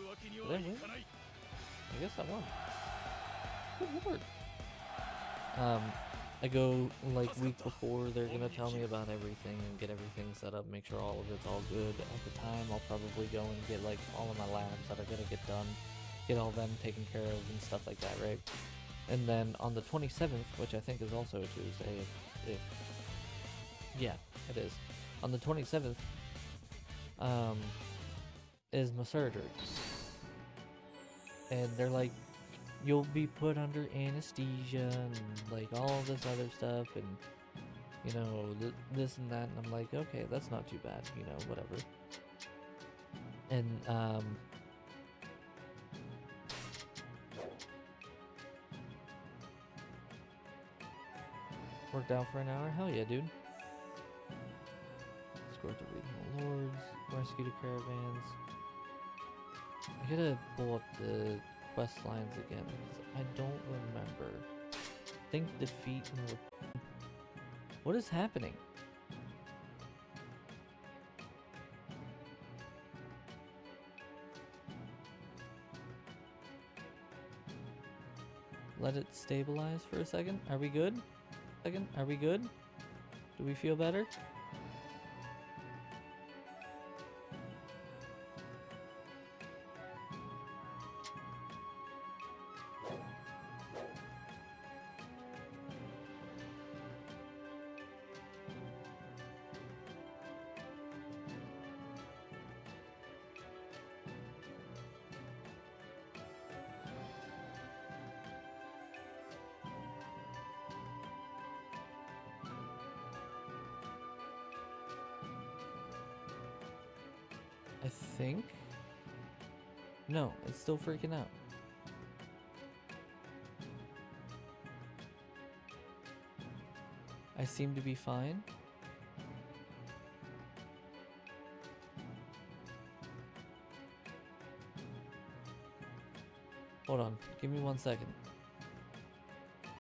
[SPEAKER 2] I win? I guess I won. Good lord. I go like week before, they're gonna tell me about everything and get everything set up, make sure all of it's all good. At the time, I'll probably go and get like all of my labs that are gonna get done. get all them taken care of and stuff like that, right? And then on the 27th, which I think is also a Tuesday, if yeah, it is. On the 27th, is my surgery. And they're like, you'll be put under anesthesia and like all this other stuff and, you know, this and that. And I'm like, okay, that's not too bad, you know, whatever. And, worked out for an hour? Hell yeah, dude. Escort the regional lords, rescue the caravans. I gotta pull up the quest lines again, because I don't remember. Think, defeat, and what is happening? Let it stabilize for a second. Are we good? Are we good? Do we feel better? I think? No, it's still freaking out. I seem to be fine. Hold on, give me 1 second.